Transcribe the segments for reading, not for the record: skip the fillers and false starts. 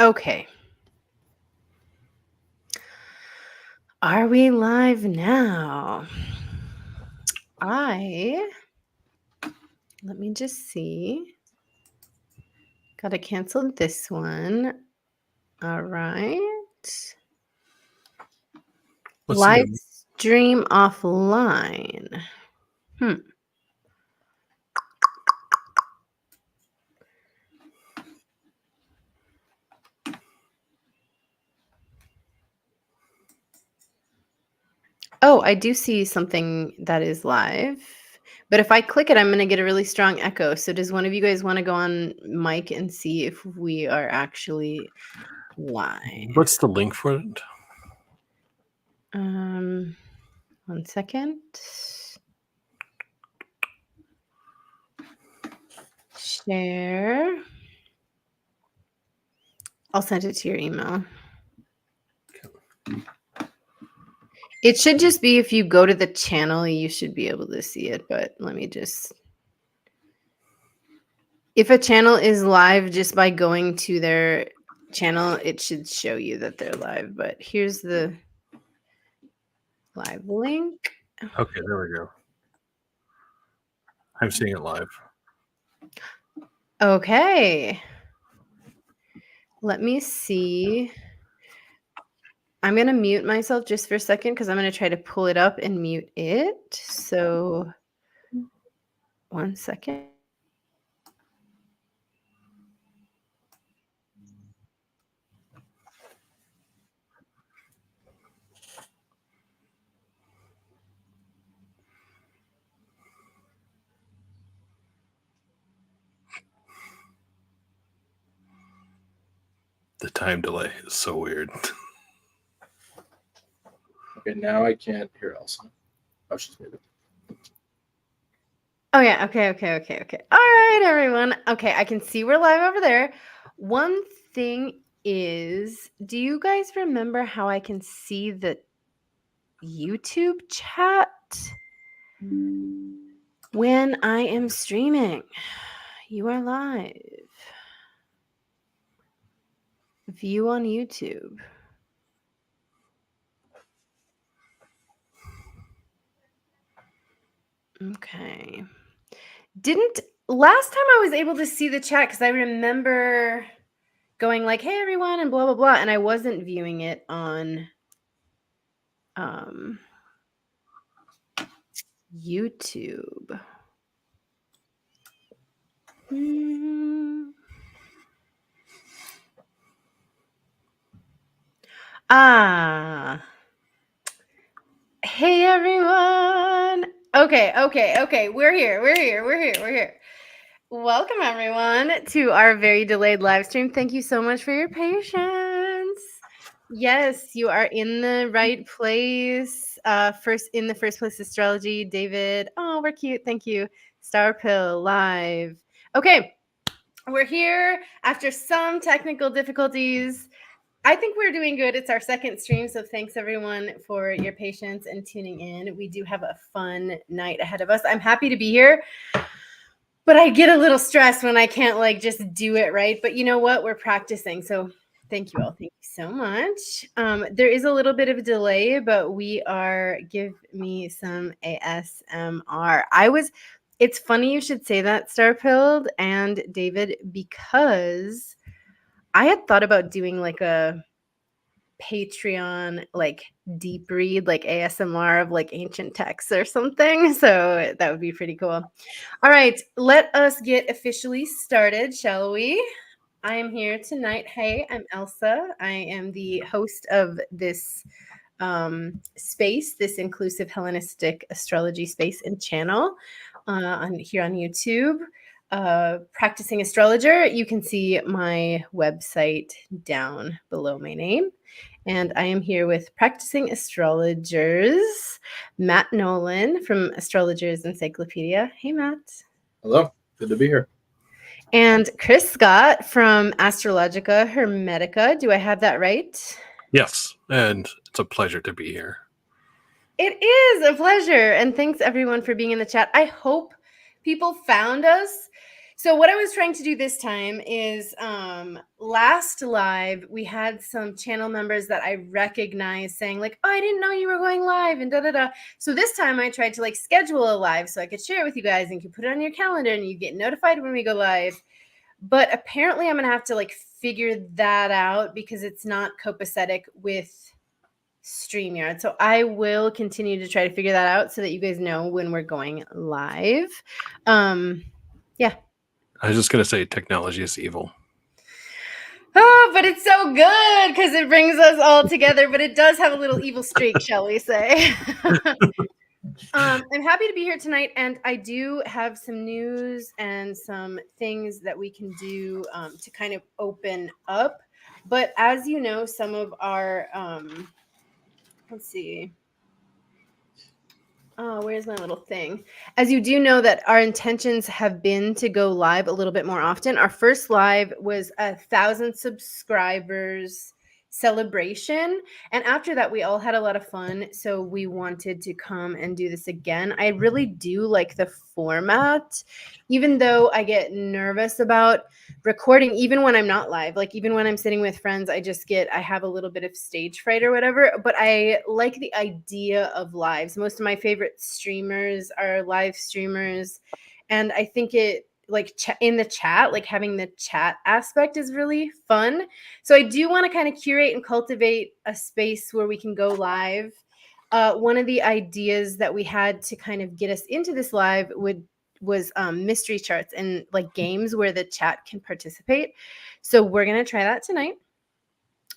Okay. Are we live now? Let me just see. Gotta cancel this one. All right. Live stream offline. Oh, I do see something that is live. But if I click it, I'm going to get a really strong echo. So does one of you guys want to go on mic and see if we are actually live? What's the link for it? 1 second. Share. I'll send it to your email. It should just be if you go to the channel, you should be able to see it. But let me just... If a channel is live just by going to their channel, it should show you that they're live. But here's the live link. Okay, there we go. I'm seeing it live. Okay. Let me see. I'm going to mute myself just for a second because I'm going to try to pull it up and mute it. So 1 second. The time delay is so weird. Okay, now I can't hear Elsa. Oh, she's muted. Oh, yeah. Okay. All right, everyone. Okay, I can see we're live over there. One thing is, do you guys remember how I can see the YouTube chat when I am streaming? You are live. View on YouTube. Okay. Last time I was able to see the chat because I remember going like, hey, everyone, and blah, blah, blah. And I wasn't viewing it on YouTube. Hey, everyone. Okay. We're here. Welcome, everyone, to our very delayed live stream. Thank you so much for your patience. Yes, you are in the right place. In the first place, astrology. David. Oh, we're cute. Thank you. Star Pill live. Okay, we're here after some technical difficulties. I think we're doing good. It's our second stream, so thanks everyone for your patience and tuning in. We do have a fun night ahead of us. I'm happy to be here, but I get a little stressed when I can't just do it right. But you know what? We're practicing, so thank you all. Thank you so much. There is a little bit of a delay, but give me some ASMR. It's funny you should say that, Starpilled and David, because I had thought about doing like a Patreon deep read, like ASMR of ancient texts or something. So that would be pretty cool. All right, let us get officially started, shall we? I am here tonight. Hey, I'm Elsa. I am the host of this space, this inclusive Hellenistic astrology space and channel here on YouTube. Practicing astrologer. You can see my website down below my name. And I am here with practicing astrologers, Matt Nolan from Astrologers Encyclopedia. Hey, Matt. Hello. Good to be here. And Chris Scott from Astrologica Hermetica. Do I have that right? Yes, and it's a pleasure to be here. It is a pleasure. And thanks, everyone, for being in the chat. I hope people found us. So what I was trying to do this time is last live we had some channel members that I recognized saying like, oh, I didn't know you were going live and da da da. So this time I tried to like schedule a live so I could share it with you guys and you could put it on your calendar and you get notified when we go live. But apparently I'm gonna have to like figure that out because it's not copacetic with StreamYard. So I will continue to try to figure that out so that you guys know when we're going live. Yeah. I was just gonna say technology is evil. Oh, but it's so good because it brings us all together. But it does have a little evil streak, shall we say? I'm happy to be here tonight, and I do have some news and some things that we can do to kind of open up. But as you know, some of our let's see. Oh, where's my little thing? As you do know that our intentions have been to go live a little bit more often. Our first live was 1,000 subscribers celebration. And after that, we all had a lot of fun. So we wanted to come and do this again. I really do like the format, even though I get nervous about recording, even when I'm not live, like even when I'm sitting with friends, I have a little bit of stage fright or whatever, but I like the idea of lives. Most of my favorite streamers are live streamers. And I think it like in the chat, like having the chat aspect is really fun. So I do want to kind of curate and cultivate a space where we can go live. One of the ideas that we had to kind of get us into this live was mystery charts and like games where the chat can participate. So we're going to try that tonight.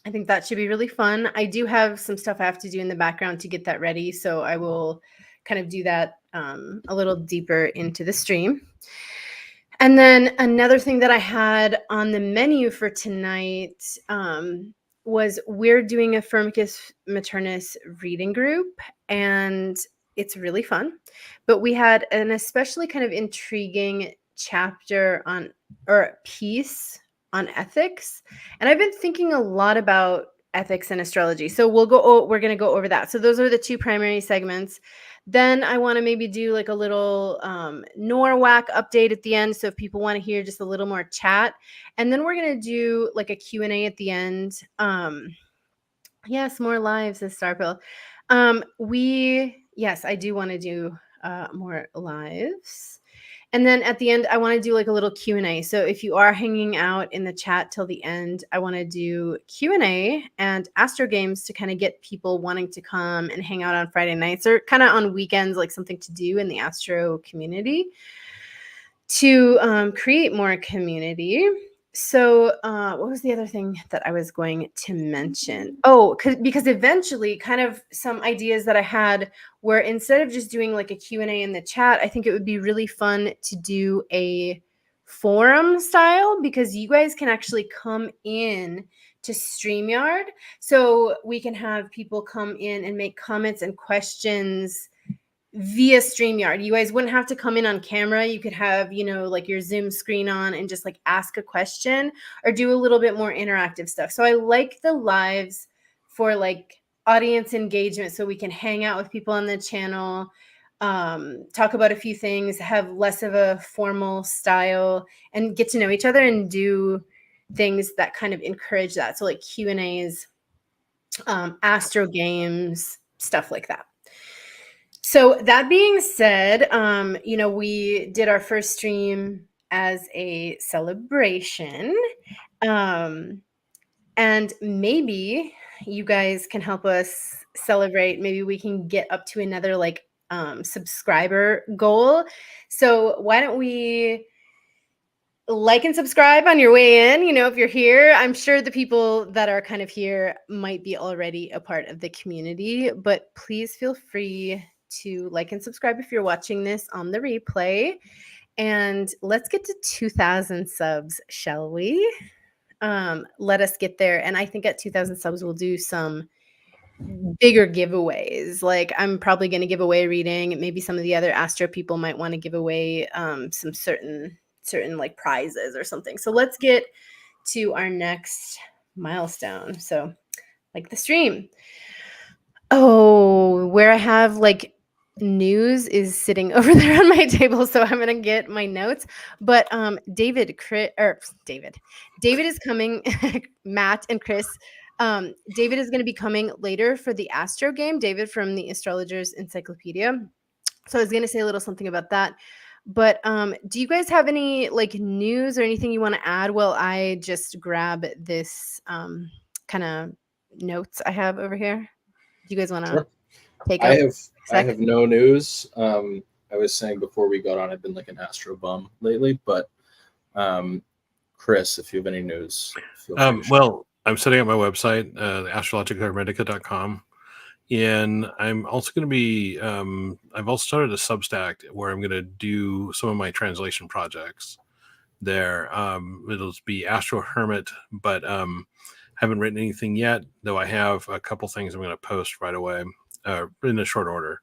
I think that should be really fun. I do have some stuff I have to do in the background to get that ready. So I will kind of do that a little deeper into the stream. And then another thing that I had on the menu for tonight was we're doing a Firmicus Maternus reading group, and it's really fun. But we had an especially kind of intriguing chapter on or piece on ethics, and I've been thinking a lot about ethics and astrology. So we're going to go over that. So those are the two primary segments. Then I want to maybe do like a little Norwalk update at the end. So if people want to hear just a little more chat, and then we're going to do like a Q&A at the end. Yes, more lives as Starpill. Yes, I do want to do more lives. And then at the end, I want to do like a little Q&A. So if you are hanging out in the chat till the end, I want to do Q&A and Astro games to kind of get people wanting to come and hang out on Friday nights or kind of on weekends, like something to do in the Astro community to create more community. So what was the other thing that I was going to mention? Oh, because eventually kind of some ideas that I had were instead of just doing like a Q&A in the chat, I think it would be really fun to do a forum style because you guys can actually come in to StreamYard. So we can have people come in and make comments and questions via StreamYard. You guys wouldn't have to come in on camera. You could have, like your Zoom screen on and just like ask a question or do a little bit more interactive stuff. So I like the lives for like audience engagement so we can hang out with people on the channel, talk about a few things, have less of a formal style and get to know each other and do things that kind of encourage that. So like Q&As, Astro games, stuff like that. So that being said, we did our first stream as a celebration. And maybe you guys can help us celebrate. Maybe we can get up to another subscriber goal. So why don't we like and subscribe on your way in, if you're here. I'm sure the people that are kind of here might be already a part of the community, but please feel free to like and subscribe if you're watching this on the replay. And let's get to 2,000 subs, shall we? Let us get there. And I think at 2,000 subs, we'll do some bigger giveaways. Like I'm probably going to give away a reading. Maybe some of the other Astro people might want to give away some certain like prizes or something. So let's get to our next milestone. So like the stream. Oh, where I have like news is sitting over there on my table, so I'm gonna get my notes. But David is coming. Matt and Chris. David is going to be coming later for the Astro game. David from the Astrologer's Encyclopedia. So I was going to say a little something about that. But do you guys have any like news or anything you want to add while I just grab this kind of notes I have over here? Do you guys want to Sure. take I over? have no news. I was saying before we got on, I've been like an Astro bum lately, but Chris, if you have any news, feel free to share. Well, I'm setting up my website, astrologichermetica.com. And I'm also going to be, I've also started a Substack where I'm going to do some of my translation projects there. It'll be Astro Hermit, but haven't written anything yet, though I have a couple things I'm going to post right away in a short order.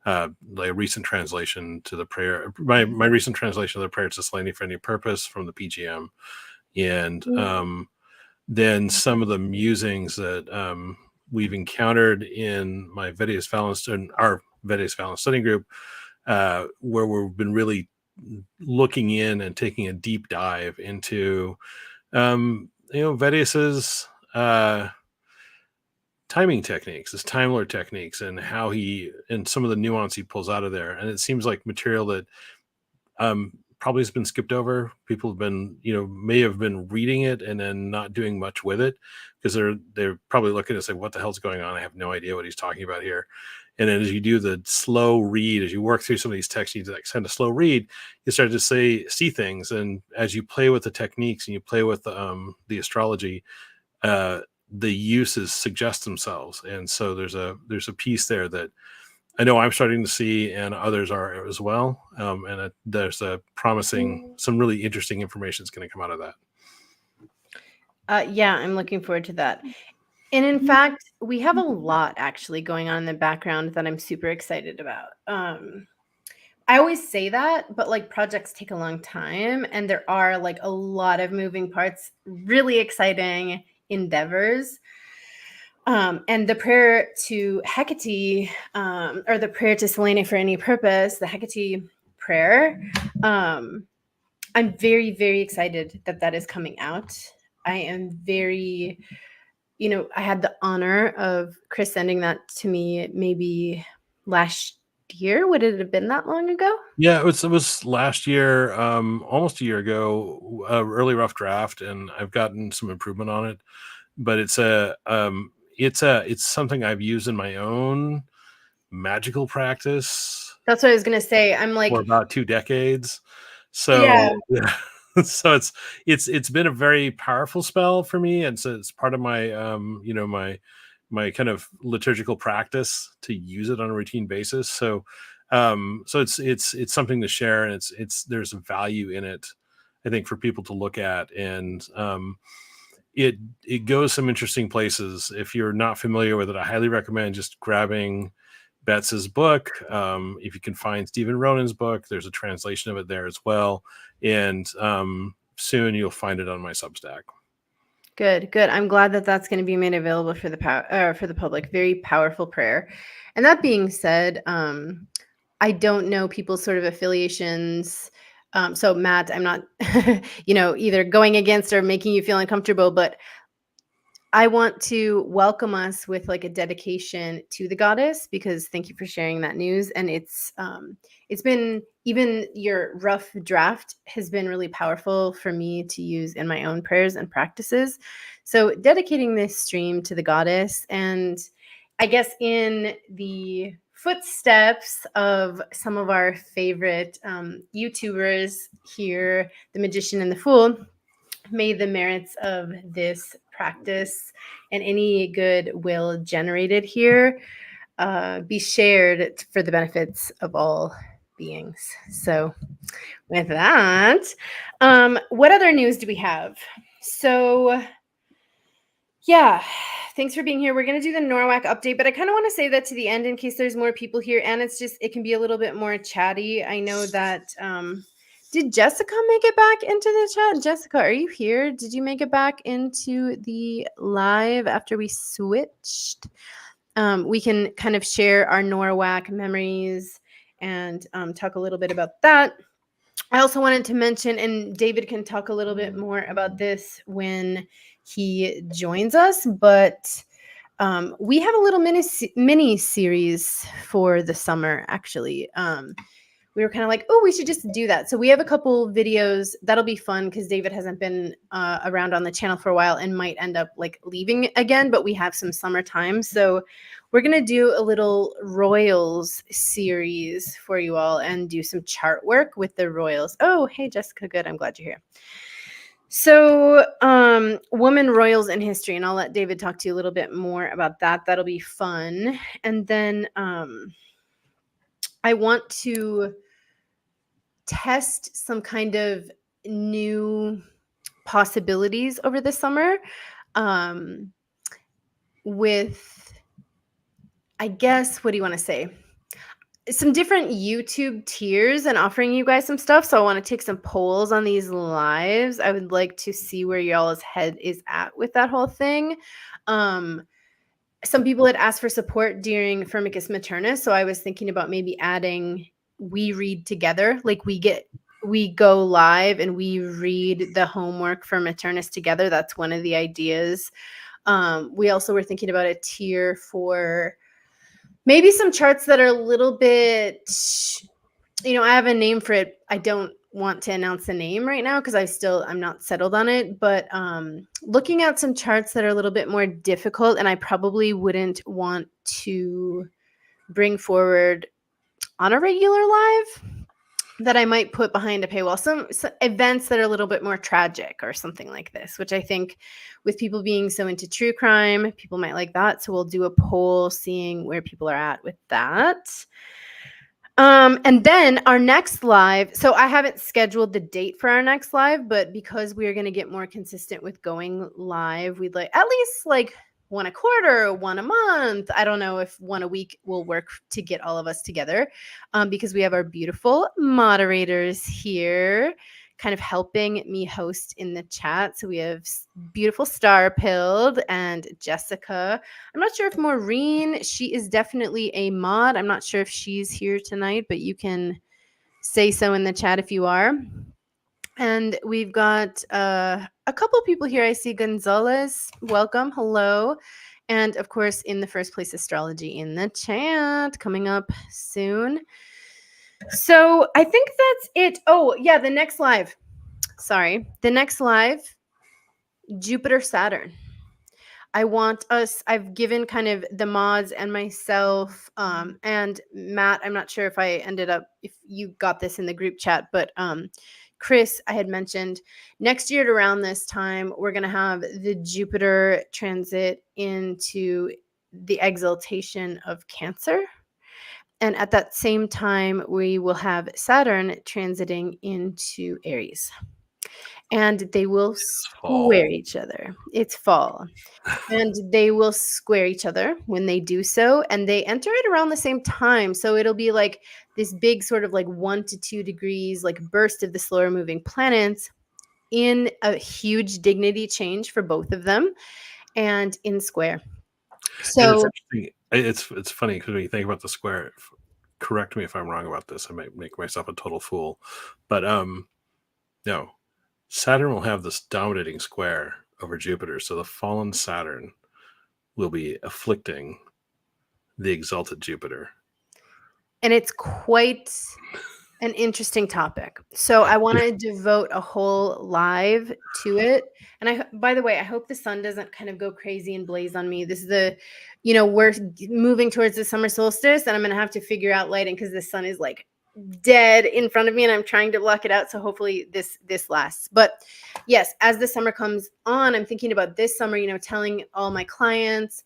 Like a recent translation to the prayer, my recent translation of the prayer to Selene for Any Purpose from the PGM. And then some of the musings that we've encountered in my Vedas Valence and our Vedas Valence study group, where we've been really looking in and taking a deep dive into, Vedas's timing techniques, his Time Lord techniques, and how and some of the nuance he pulls out of there. And it seems like material that probably has been skipped over. People have been, may have been reading it and then not doing much with it because they're probably looking to say, what the hell's going on? I have no idea what he's talking about here. And then as you do the slow read, as you work through some of these texts, you kind of slow read, you start to see things. And as you play with the techniques and you play with the astrology, the uses suggest themselves. And so there's a piece there that I know I'm starting to see, and others are as well. And there's some really interesting information that's going to come out of that. Yeah, I'm looking forward to that. And in fact, we have a lot actually going on in the background that I'm super excited about. I always say that, but like projects take a long time, and there are like a lot of moving parts, really exciting endeavors. And the prayer to Hecate, or the prayer to Selene for Any Purpose, the Hecate prayer, I'm very, very excited that is coming out. I am very, I had the honor of Chris sending that to me maybe last year. Would it have been that long ago? Yeah, it was last year, almost a year ago, early rough draft, and I've gotten some improvement on it. But it's something I've used in my own magical practice. That's what I was gonna say. I'm like for about 2 decades. So yeah. So it's been a very powerful spell for me, and so it's part of my my kind of liturgical practice to use it on a routine basis. So it's something to share, and there's a value in it, I think, for people to look at, and it goes some interesting places. If you're not familiar with it, I highly recommend just grabbing Betts's book. If you can find Stephen Ronan's book, there's a translation of it there as well. And soon you'll find it on my Substack. Good. I'm glad that's going to be made available for the public. Very powerful prayer. And that being said, I don't know people's sort of affiliations. So Matt, I'm not, either going against or making you feel uncomfortable, but I want to welcome us with like a dedication to the goddess, because thank you for sharing that news. And it's been, even your rough draft has been really powerful for me to use in my own prayers and practices. So dedicating this stream to the goddess, and I guess in the footsteps of some of our favorite YouTubers here, The Magician and the Fool, may the merits of this practice and any goodwill generated here be shared for the benefits of all beings. So with that, what other news do we have? So yeah, thanks for being here. We're going to do the NORWAC update, but I kind of want to say that to the end in case there's more people here, and it can be a little bit more chatty. I know that did Jessica make it back into the chat? Jessica, are you here? Did you make it back into the live after we switched? we can kind of share our Norwalk memories and talk a little bit about that. I also wanted to mention, and David can talk a little bit more about this when he joins us, but we have a little mini series for the summer, actually. We were kind of like, oh, we should just do that. So we have a couple videos that'll be fun because David hasn't been around on the channel for a while and might end up like leaving again, but we have some summertime. So we're going to do a little Royals series for you all and do some chart work with the Royals. Oh, hey, Jessica. Good. I'm glad you're here. So woman royals in history, and I'll let David talk to you a little bit more about that. That'll be fun. And then I want to test some kind of new possibilities over the summer with, I guess, what do you want to say? Some different YouTube tiers and offering you guys some stuff. So I want to take some polls on these lives. I would like to see where y'all's head is at with that whole thing. Some people had asked for support during Firmicus Maternus. So I was thinking about maybe adding, we read together, like we go live and we read the homework for Maternus together. That's one of the ideas. We also were thinking about a tier for maybe some charts that are a little bit, I have a name for it. I don't want to announce the name right now because I'm not settled on it, but looking at some charts that are a little bit more difficult and I probably wouldn't want to bring forward on a regular live, that I might put behind a paywall, some events that are a little bit more tragic or something like this, which I think with people being so into true crime, people might like that. So we'll do a poll seeing where people are at with that. And then our next live, so I haven't scheduled the date for our next live, but because we are going to get more consistent with going live, we'd like at least like one a quarter, one a month. I don't know if one a week will work to get all of us together, because we have our beautiful moderators here kind of helping me host in the chat. So we have beautiful Starpilled and Jessica. I'm not sure if Maureen, she is definitely a mod. I'm not sure if she's here tonight, but you can say so in the chat if you are. And we've got a couple people here. I see Gonzalez. Welcome. Hello. And of course, in the first place, astrology in the chat coming up soon. So I think that's it. Oh, yeah, the next live. Sorry. The next live, Jupiter Saturn. I've given kind of the mods and myself and Matt, I'm not sure if you got this in the group chat, but Chris, I had mentioned next year at around this time, we're going to have the Jupiter transit into the exaltation of Cancer. And at that same time, we will have Saturn transiting into Aries. And they will square each other. It's fall. And they will square each other when they do so. And they enter it around the same time. So it'll be like this big sort of like 1 to 2 degrees, like burst of the slower moving planets in a huge dignity change for both of them and in square. So it's funny because when you think about the square, correct me if I'm wrong about this, I might make myself a total fool, but no, Saturn will have this dominating square over Jupiter, so the fallen Saturn will be afflicting the exalted Jupiter. And it's quite an interesting topic. So I want to devote a whole live to it. And by the way, I hope the sun doesn't kind of go crazy and blaze on me. This is we're moving towards the summer solstice and I'm going to have to figure out lighting because the sun is like dead in front of me and I'm trying to block it out. So hopefully this lasts. But yes, as the summer comes on, I'm thinking about this summer, telling all my clients,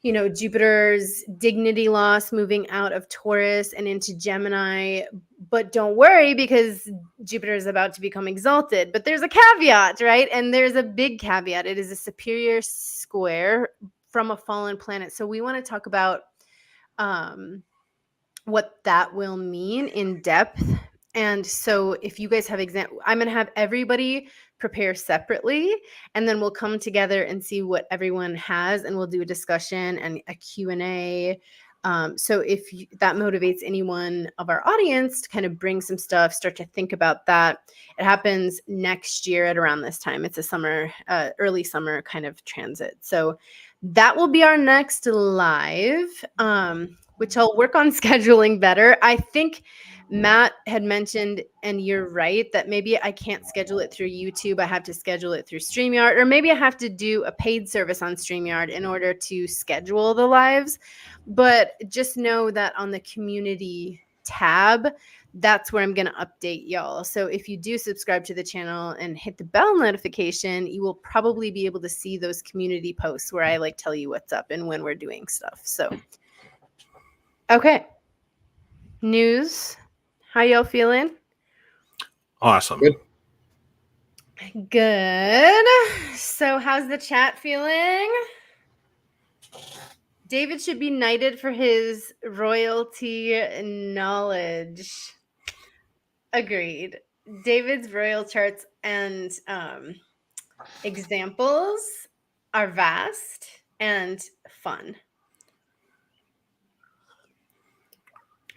Jupiter's dignity loss moving out of Taurus and into Gemini. But don't worry because Jupiter is about to become exalted. But there's a caveat, right? And there's a big caveat. It is a superior square from a fallen planet. So we want to talk about what that will mean in depth. And so if you guys have I'm going to have everybody prepare separately, and then we'll come together and see what everyone has, and we'll do a discussion and a Q&A. So if that motivates anyone of our audience to kind of bring some stuff, start to think about that. It happens next year at around this time. It's a summer, early summer kind of transit. So that will be our next live, which I'll work on scheduling better. I think Matt had mentioned, and you're right, that maybe I can't schedule it through YouTube. I have to schedule it through StreamYard, or maybe I have to do a paid service on StreamYard in order to schedule the lives. But just know that on the community tab, that's where I'm going to update y'all. So if you do subscribe to the channel and hit the bell notification, you will probably be able to see those community posts where I like tell you what's up and when we're doing stuff. So, okay. News. How y'all feeling? Awesome. Good. Good. So how's the chat feeling? David should be knighted for his royalty knowledge. Agreed. David's royal charts and examples are vast and fun.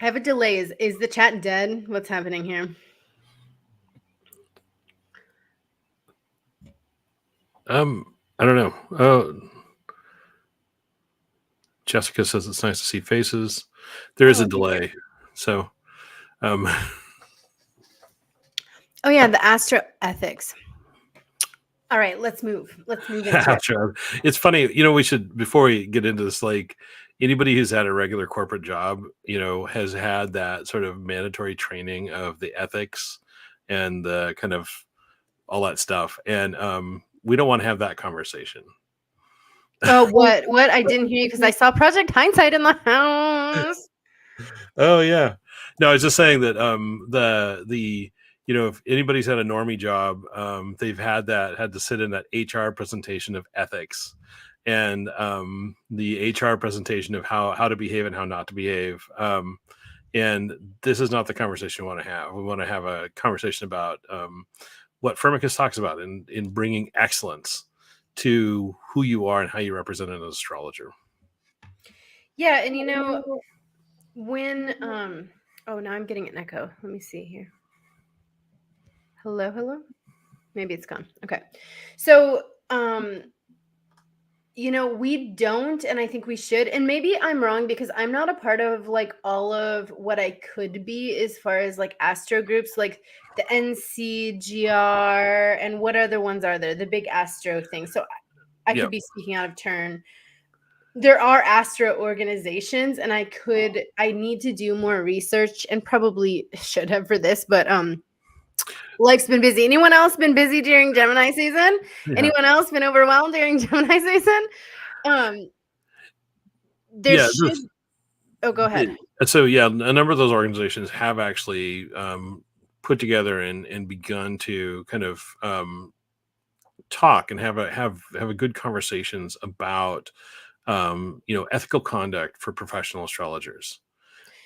I have a delay. Is the chat dead? What's happening here? I don't know. Oh, Jessica says it's nice to see faces. There is a delay. So, oh yeah, the astro ethics. All right, let's move. Let's move into it. It's funny, we should, before we get into this, like anybody who's had a regular corporate job, has had that sort of mandatory training of the ethics and the kind of all that stuff. And we don't want to have that conversation. Oh, what? I didn't hear you because I saw Project Hindsight in the house. Oh yeah. No, I was just saying that if anybody's had a normie job, they've had to sit in that HR presentation of ethics and the HR presentation of how to behave and how not to behave. And this is not the conversation we want to have. We want to have a conversation about what Firmicus talks about in bringing excellence to who you are and how you represent an astrologer. Yeah, and when oh, now I'm getting an echo. Let me see here. Hello. Maybe it's gone. Okay. So we don't, and I think we should, and maybe I'm wrong because I'm not a part of like all of what I could be as far as like astro groups, like the NCGR and what other ones are there, the big astro thing. So I could be speaking out of turn. There are astro organizations, and I need to do more research and probably should have for this, but life's been busy. Anyone else been busy during Gemini season? Yeah. Anyone else been overwhelmed during Gemini season? Oh, go ahead. So yeah, a number of those organizations have actually put together and begun to kind of talk and have a good conversations about ethical conduct for professional astrologers.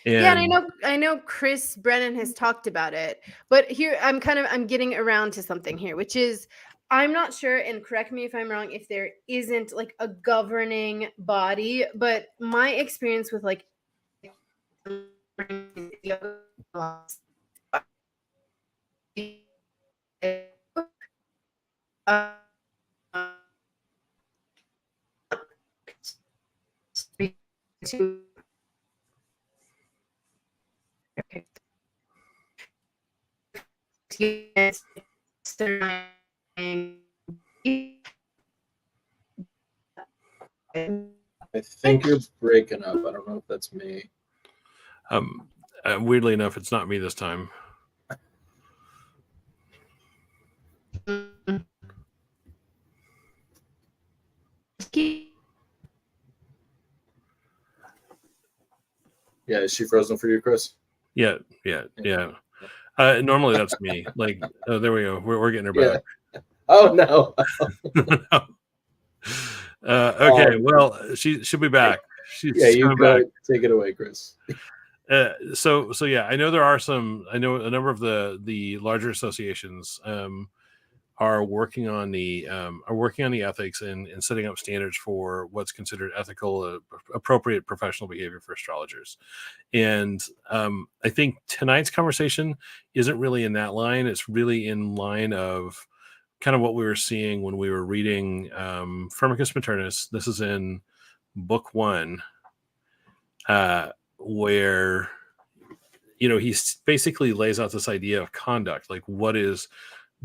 And I know Chris Brennan has talked about it, but here I'm getting around to something here, which is I'm not sure, and correct me if I'm wrong, if there isn't like a governing body, but my experience with like I think you're breaking up. I don't know if that's me. Weirdly enough, it's not me this time. Yeah, is she frozen for you, Chris? Yeah. Normally that's me. Like, oh, there we go. We're getting her back. Yeah. Oh no. Okay. Well, she'll be back. She's you go back. Take it away, Chris. So yeah, I know there are some. I know a number of the larger associations are working on the ethics and setting up standards for what's considered ethical, appropriate professional behavior for astrologers. And I think tonight's conversation isn't really in that line. It's really in line of kind of what we were seeing when we were reading Firmicus Maternus. This is in book 1, where he basically lays out this idea of conduct, like what is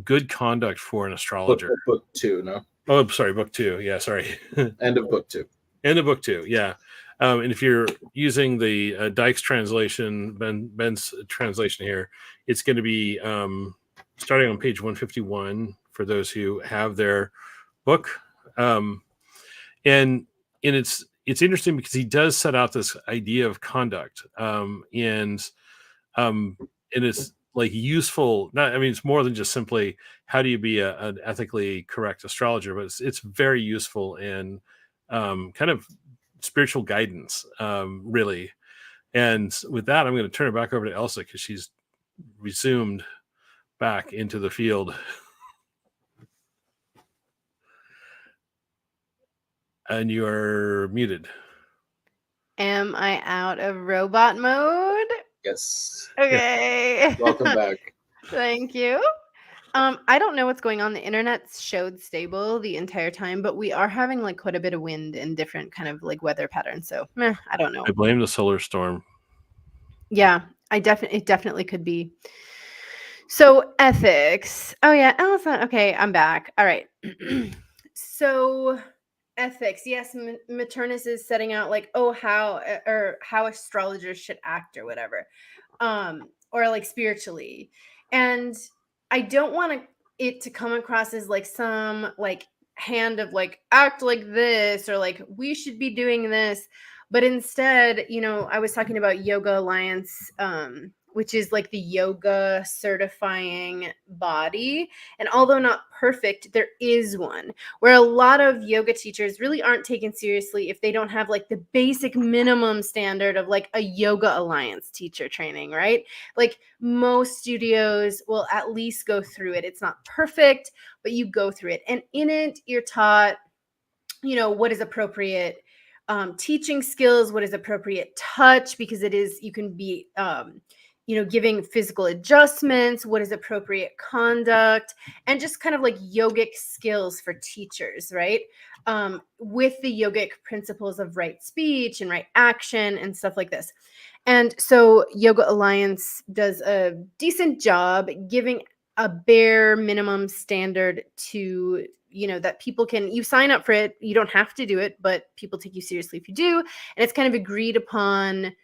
good conduct for an astrologer. Book 2, no? Oh, sorry, book 2. Yeah, sorry. End of book 2. End of book 2, yeah. And if you're using the Dyke's translation, Ben's translation here, it's going to be starting on page 151 for those who have their book. And it's interesting because he does set out this idea of conduct, and it's like useful. It's more than just simply how do you be an ethically correct astrologer, but it's very useful and kind of spiritual guidance, really. And with that, I'm going to turn it back over to Elsa because she's resumed back into the field. And you are muted. Am I out of robot mode? Yes. Okay. Yeah. Welcome back. Thank you. I don't know what's going on. The internet showed stable the entire time, but we are having like quite a bit of wind and different kind of like weather patterns. So I don't know. I blame the solar storm. Yeah, it definitely could be. So ethics. Oh yeah, Elsa. Okay, I'm back. All right. So ethics. Yes, Maternus is setting out like, how astrologers should act or whatever, or like spiritually. And I don't want it to come across as like some like hand of like act like this or like we should be doing this. But instead, I was talking about Yoga Alliance, which is like the yoga certifying body. And although not perfect, there is one where a lot of yoga teachers really aren't taken seriously if they don't have like the basic minimum standard of like a Yoga Alliance teacher training, right? Like most studios will at least go through it. It's not perfect, but you go through it. And in it, you're taught, what is appropriate teaching skills, what is appropriate touch, because you can be, giving physical adjustments, what is appropriate conduct, and just kind of like yogic skills for teachers, right? With the yogic principles of right speech and right action and stuff like this. And so Yoga Alliance does a decent job giving a bare minimum standard to that people can, you sign up for it, you don't have to do it, but people take you seriously if you do. And it's kind of agreed upon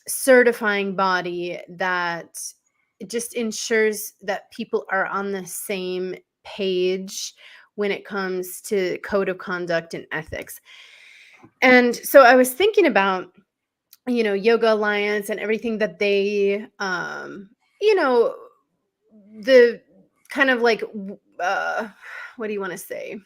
certifying body that just ensures that people are on the same page when it comes to code of conduct and ethics. And so I was thinking about Yoga Alliance and everything that they the kind of like what do you want to say,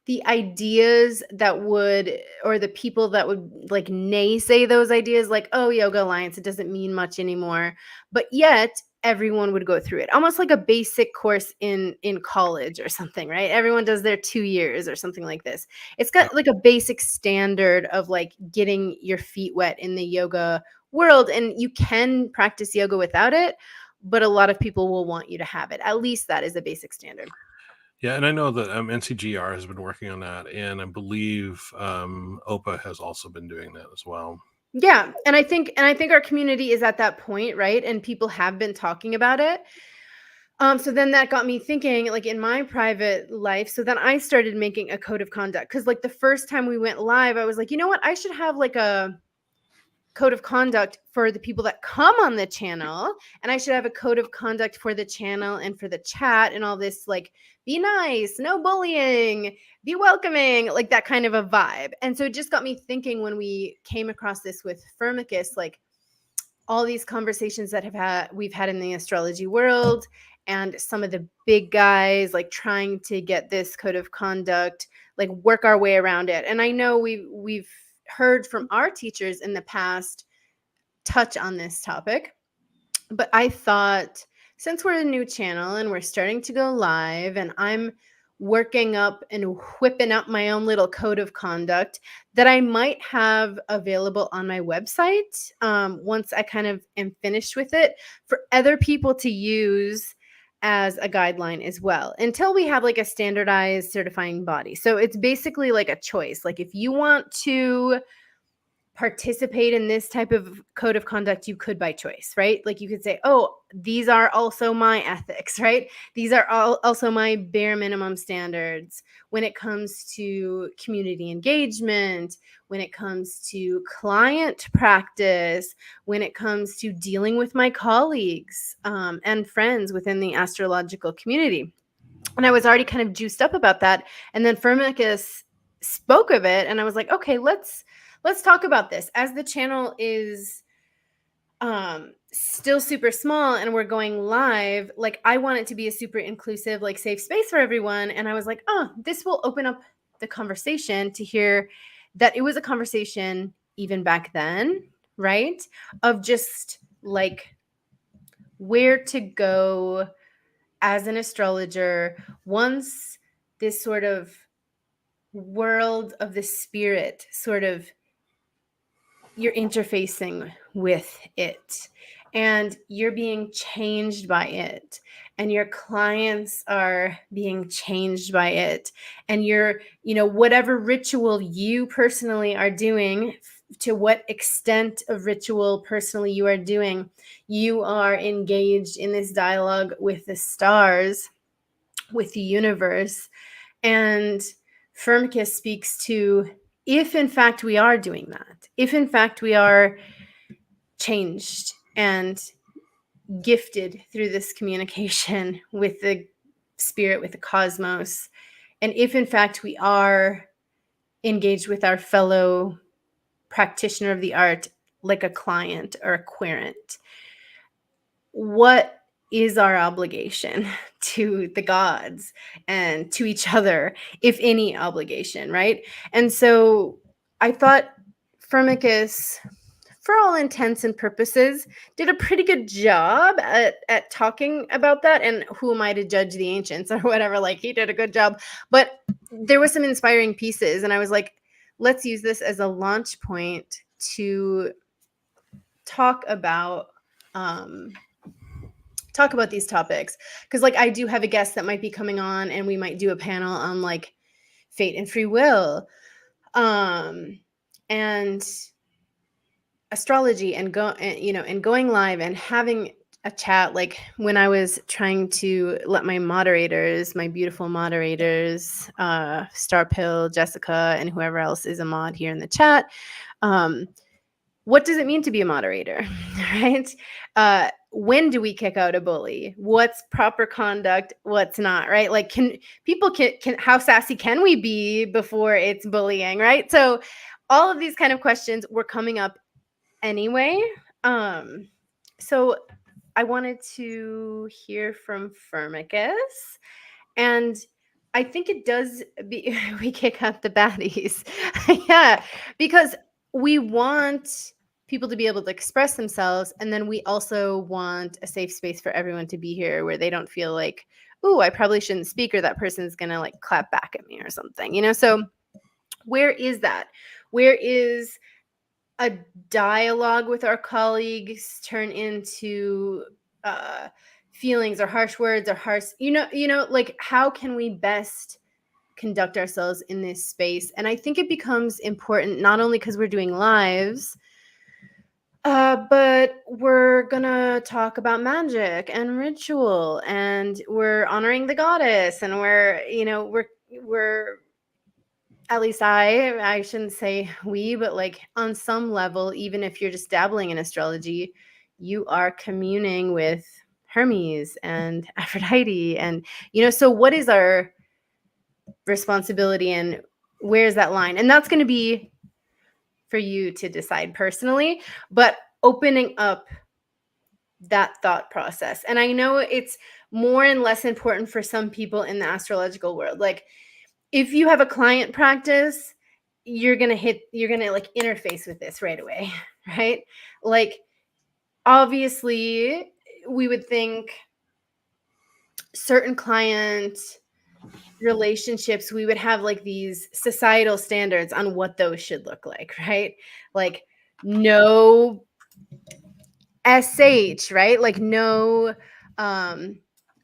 the ideas that would, or the people that would like naysay those ideas, like, oh, Yoga Alliance, it doesn't mean much anymore, but yet everyone would go through it, almost like a basic course in college or something, right? Everyone does their 2 years or something like this. It's got like a basic standard of like getting your feet wet in the yoga world, and you can practice yoga without it, but a lot of people will want you to have it. At least that is a basic standard. Yeah, and I know that NCGR has been working on that, and I believe OPA has also been doing that as well. Yeah, and I think our community is at that point, right? And people have been talking about it. So then that got me thinking, like in my private life. So then I started making a code of conduct, because like the first time we went live, I was like, you know what? I should have like a code of conduct for the people that come on the channel, and I should have a code of conduct for the channel and for the chat and all this, like be nice, no bullying, be welcoming, like that kind of a vibe. And so it just got me thinking when we came across this with Firmicus, like all these conversations that we've had in the astrology world, and some of the big guys like trying to get this code of conduct, like work our way around it. And I know we've heard from our teachers in the past touch on this topic, but I thought since we're a new channel and we're starting to go live, and I'm working up and whipping up my own little code of conduct that I might have available on my website once I kind of am finished with it for other people to use as a guideline as well, until we have like a standardized certifying body. So it's basically like a choice. Like if you want to participate in this type of code of conduct, you could by choice, right? Like you could say, oh, these are also my ethics, right? These are also my bare minimum standards when it comes to community engagement, when it comes to client practice, when it comes to dealing with my colleagues and friends within the astrological community. And I was already kind of juiced up about that. And then Firmicus spoke of it, and I was like, okay, let's talk about this. As the channel is still super small and we're going live, like I want it to be a super inclusive, like safe space for everyone. And I was like, oh, this will open up the conversation to hear that it was a conversation even back then, right? Of just like where to go as an astrologer once this sort of world of the spirit sort of you're interfacing with it and you're being changed by it, and your clients are being changed by it, and you're, whatever ritual you personally are doing, to what extent of ritual personally you are doing, you are engaged in this dialogue with the stars, with the universe. And Firmicus speaks to, if in fact we are doing that, if in fact we are changed and gifted through this communication with the spirit, with the cosmos, and if in fact we are engaged with our fellow practitioner of the art, like a client or a querent, what is our obligation to the gods and to each other, if any obligation, right? And so I thought Firmicus, for all intents and purposes, did a pretty good job at talking about that. And who am I to judge the ancients or whatever? Like, he did a good job. But there were some inspiring pieces, and I was like, let's use this as a launch point to talk about these topics, because like I do have a guest that might be coming on, and we might do a panel on like fate and free will and astrology, and going live and having a chat. Like when I was trying to let my beautiful moderators, Star Pill, Jessica, and whoever else is a mod here in the chat, what does it mean to be a moderator, right? When do we kick out a bully? What's proper conduct? What's not, right? Like, can how sassy can we be before it's bullying, right? So all of these kind of questions were coming up anyway. So I wanted to hear from Firmicus, and I think it does we kick out the baddies. Yeah, because we want people to be able to express themselves, and then we also want a safe space for everyone to be here where they don't feel like, oh, I probably shouldn't speak, or that person's gonna like clap back at me or something, so where is that? Where is a dialogue with our colleagues turn into feelings or harsh words or harsh, like how can we best conduct ourselves in this space? And I think it becomes important not only because we're doing lives, but we're gonna talk about magic and ritual, and we're honoring the goddess, and we're at least I shouldn't say we, but like on some level, even if you're just dabbling in astrology, you are communing with Hermes and Aphrodite, and so what is our responsibility, and where's that line? And that's going to be for you to decide personally, but opening up that thought process. And I know it's more and less important for some people in the astrological world. Like if you have a client practice, you're going to like interface with this right away, right? Like obviously we would think certain client relationships, we would have like these societal standards on what those should look like, right? Like no SH, right? Like no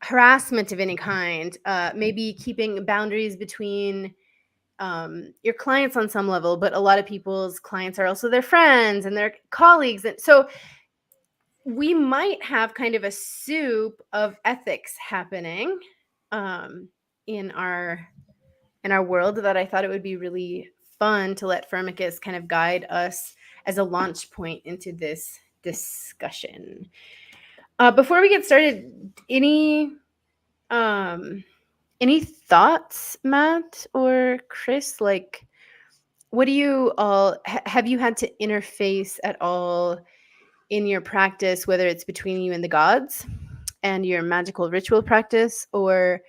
harassment of any kind, maybe keeping boundaries between your clients on some level, but a lot of people's clients are also their friends and their colleagues. And so we might have kind of a soup of ethics happening in our world that I thought it would be really fun to let Firmicus kind of guide us as a launch point into this discussion. Before we get started, any thoughts, Matt or Chris? Like, what do you all have you had to interface at all in your practice, whether it's between you and the gods and your magical ritual practice, or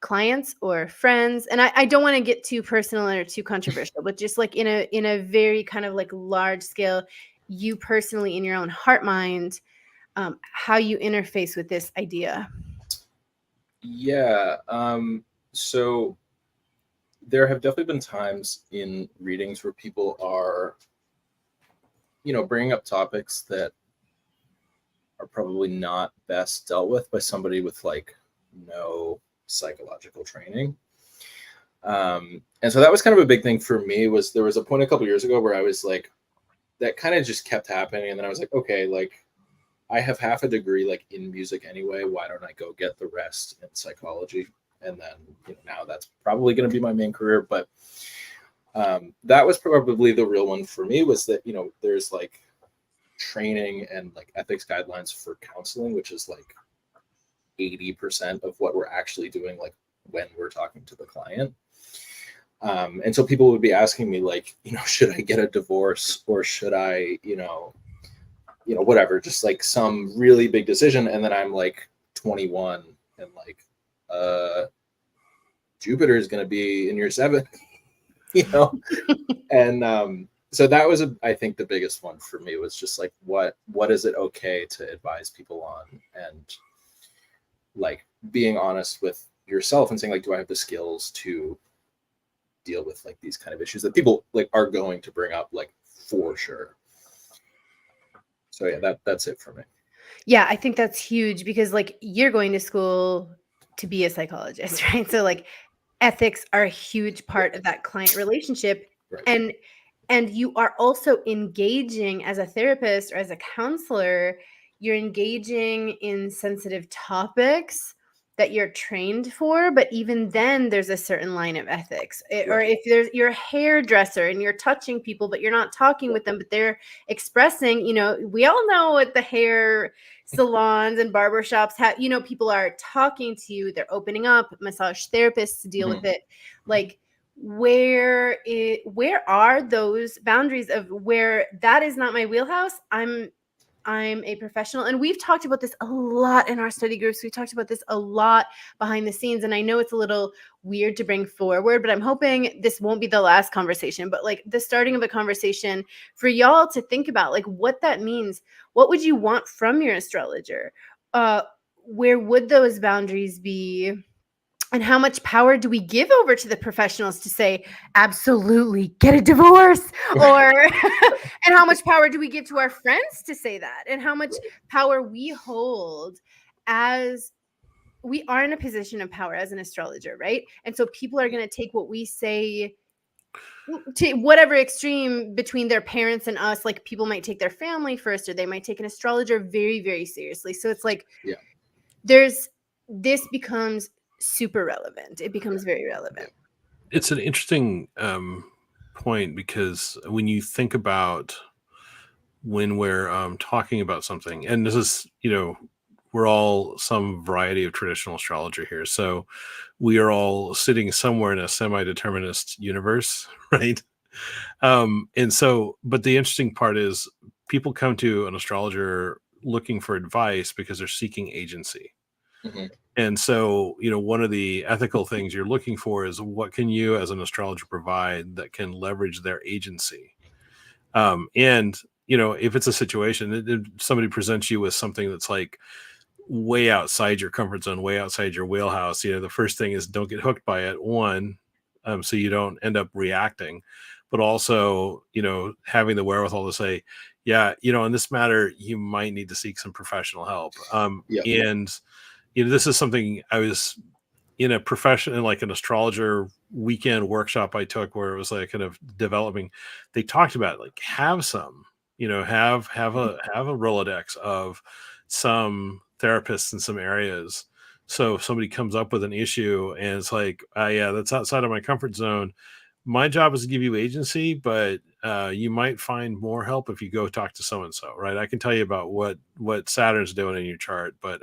clients or friends? And I don't want to get too personal or too controversial, but just like in a very kind of like large scale, you personally in your own heart mind, how you interface with this idea. Yeah. So there have definitely been times in readings where people are, bringing up topics that are probably not best dealt with by somebody with like no psychological training. And so that was kind of a big thing for me. Was there was a point a couple years ago where I was like, that kind of just kept happening, and then I was like, okay, like I have half a degree like in music anyway. Why don't I go get the rest in psychology? And then now that's probably going to be my main career. But that was probably the real one for me, was that there's like training and like ethics guidelines for counseling, which is like 80% of what we're actually doing, like when we're talking to the client. And so people would be asking me like, should I get a divorce, or should I, whatever, just like some really big decision. And then I'm like 21 and like, Jupiter is going to be in your 7th, and so that was, I think, the biggest one for me, was just like, what is it okay to advise people on, and like being honest with yourself and saying like, do I have the skills to deal with like these kind of issues that people like are going to bring up, like for sure. So yeah, that's it for me. Yeah, I think that's huge, because like you're going to school to be a psychologist, right? So like ethics are a huge part of that client relationship. Right. And you are also engaging as a therapist or as a counselor, you're engaging in sensitive topics that you're trained for, but even then there's a certain line of ethics. Or if you're a hairdresser and you're touching people, but you're not talking with them, but they're expressing, we all know what the hair salons and barbershops have, people are talking to you, they're opening up, massage therapists deal with it. Like, where are those boundaries of where that is not my wheelhouse? I'm a professional, and we've talked about this a lot in our study groups. We've talked about this a lot behind the scenes, and I know it's a little weird to bring forward, but I'm hoping this won't be the last conversation, but like the starting of a conversation for y'all to think about like what that means. What would you want from your astrologer? Where would those boundaries be? And how much power do we give over to the professionals to say, absolutely, get a divorce? Or, and how much power do we give to our friends to say that? And how much power we hold, as we are in a position of power as an astrologer, right? And so people are going to take what we say to whatever extreme between their parents and us. Like, people might take their family first, or they might take an astrologer very, very seriously. So it's like, this becomes super relevant. It becomes very relevant. It's an interesting point, because when you think about when we're talking about something, and this is, we're all some variety of traditional astrologer here. So we are all sitting somewhere in a semi-determinist universe, right? And so, but the interesting part is people come to an astrologer looking for advice because they're seeking agency. Mm-hmm. And so, one of the ethical things you're looking for is, what can you as an astrologer provide that can leverage their agency? And, if it's a situation, if somebody presents you with something that's like, way outside your comfort zone, way outside your wheelhouse, the first thing is don't get hooked by it. One, so you don't end up reacting, but also, having the wherewithal to say, yeah, in this matter, you might need to seek some professional help. Yeah. And, this is something I was in a profession, in like an astrologer weekend workshop I took, where it was like kind of developing. They talked about like have some, have a Rolodex of some therapists in some areas. So if somebody comes up with an issue and it's like, yeah, that's outside of my comfort zone. My job is to give you agency, but you might find more help if you go talk to so and so, right? I can tell you about what Saturn's doing in your chart, but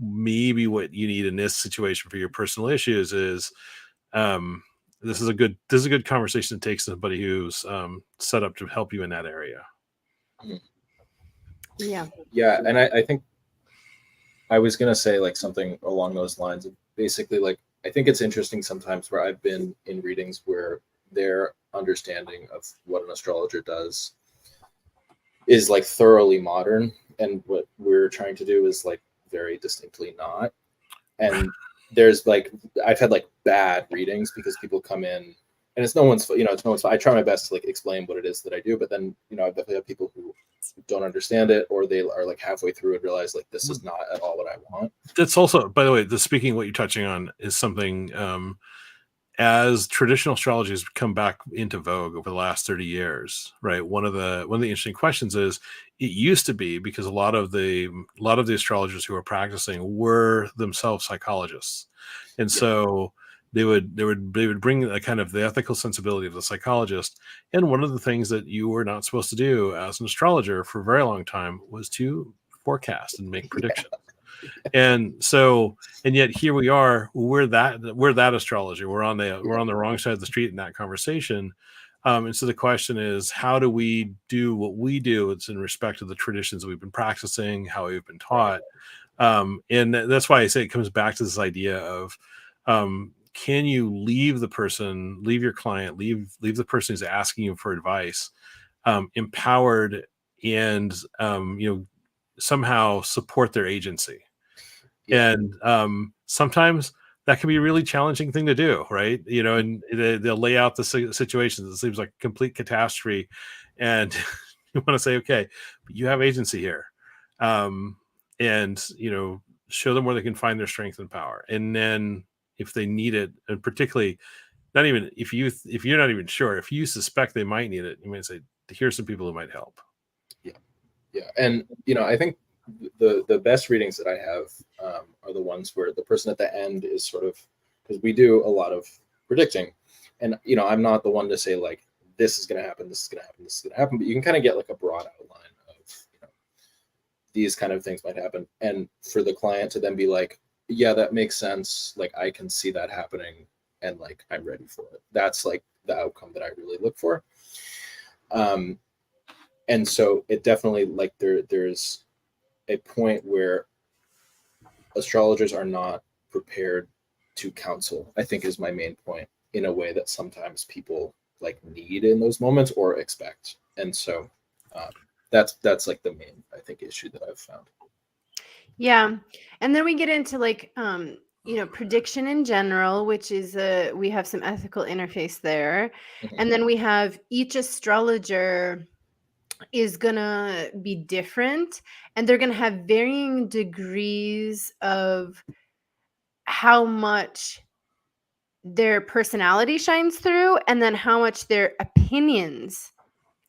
maybe what you need in this situation for your personal issues is this is a good conversation to take to somebody who's set up to help you in that area. Yeah, and I think I was gonna say like something along those lines of basically like I think it's interesting sometimes where I've been in readings where their understanding of what an astrologer does is like thoroughly modern, and what we're trying to do is like very distinctly not. And there's like I've had like bad readings because people come in and it's no one's fault. I try my best to like explain what it is that I do, but then I've definitely had people who don't understand it, or they are like halfway through and realize like this is not at all what I want. That's also, by the way, speaking of what you're touching on is something as traditional astrology has come back into vogue over the last 30 years, right? One of the interesting questions is, it used to be because a lot of the astrologers who are practicing were themselves psychologists, and so they would bring a kind of the ethical sensibility of the psychologist. And one of the things that you were not supposed to do as an astrologer for a very long time was to forecast and make predictions. And so, and yet here we are, we're that astrologer. We're on the wrong side of the street in that conversation. And so the question is, how do we do what we do? It's in respect to the traditions that we've been practicing, how we've been taught. And that's why I say it comes back to this idea of, can you leave your client, leave the person who's asking you for advice, empowered and, somehow support their agency. Yeah. And sometimes that can be a really challenging thing to do, right? And they'll lay out the situations. It seems like a complete catastrophe. And you want to say, okay, but you have agency here. And, show them where they can find their strength and power. And then if they need it, and particularly not even if you're not even sure, if you suspect they might need it, you might say, here's some people who might help. Yeah. And, I think the best readings that I have are the ones where the person at the end is sort of, because we do a lot of predicting, and I'm not the one to say like this is going to happen, this is going to happen, this is going to happen, but you can kind of get like a broad outline of these kind of things might happen, and for the client to then be like, yeah, that makes sense, like I can see that happening, and like I'm ready for it. That's like the outcome that I really look for. And so it definitely like there's a point where astrologers are not prepared to counsel, I think is my main point, in a way that sometimes people like need in those moments or expect. And so that's like the main, I think, issue that I've found. Yeah. And then we get into like, prediction in general, which is we have some ethical interface there. Mhm. And then we have each astrologer is going to be different, and they're going to have varying degrees of how much their personality shines through, and then how much their opinions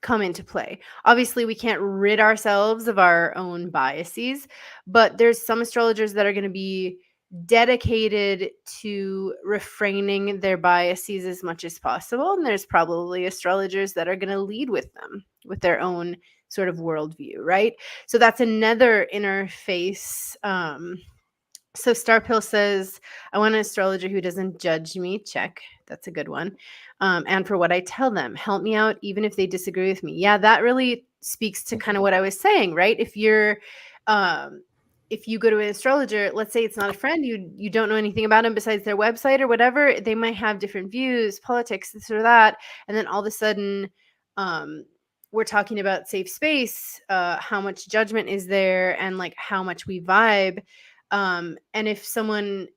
come into play. Obviously, we can't rid ourselves of our own biases, but there's some astrologers that are going to be dedicated to refraining their biases as much as possible. And there's probably astrologers that are going to lead with them, with their own sort of worldview, right? So that's another interface. So Starpill says, I want an astrologer who doesn't judge me. Check. That's a good one. And for what I tell them, help me out, even if they disagree with me. Yeah, that really speaks to kind of what I was saying, right? If you go to an astrologer, let's say it's not a friend, you don't know anything about them besides their website or whatever, they might have different views, politics, this or that. And then all of a sudden, we're talking about safe space, how much judgment is there, and like how much we vibe. And if someone,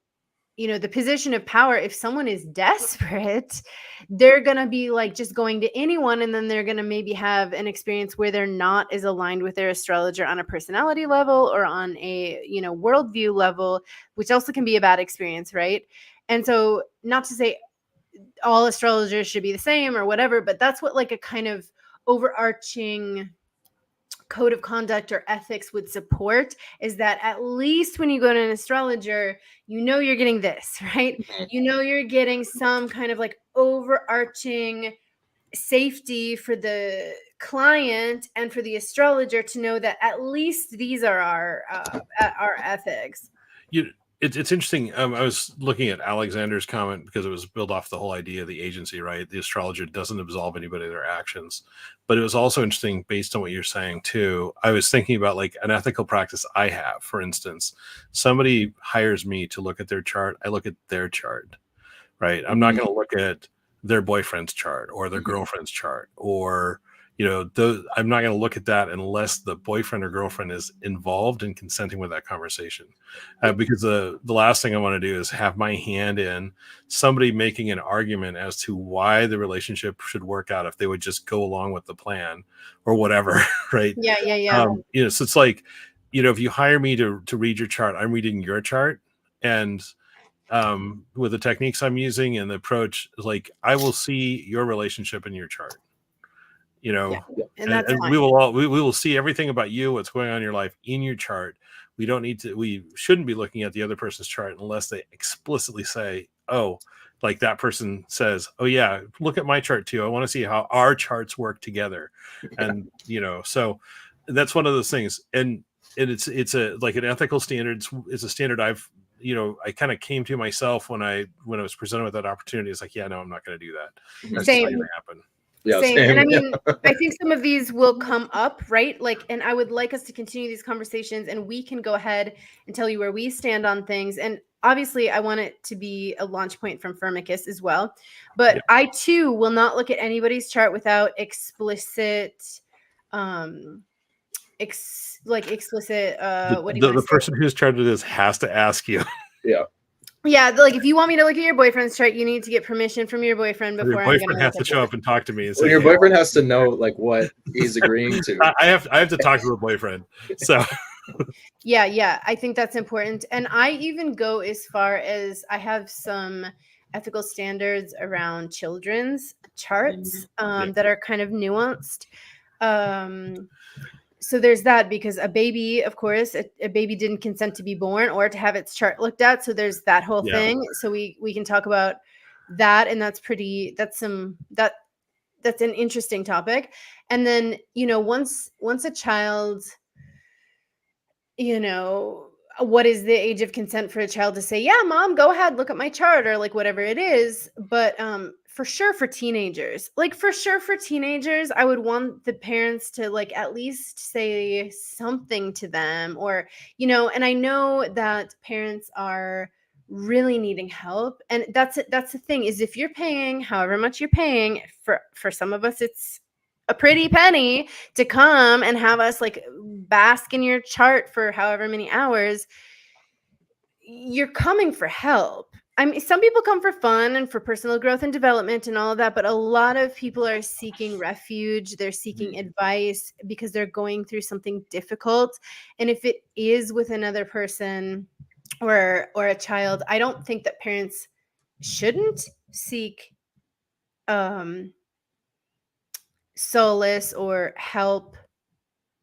the position of power, if someone is desperate, they're going to be like just going to anyone. And then they're going to maybe have an experience where they're not as aligned with their astrologer on a personality level or on a, worldview level, which also can be a bad experience. Right. And so, not to say all astrologers should be the same or whatever, but that's what like a kind of overarching code of conduct or ethics would support, is that at least when you go to an astrologer, you're getting this, right? You're getting some kind of like overarching safety for the client and for the astrologer to know that at least these are our ethics. It's interesting. I was looking at Alexander's comment because it was built off the whole idea of the agency, right? The astrologer doesn't absolve anybody of their actions. But it was also interesting based on what you're saying too. I was thinking about like an ethical practice I have. For instance, somebody hires me to look at their chart. I look at their chart, right? I'm not going to look at their boyfriend's chart or their girlfriend's chart, or I'm not going to look at that unless the boyfriend or girlfriend is involved and consenting with that conversation. Because the last thing I want to do is have my hand in somebody making an argument as to why the relationship should work out if they would just go along with the plan or whatever, right? Yeah. So it's like, if you hire me to read your chart, I'm reading your chart, and with the techniques I'm using and the approach, like I will see your relationship in your chart. And we will see everything about you, what's going on in your life in your chart. We shouldn't be looking at the other person's chart unless they explicitly say, oh, like that person says, oh yeah, look at my chart too. I want to see how our charts work together. And, so that's one of those things. And it's a, like an ethical standard. It's a standard I kind of came to myself when I was presented with that opportunity. It's like, yeah, no, I'm not going to do that. That's not going to happen. Yeah, same. And I mean, I think some of these will come up, right? Like, and I would like us to continue these conversations, and we can go ahead and tell you where we stand on things. And obviously, I want it to be a launch point from Firmicus as well. But I too will not look at anybody's chart without explicit, explicit. The person who's charted this has to ask you. Yeah, like if you want me to look at your boyfriend's chart, you need to get permission from your boyfriend before your boyfriend has to show up and talk to me. And say, your boyfriend has to know like what he's agreeing to. I have to talk to the boyfriend. So yeah, I think that's important. And I even go as far as I have some ethical standards around children's charts that are kind of nuanced. So there's that, because a baby, of course, a baby didn't consent to be born or to have its chart looked at. So there's that whole thing. So we can talk about that. And that's an interesting topic. And then, once a child, what is the age of consent for a child to say, yeah, mom, go ahead, look at my chart, or like whatever it is. But for sure for teenagers, I would want the parents to like at least say something to them, or, and I know that parents are really needing help. And that's the thing, is if you're paying however much you're paying, for some of us, it's a pretty penny to come and have us like bask in your chart for however many hours. You're coming for help. I mean, some people come for fun and for personal growth and development and all of that, but a lot of people are seeking refuge. They're seeking advice because they're going through something difficult. And if it is with another person or a child, I don't think that parents shouldn't seek solace or help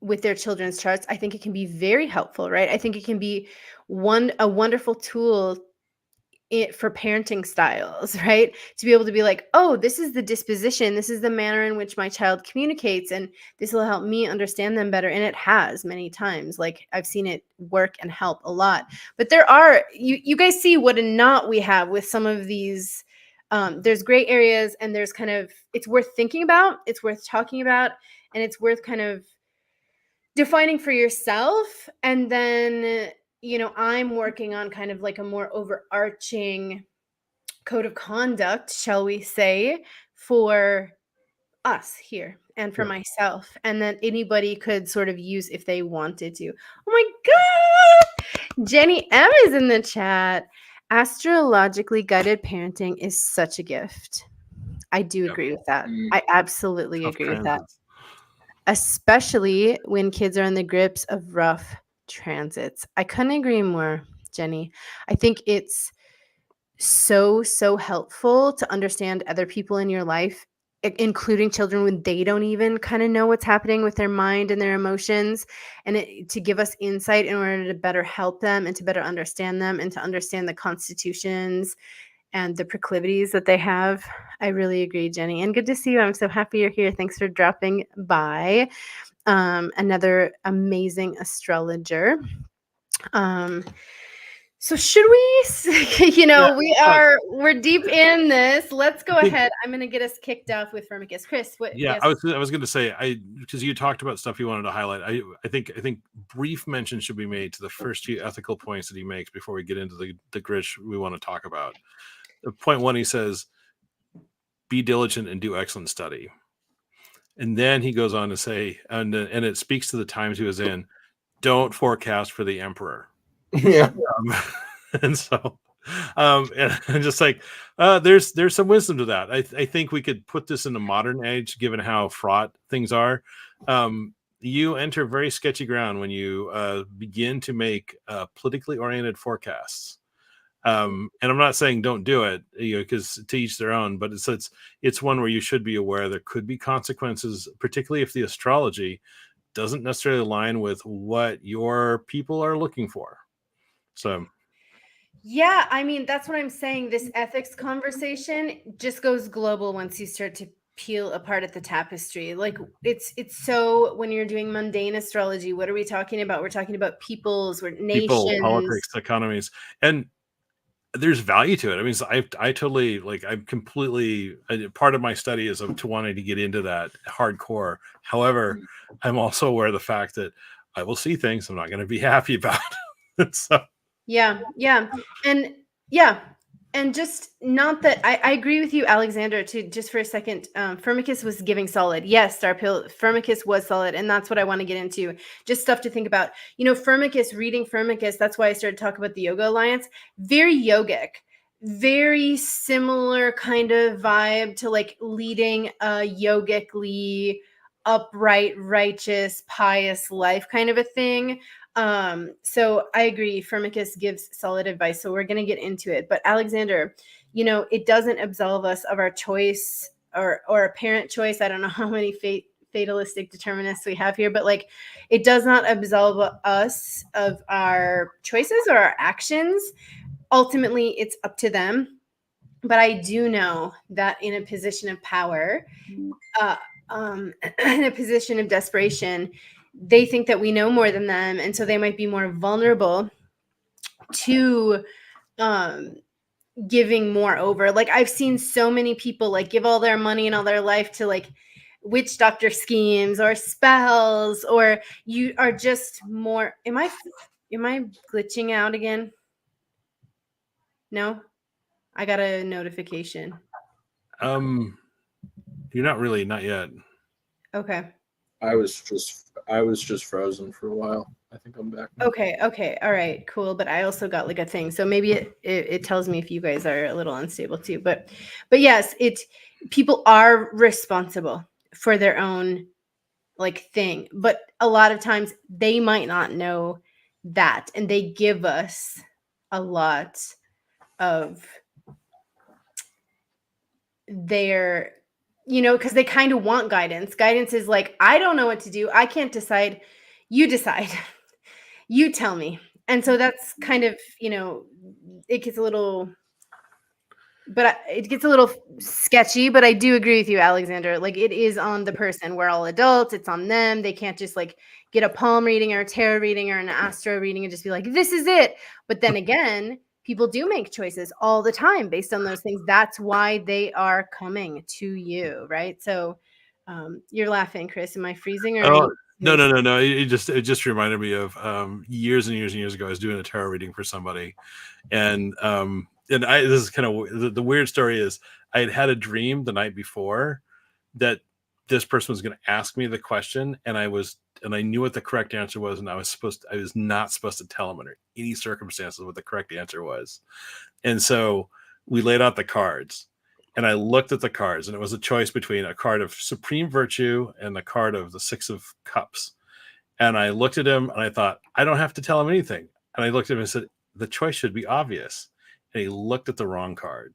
with their children's charts. I think it can be very helpful, right? I think it can be a wonderful tool for parenting styles, right? To be able to be like, oh, this is the disposition, this is the manner in which my child communicates, and this will help me understand them better. And it has many times. Like I've seen it work and help a lot. But there are, you guys see what a knot we have with some of these. There's gray areas, and there's kind of, it's worth thinking about, it's worth talking about, and it's worth kind of defining for yourself. And then, I'm working on kind of like a more overarching code of conduct, shall we say, for us here and for Yeah. myself, and then anybody could sort of use if they wanted to. Oh my God! Jenny M is in the chat. Astrologically guided parenting is such a gift. I do agree with that. Mm. I absolutely Tough agree with that. transits. Especially when kids are in the grips of rough transits. I couldn't agree more, Jenny. I think it's so helpful to understand other people in your life, including children, when they don't even kind of know what's happening with their mind and their emotions, and to give us insight in order to better help them and to better understand them and to understand the constitutions and the proclivities that they have. I really agree, Jenny. And good to see you. I'm so happy you're here. Thanks for dropping by. Another amazing astrologer. So should we, we're deep in this. Let's go ahead. I'm going to get us kicked off with Firmicus. Chris, what? Yeah, Yes. I was going to say, because you talked about stuff you wanted to highlight. I think brief mention should be made to the first few ethical points that he makes before we get into the grid we want to talk about. Point 1, he says, "Be diligent and do excellent study," and then he goes on to say, and it speaks to the times he was in. Don't forecast for the emperor. Yeah. And so, and just like there's some wisdom to that. I think we could put this in the modern age, given how fraught things are. You enter very sketchy ground when you begin to make politically oriented forecasts. And I'm not saying don't do it, because to each their own, but it's one where you should be aware there could be consequences, particularly if the astrology doesn't necessarily align with what your people are looking for. So Yeah, I mean, that's what I'm saying. This ethics conversation just goes global once you start to peel apart at the tapestry. Like it's so, when you're doing mundane astrology, what are we talking about? We're talking about peoples, we're nations. people, politics, economies, and there's value to it. I mean, I totally, like, I'm completely, part of my study is to wanting to get into that hardcore. However, I'm also aware of the fact that I will see things I'm not going to be happy about. So Yeah. And just not that I agree with you, Alexander, to just for a second. Firmicus was giving solid. Yes, Firmicus was solid. And that's what I want to get into. Just stuff to think about. Firmicus, reading Firmicus, that's why I started talking about the Yoga Alliance. Very yogic, very similar kind of vibe to like leading a yogically upright, righteous, pious life kind of a thing. So I agree. Firmicus gives solid advice. So we're going to get into it. But Alexander, it doesn't absolve us of our choice or apparent choice. I don't know how many fatalistic determinists we have here, but like, it does not absolve us of our choices or our actions. Ultimately, it's up to them. But I do know that in a position of power, in a position of desperation, they think that we know more than them, and so they might be more vulnerable to giving more over. Like, I've seen so many people like give all their money and all their life to like witch doctor schemes or spells, or you are just more. Am I glitching out again? No, I got a notification. you're not yet. Okay. I was just frozen for a while. I think I'm back now. Okay. All right, cool. But I also got like a thing. So maybe it tells me if you guys are a little unstable too. But yes, people are responsible for their own like thing. But a lot of times they might not know that. And they give us a lot of their, because they kind of want guidance. Guidance is like, I don't know what to do. I can't decide. You decide. You tell me. And so that's kind of, it gets a little sketchy, but I do agree with you, Alexander. Like, it is on the person. We're all adults. It's on them. They can't just like get a palm reading or a tarot reading or an astro reading and just be like, this is it. But then again, people do make choices all the time based on those things. That's why they are coming to you, right? So you're laughing, Chris. Am I freezing? Or No. It just reminded me of years and years ago. I was doing a tarot reading for somebody, and this is kind of the weird story is I had a dream the night before that this person was going to ask me the question, and I knew what the correct answer was, and I was not supposed to tell him under any circumstances what the correct answer was. And so we laid out the cards, and I looked at the cards, and it was a choice between a card of supreme virtue and the card of the 6 of cups. And I looked at him and I thought, I don't have to tell him anything. And I looked at him and said, the choice should be obvious. And he looked at the wrong card.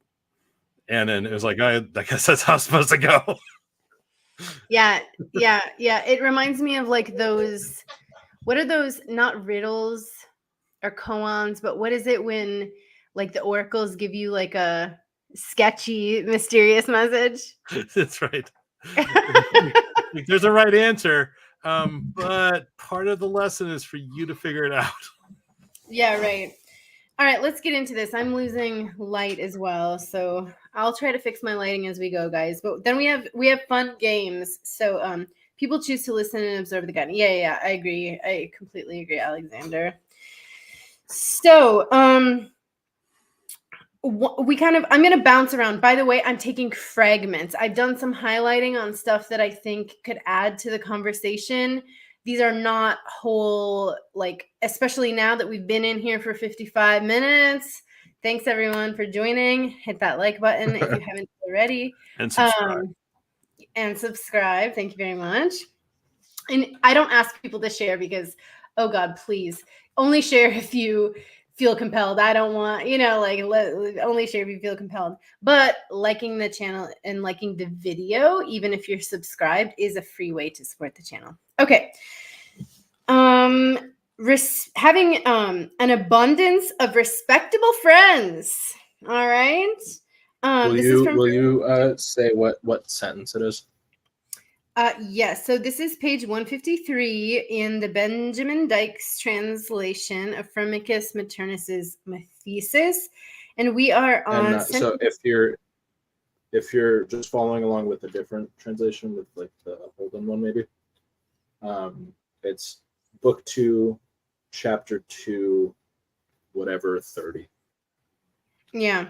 And then it was like, I guess that's how it's supposed to go. Yeah. It reminds me of like those, what are those, not riddles or koans, but what is it when like the oracles give you like a sketchy, mysterious message? That's right. There's a right answer, but part of the lesson is for you to figure it out. Yeah, right. All right, let's get into this. I'm losing light as well, so I'll try to fix my lighting as we go, guys. But then we have fun games. So people choose to listen and observe the guide. Yeah, I agree. I completely agree, Alexander. So I'm going to bounce around. By the way, I'm taking fragments. I've done some highlighting on stuff that I think could add to the conversation. These are not whole, like, especially now that we've been in here for 55 minutes. Thanks, everyone, for joining. Hit that like button if you haven't already. And subscribe. And subscribe. Thank you very much. And I don't ask people to share because, oh, God, please. Only share if you feel compelled. I don't want, only share if you feel compelled. But liking the channel and liking the video, even if you're subscribed, is a free way to support the channel. Okay. Having an abundance of respectable friends. All right. Will you say what sentence it is? Yes. So this is page 153 in the Benjamin Dykes translation of Firmicus Maternus's Thesis, and we are on. So if you're just following along with a different translation, with like the Holden one, maybe, it's book 2, chapter 2, whatever 30. Yeah.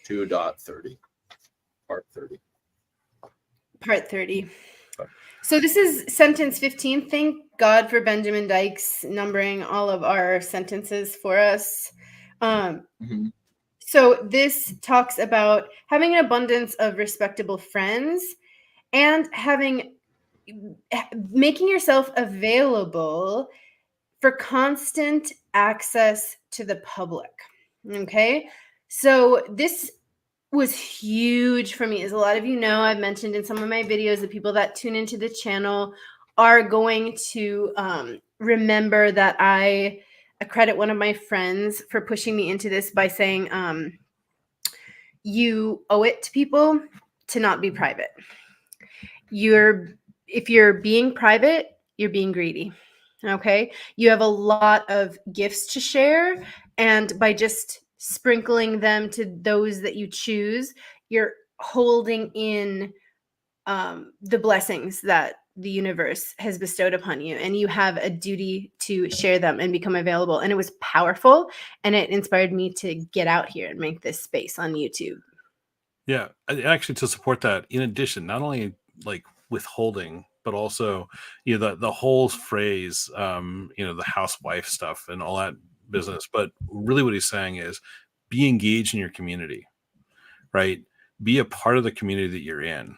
2.30, part 30. Part 30. So this is sentence 15. Thank God for Benjamin Dykes numbering all of our sentences for us. So this talks about having an abundance of respectable friends and making yourself available for constant access to the public. Okay. So this was huge for me. As a lot of you know, I've mentioned in some of my videos, the people that tune into the channel are going to remember that I credit one of my friends for pushing me into this by saying, you owe it to people to not be private. If you're being private, you're being greedy. Okay. You have a lot of gifts to share, and by just sprinkling them to those that you choose, you're holding in the blessings that the universe has bestowed upon you, and you have a duty to share them and become available. And it was powerful, and it inspired me to get out here and make this space on YouTube. Yeah, actually, to support that, in addition, not only like withholding, but also, the whole phrase, the housewife stuff and all that business. But really what he's saying is be engaged in your community, right? Be a part of the community that you're in.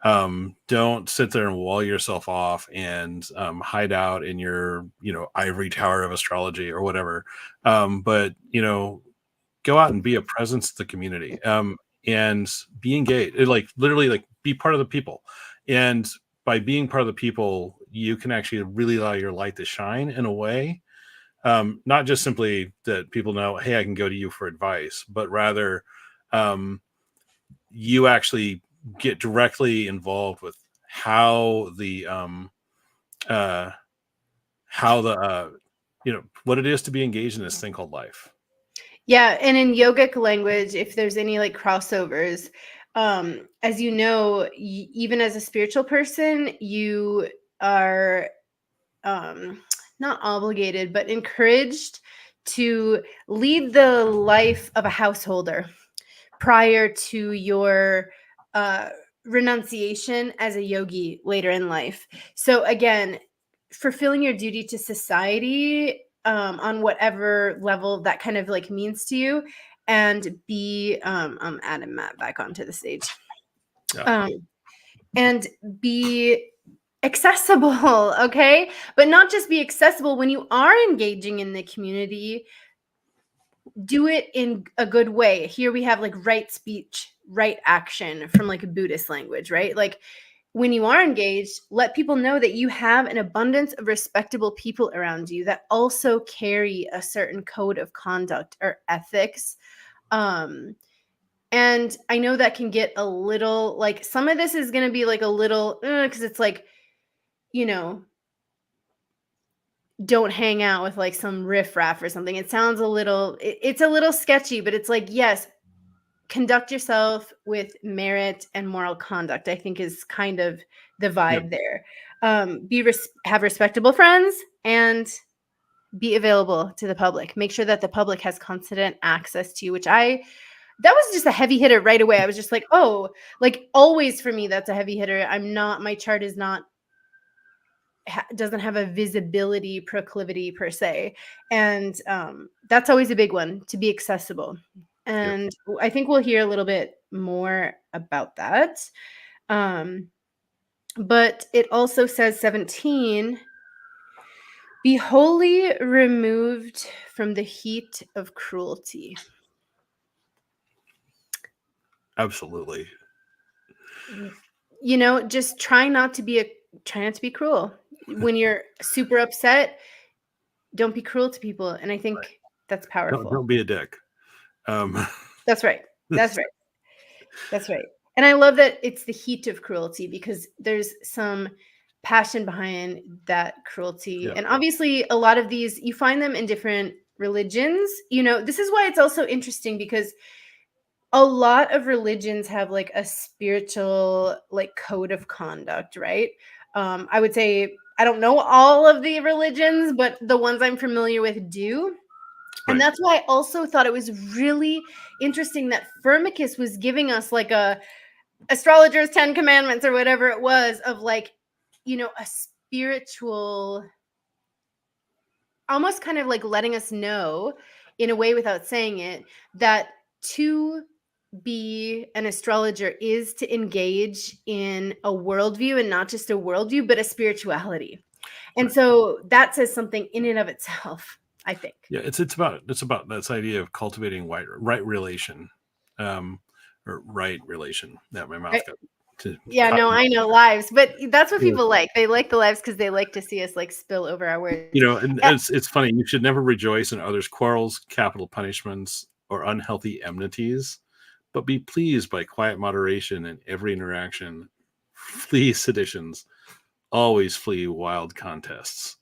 Don't sit there and wall yourself off and hide out in your, ivory tower of astrology or whatever. But, go out and be a presence to the community, and be engaged, literally be part of the people. And by being part of the people, you can actually really allow your light to shine in a way. Not just simply that people know, hey, I can go to you for advice, but rather you actually get directly involved with how what it is to be engaged in this thing called life. Yeah. And in yogic language, if there's any like crossovers, as you know, even as a spiritual person, you are not obligated, but encouraged to lead the life of a householder prior to your renunciation as a yogi later in life. So again, fulfilling your duty to society on whatever level that kind of like means to you, and be I'm adding Matt back onto the stage. Yeah. And be accessible, okay? But not just be accessible. When you are engaging in the community, do it in a good way. Here we have like right speech, right action from like a Buddhist language, right? Like when you are engaged, let people know that you have an abundance of respectable people around you that also carry a certain code of conduct or ethics. And I know that can get a little like, some of this is going to be like a little, because it's like, you know, don't hang out with like some riffraff or something. It sounds a little, it's a little sketchy, but it's like, yes, conduct yourself with merit and moral conduct, I think is kind of the vibe there. Have respectable friends and be available to the public. Make sure that the public has constant access to you, that was just a heavy hitter right away. I was just like, oh, like always for me, that's a heavy hitter. My chart is not, doesn't have a visibility proclivity per se. And that's always a big one, to be accessible. And I think we'll hear a little bit more about that. But it also says 17, be wholly removed from the heat of cruelty. Absolutely. You know, just try not to be cruel. When you're super upset, don't be cruel to people. And I think that's powerful. Don't be a dick. That's right. That's right. That's right. And I love that it's the heat of cruelty, because there's some passion behind that cruelty. Yeah. And obviously a lot of these, you find them in different religions. You know, this is why it's also interesting, because a lot of religions have like a spiritual like code of conduct, right? I would say, I don't know all of the religions, but the ones I'm familiar with do. And that's why I also thought it was really interesting that Firmicus was giving us like a astrologer's 10 commandments or whatever it was, of like, you know, a spiritual, almost kind of like letting us know in a way without saying it, that to be an astrologer is to engage in a worldview, and not just a worldview, but a spirituality. And so that says something in and of itself, I think. Yeah, it's about this idea of cultivating right relation, or right relation. Yeah, my mouth got to. Yeah, no, I know, lives, but that's what people like. They like the lives because they like to see us like spill over our words. You know, and it's funny. You should never rejoice in others' quarrels, capital punishments, or unhealthy enmities, but be pleased by quiet moderation in every interaction. Flee seditions, always flee wild contests.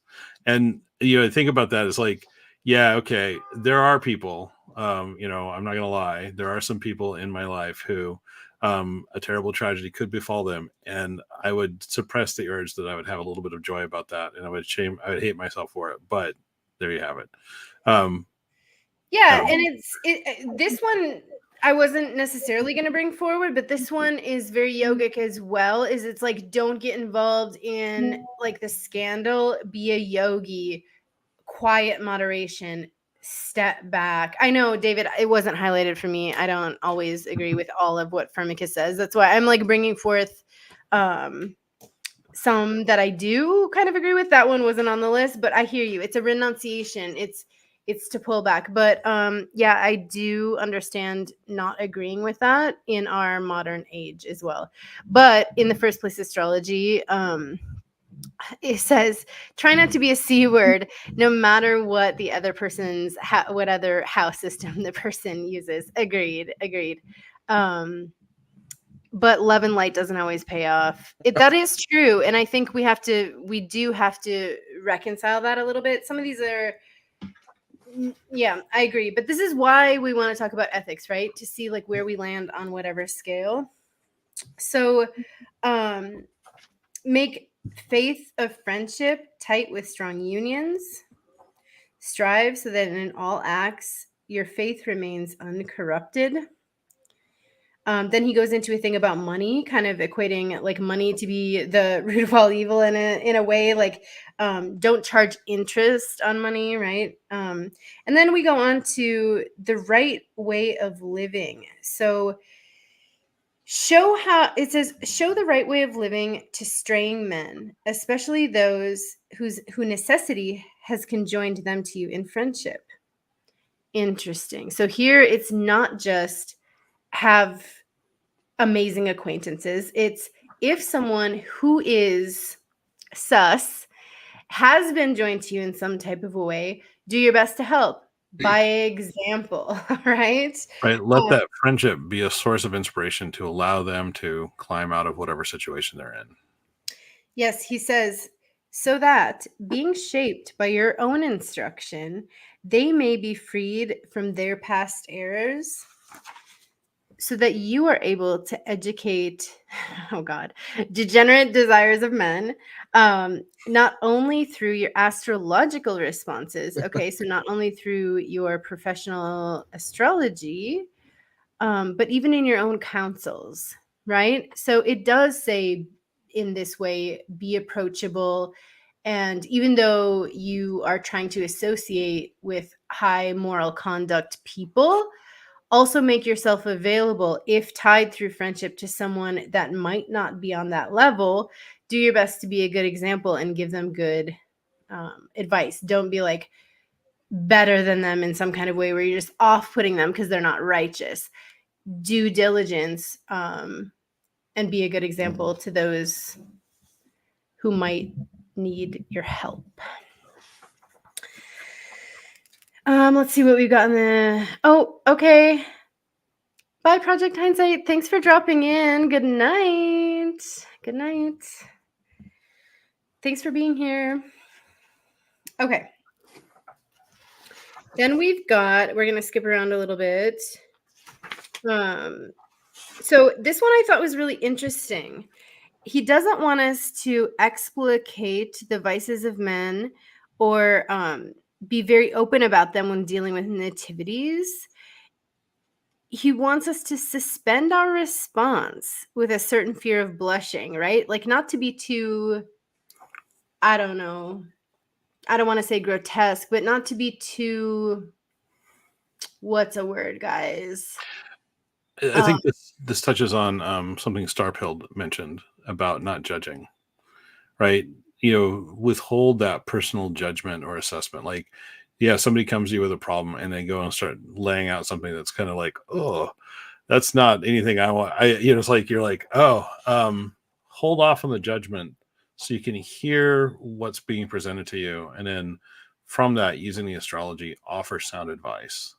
And you know, think about that as like, yeah, okay, there are people, you know, I'm not gonna lie, there are some people in my life who a terrible tragedy could befall them, and I would suppress the urge that I would have a little bit of joy about that, and I would hate myself for it. But there you have it. And this one I wasn't necessarily going to bring forward, but this one is very yogic as well. It's like, don't get involved in like the scandal, be a yogi, quiet moderation, step back. I know, David, it wasn't highlighted for me. I don't always agree with all of what Firmicus says. That's why I'm like bringing forth some that I do kind of agree with. That one wasn't on the list, but I hear you. It's a renunciation. It's to pull back. But yeah, I do understand not agreeing with that in our modern age as well. But in the first place, astrology, it says, try not to be a C word, no matter what the other person's, what other house system the person uses. Agreed. But love and light doesn't always pay off. That is true. And I think we do have to reconcile that a little bit. Some of these are, yeah, I agree. But this is why we want to talk about ethics, right? To see like where we land on whatever scale. So make faith of friendship tight with strong unions. Strive so that in all acts your faith remains uncorrupted. Then he goes into a thing about money, kind of equating like money to be the root of all evil in a way, like don't charge interest on money, right? And then we go on to the right way of living. So show the right way of living to straying men, especially those who necessity has conjoined them to you in friendship. Interesting. So here it's not just have amazing acquaintances. It's if someone who is sus has been joined to you in some type of a way, do your best to help by example, right? Right. Let that friendship be a source of inspiration to allow them to climb out of whatever situation they're in. Yes, he says, so that being shaped by your own instruction, they may be freed from their past errors, so that you are able to educate, oh God, degenerate desires of men, not only through your astrological responses, okay, so not only through your professional astrology, but even in your own counsels, right? So it does say in this way, be approachable. And even though you are trying to associate with high moral conduct people, also make yourself available if tied through friendship to someone that might not be on that level. Do your best to be a good example and give them good advice. Don't be like better than them in some kind of way where you're just off-putting them because they're not righteous. Due diligence and be a good example to those who might need your help. Let's see what we've got in the... Oh, okay. Bye, Project Hindsight. Thanks for dropping in. Good night. Good night. Thanks for being here. Okay. Then we're going to skip around a little bit. So this one I thought was really interesting. He doesn't want us to explicate the vices of men or be very open about them when dealing with nativities. He wants us to suspend our response with a certain fear of blushing, right? Like not to be too, I don't know, I don't want to say grotesque, but not to be too, what's a word, guys? I think this touches on something Starpill mentioned about not judging, right? Withhold that personal judgment or assessment. Like, yeah, somebody comes to you with a problem and they go and start laying out something that's kind of like, oh, that's not anything I want. It's like, you're like, oh, hold off on the judgment so you can hear what's being presented to you. And then from that, using the astrology, offer sound advice.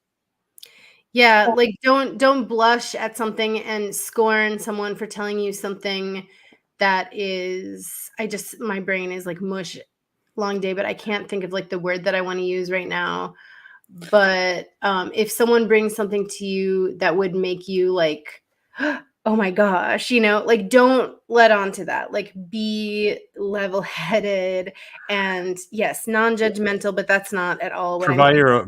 Yeah, like don't blush at something and scorn someone for telling you something that is, my brain is like mush, long day, but I can't think of like the word that I want to use right now. But if someone brings something to you that would make you like, oh my gosh, like don't let on to that. Like be level-headed and yes, non-judgmental, but that's not at all what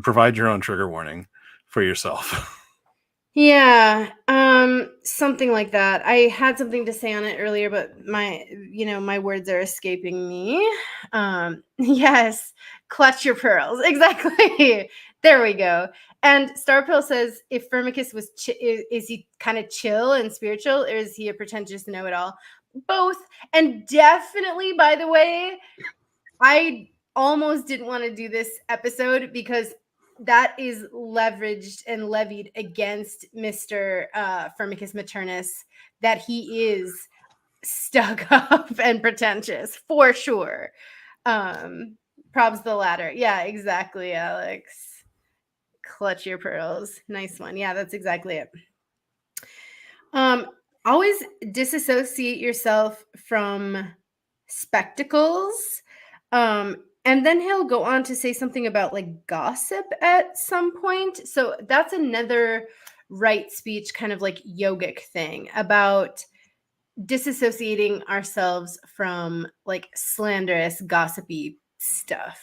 Provide your own trigger warning for yourself. Yeah, something like that. I had something to say on it earlier, but my words are escaping me. Yes, clutch your pearls. Exactly. There we go. And Starpill says, if Firmicus was, is he kind of chill and spiritual, or is he a pretentious know-it-all? Both. And definitely, by the way, I almost didn't want to do this episode because that is leveraged and levied against Mr. Firmicus Maternus, that he is stuck up and pretentious for sure. Probs the latter. Yeah, exactly, Alex. Clutch your pearls. Nice one. Yeah, that's exactly it. Always disassociate yourself from spectacles. And then he'll go on to say something about like gossip at some point. So that's another right speech kind of like yogic thing about disassociating ourselves from like slanderous, gossipy stuff,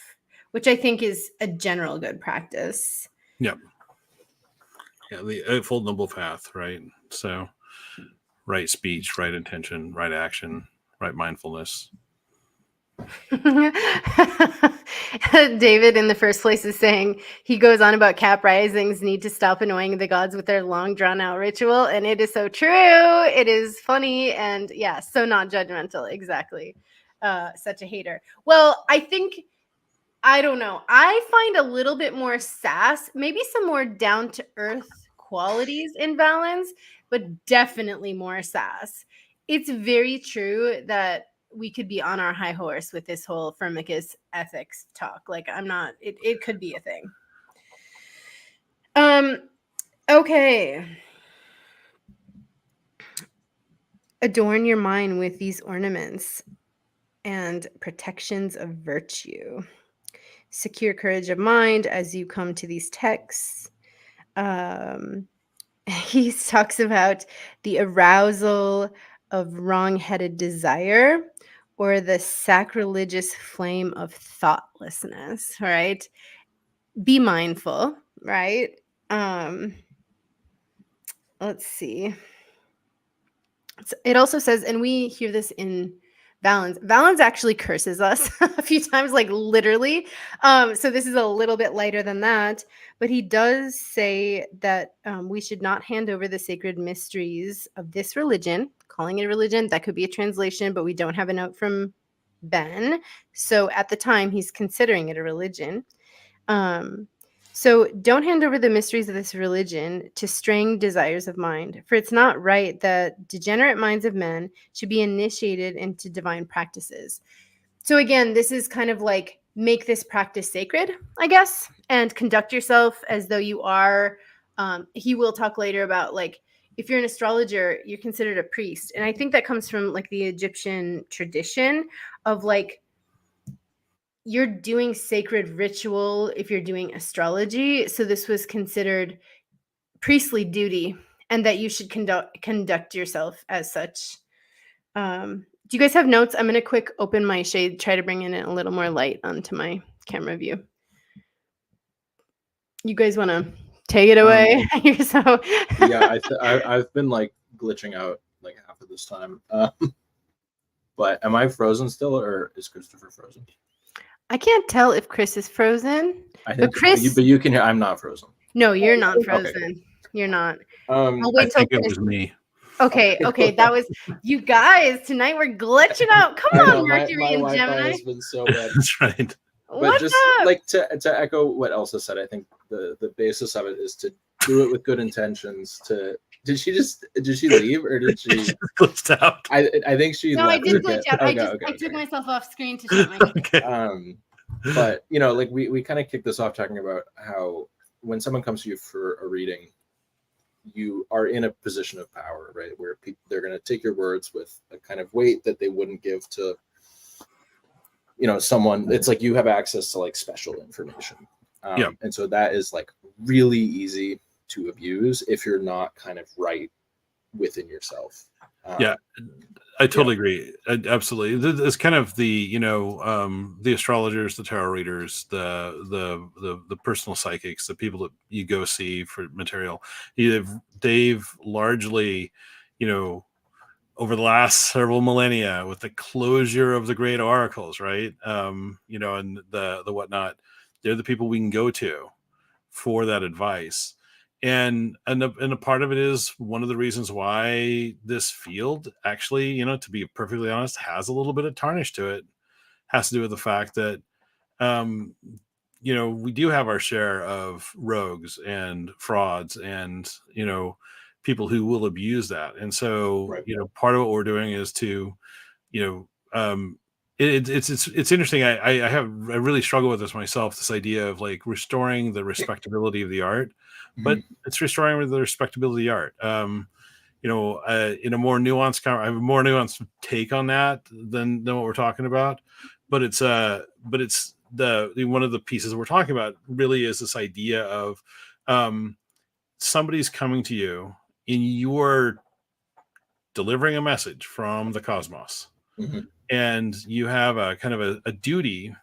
which I think is a general good practice. Yep. Yeah, the Eightfold Noble Path, right? So right speech, right intention, right action, right mindfulness. David in the first place is saying he goes on about Cap Risings need to stop annoying the gods with their long drawn out ritual, and it is so true. It is funny and yeah, so not judgmental. Exactly. Such a hater. Well, I don't know. I find a little bit more sass, maybe some more down to earth qualities in Valens, but definitely more sass. It's very true that we could be on our high horse with this whole Firmicus ethics talk. Like, I'm not, it could be a thing. Okay. Adorn your mind with these ornaments and protections of virtue. Secure courage of mind as you come to these texts. He talks about the arousal of wrong-headed desire or the sacrilegious flame of thoughtlessness, right? Be mindful, right? Let's see. It also says, and we hear this in Valens. Valens actually curses us a few times, like literally. So this is a little bit lighter than that. But he does say that we should not hand over the sacred mysteries of this religion, calling it a religion. That could be a translation, but we don't have a note from Ben. So at the time, he's considering it a religion. So don't hand over the mysteries of this religion to straying desires of mind, for it's not right that degenerate minds of men should be initiated into divine practices. So again, this is kind of like make this practice sacred, I guess, and conduct yourself as though you are. He will talk later about like if you're an astrologer, you're considered a priest. And I think that comes from like the Egyptian tradition of like you're doing sacred ritual if you're doing astrology. So this was considered priestly duty and that you should conduct yourself as such. Do you guys have notes? I'm going to quick open my shade, try to bring in a little more light onto my camera view. You guys want to take it away? Yeah, I've been like glitching out like half of this time. But am I frozen still, or is Christopher frozen? I can't tell if Chris is frozen. I think, but you can hear. I'm not frozen. No, you're not frozen. Okay. You're not. I think it was me. Okay, that was you guys. Tonight we're glitching out. Come on, Mercury my and Wi-Fi Gemini. has been so bad. That's right. But What's just up? like to echo what Elsa said, I think the basis of it is to do it with good intentions. Did she leave or did she glitched out? I think she No, left. I did glitch out. Okay, I took myself off screen to shut my Okay. But you know, like we kind of kicked this off talking about how when someone comes to you for a reading, you are in a position of power, right? Where they're going to take your words with a kind of weight that they wouldn't give to, you know, someone. It's like you have access to like special information. And so that is like really easy to abuse if you're not kind of right within yourself. Yeah, I totally agree. Absolutely. It's kind of the, you know, the astrologers, the tarot readers, the personal psychics, the people that you go see for material. They've largely, you know, over the last several millennia with the closure of the great oracles, right? You know, and the whatnot, they're the people we can go to for that advice. And a part of it is one of the reasons why this field actually, you know, to be perfectly honest, has a little bit of tarnish to it. Has to do with the fact that, you know, we do have our share of rogues and frauds and, you know, people who will abuse that. And so, Right. you know, part of what we're doing is to, you know, it's interesting. I really struggle with this myself. This idea of like restoring the respectability of the art, but it's restoring the respectability of the art. You know, in a more nuanced, I have a more nuanced take on that than what we're talking about. But it's one of the pieces we're talking about really is this idea of somebody's coming to you and you're delivering a message from the cosmos. And you have a kind of a duty,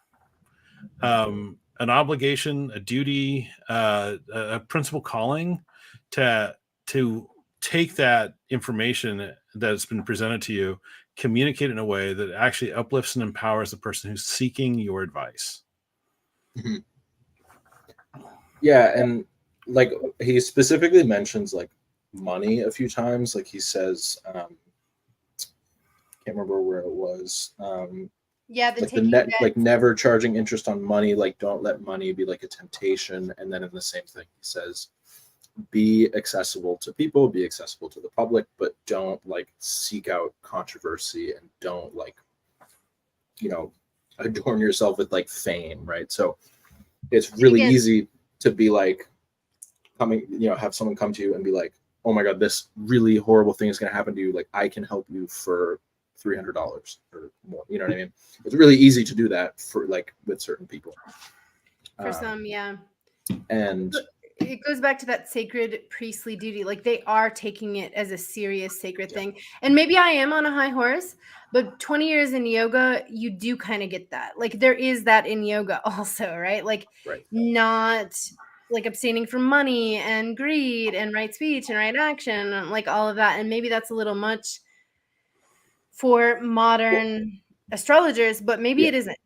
an obligation, a duty, a principal calling to take that information that's been presented to you, communicate in a way that actually uplifts and empowers the person who's seeking your advice. Mhm. Yeah, and like he specifically mentions like money a few times. Like he says, can't remember where it was. Yeah, the Like the taking net, debt. like never charging interest on money. Like don't let money be like a temptation. And then in the same thing, he says, be accessible to people, be accessible to the public, but don't like seek out controversy and don't like, adorn yourself with like fame, right? So it's really Again, easy to be like coming, have someone come to you and be like, oh my God, this really horrible thing is going to happen to you. Like I can help you for $300 or more. You know what I mean? It's really easy to do that for like with certain people. for some, yeah. And It goes back to that sacred priestly duty. Like they are taking it as a serious sacred thing. And maybe I am on a high horse, but 20 years in yoga, you do kind of get that. Like there is that in yoga also, right? Like right. not like abstaining from money and greed and right speech and right action, and like all of that. And maybe that's a little much for modern astrologers, but maybe it isn't,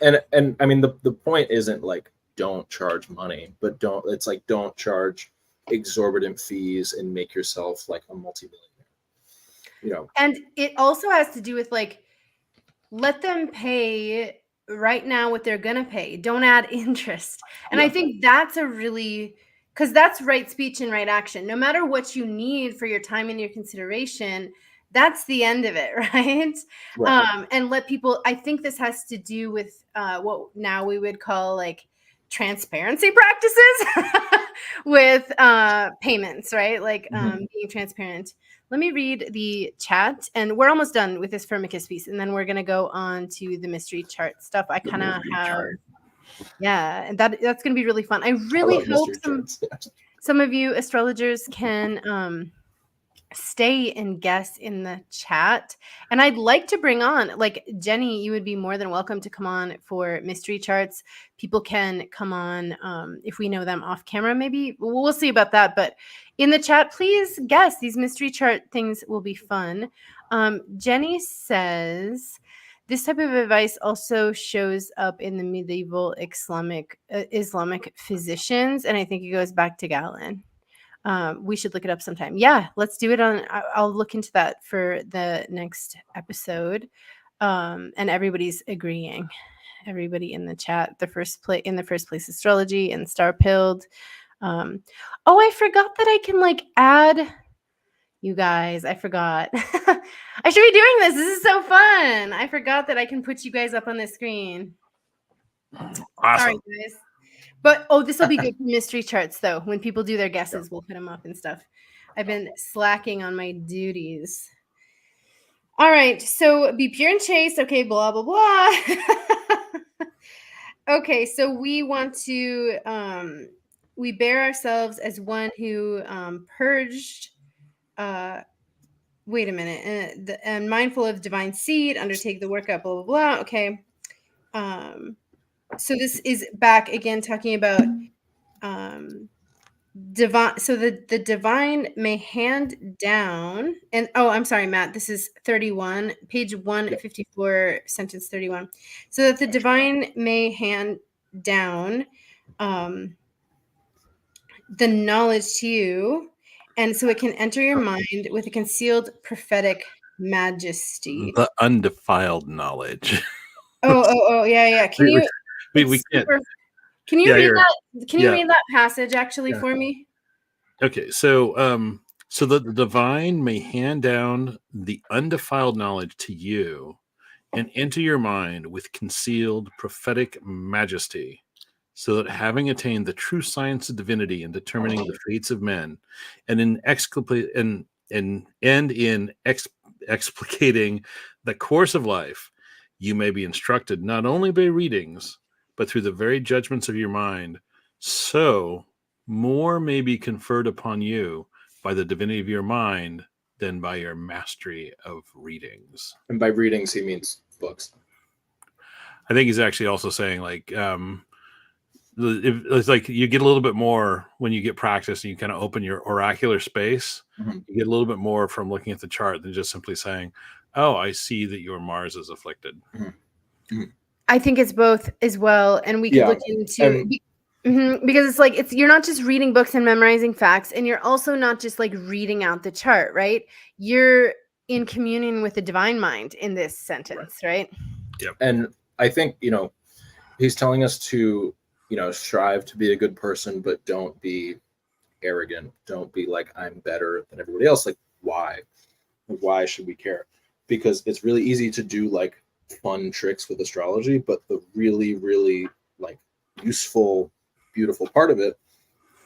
And I mean the point isn't like don't charge money, but don't charge exorbitant fees and make yourself like a multimillionaire. And it also has to do with like, let them pay right now what they're gonna pay. Don't add interest. And I think that's because that's right speech and right action. No matter what you need for your time and your consideration, that's the end of it, right? And let people. I think this has to do with what now we would call like transparency practices with payments, right? Like being transparent. Let me read the chat, and we're almost done with this Firmicus piece, and then we're going to go on to the mystery chart stuff. I kind of have, and that's going to be really fun. I really hope some of you astrologers can stay and guess in the chat. And I'd like to bring on, like Jenny, you would be more than welcome to come on for mystery charts. People can come on if we know them off camera, maybe. We'll see about that. But in the chat, please guess. These mystery chart things will be fun. Jenny says, this type of advice also shows up in the medieval Islamic physicians. And I think it goes back to Galen. We should look it up sometime. Yeah, let's do it I'll look into that for the next episode. And everybody's agreeing. Everybody in the chat, in the first place, astrology and star pilled. Oh, I forgot that I can like add you guys. I forgot. I should be doing this. This is so fun. I forgot that I can put you guys up on the screen. Awesome. Sorry, guys. But this will be good for mystery charts, though. When people do their guesses, we'll put them up and stuff. I've been slacking on my duties. All right, so be pure and chaste. Okay, blah blah blah. Okay, so we want to we bear ourselves as one who purged. Wait a minute, and mindful of divine seed, undertake the workup. Blah blah blah. Okay. So this is back again talking about divine. So the divine may hand down, and I'm sorry, Matt, this is 31, page 154, sentence 31. So that the divine may hand down the knowledge to you, and so it can enter your mind with a concealed prophetic majesty. The undefiled knowledge. Yeah. Can you? We can't. Can you read that? Can you read that passage actually for me? Okay, so so that the divine may hand down the undefiled knowledge to you and into your mind with concealed prophetic majesty, so that having attained the true science of divinity in determining the fates of men, and in explicating the course of life, you may be instructed not only by readings, but through the very judgments of your mind. So more may be conferred upon you by the divinity of your mind than by your mastery of readings. And by readings, he means books. I think he's actually also saying like it's like you get a little bit more when you get practice and you kind of open your oracular space. Mhm. You get a little bit more from looking at the chart than just simply saying, "Oh, I see that your Mars is afflicted." I think it's both as well, and we could Yeah, look into and- because it's like you're not just reading books and memorizing facts, and you're also not just like reading out the chart, right? You're in communion with the divine mind in this sentence, right? And I think, he's telling us to, strive to be a good person, but don't be arrogant. Don't be like, I'm better than everybody else. Like, why? Why should we care? Because it's really easy to do like fun tricks with astrology, but the really, really like useful, beautiful part of it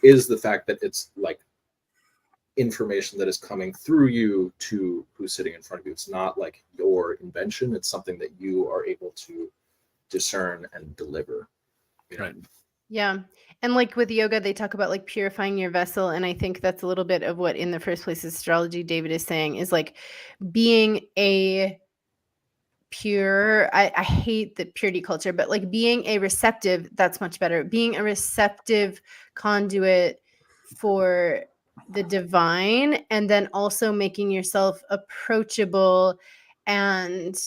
is the fact that it's like information that is coming through you to who's sitting in front of you. It's not like your invention. It's something that you are able to discern and deliver. Right. Yeah. And like with yoga, they talk about like purifying your vessel. And I think that's a little bit of what in the first place astrology David is saying is like being a pure, I hate the purity culture, but like being a receptive, that's much better. Being a receptive conduit for the divine, and then also making yourself approachable and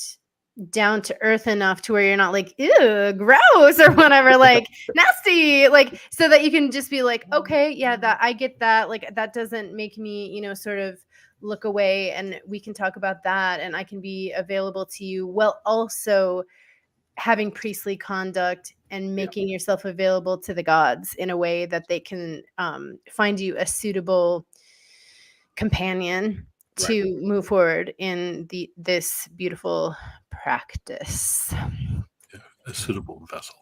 down to earth enough to where you're not like, ew, gross or whatever, like nasty, like so that you can just be like, okay, yeah, that I get that. Like that doesn't make me, sort of look away, and we can talk about that, and I can be available to you while also having priestly conduct and making yourself available to the gods in a way that they can find you a suitable companion to move forward in this beautiful practice. Yeah, a suitable vessel.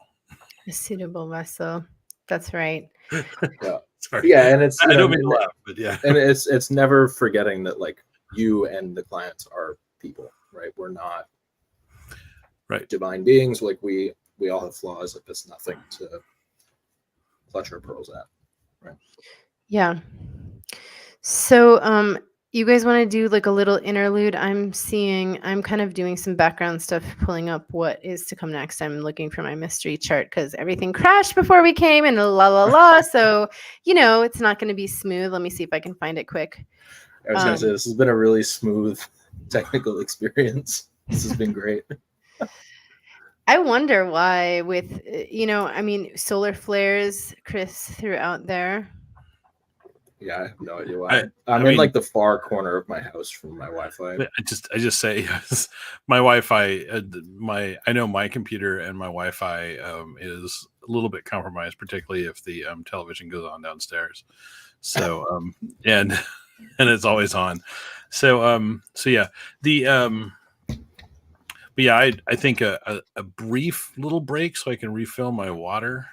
A suitable vessel. That's right. Yeah. Sorry. Yeah, and it's I don't mean to laugh, but yeah. And it's never forgetting that like you and the clients are people, right? We're not divine beings. Like we all have flaws. Like that's nothing to clutch our pearls at, right? Yeah. So you guys want to do like a little interlude? I'm kind of doing some background stuff, pulling up what is to come next. I'm looking for my mystery chart because everything crashed before we came and la la la. So, it's not going to be smooth. Let me see if I can find it quick. I was going to say, this has been a really smooth technical experience. This has been great. I wonder why with, solar flares, Chris threw out there. Yeah, I have no idea why. I'm in like the far corner of my house from my Wi-Fi. I just say my Wi-Fi. I know my computer and my Wi-Fi is a little bit compromised, particularly if the television goes on downstairs. So and it's always on. So yeah, but yeah, I think a brief little break so I can refill my water.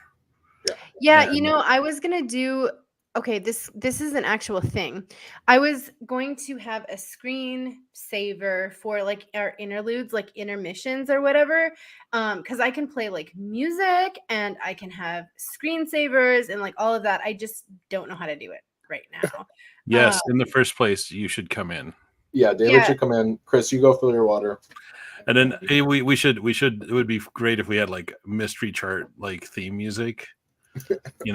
Yeah, I was gonna do. Okay, this is an actual thing. I was going to have a screen saver for like our interludes, like intermissions or whatever, because I can play like music and I can have screensavers and like all of that. I just don't know how to do it right now. Yes, in the first place, you should come in. Yeah, David should come in. Chris, you go fill your water. And then we should. It would be great if we had like mystery chart like theme music.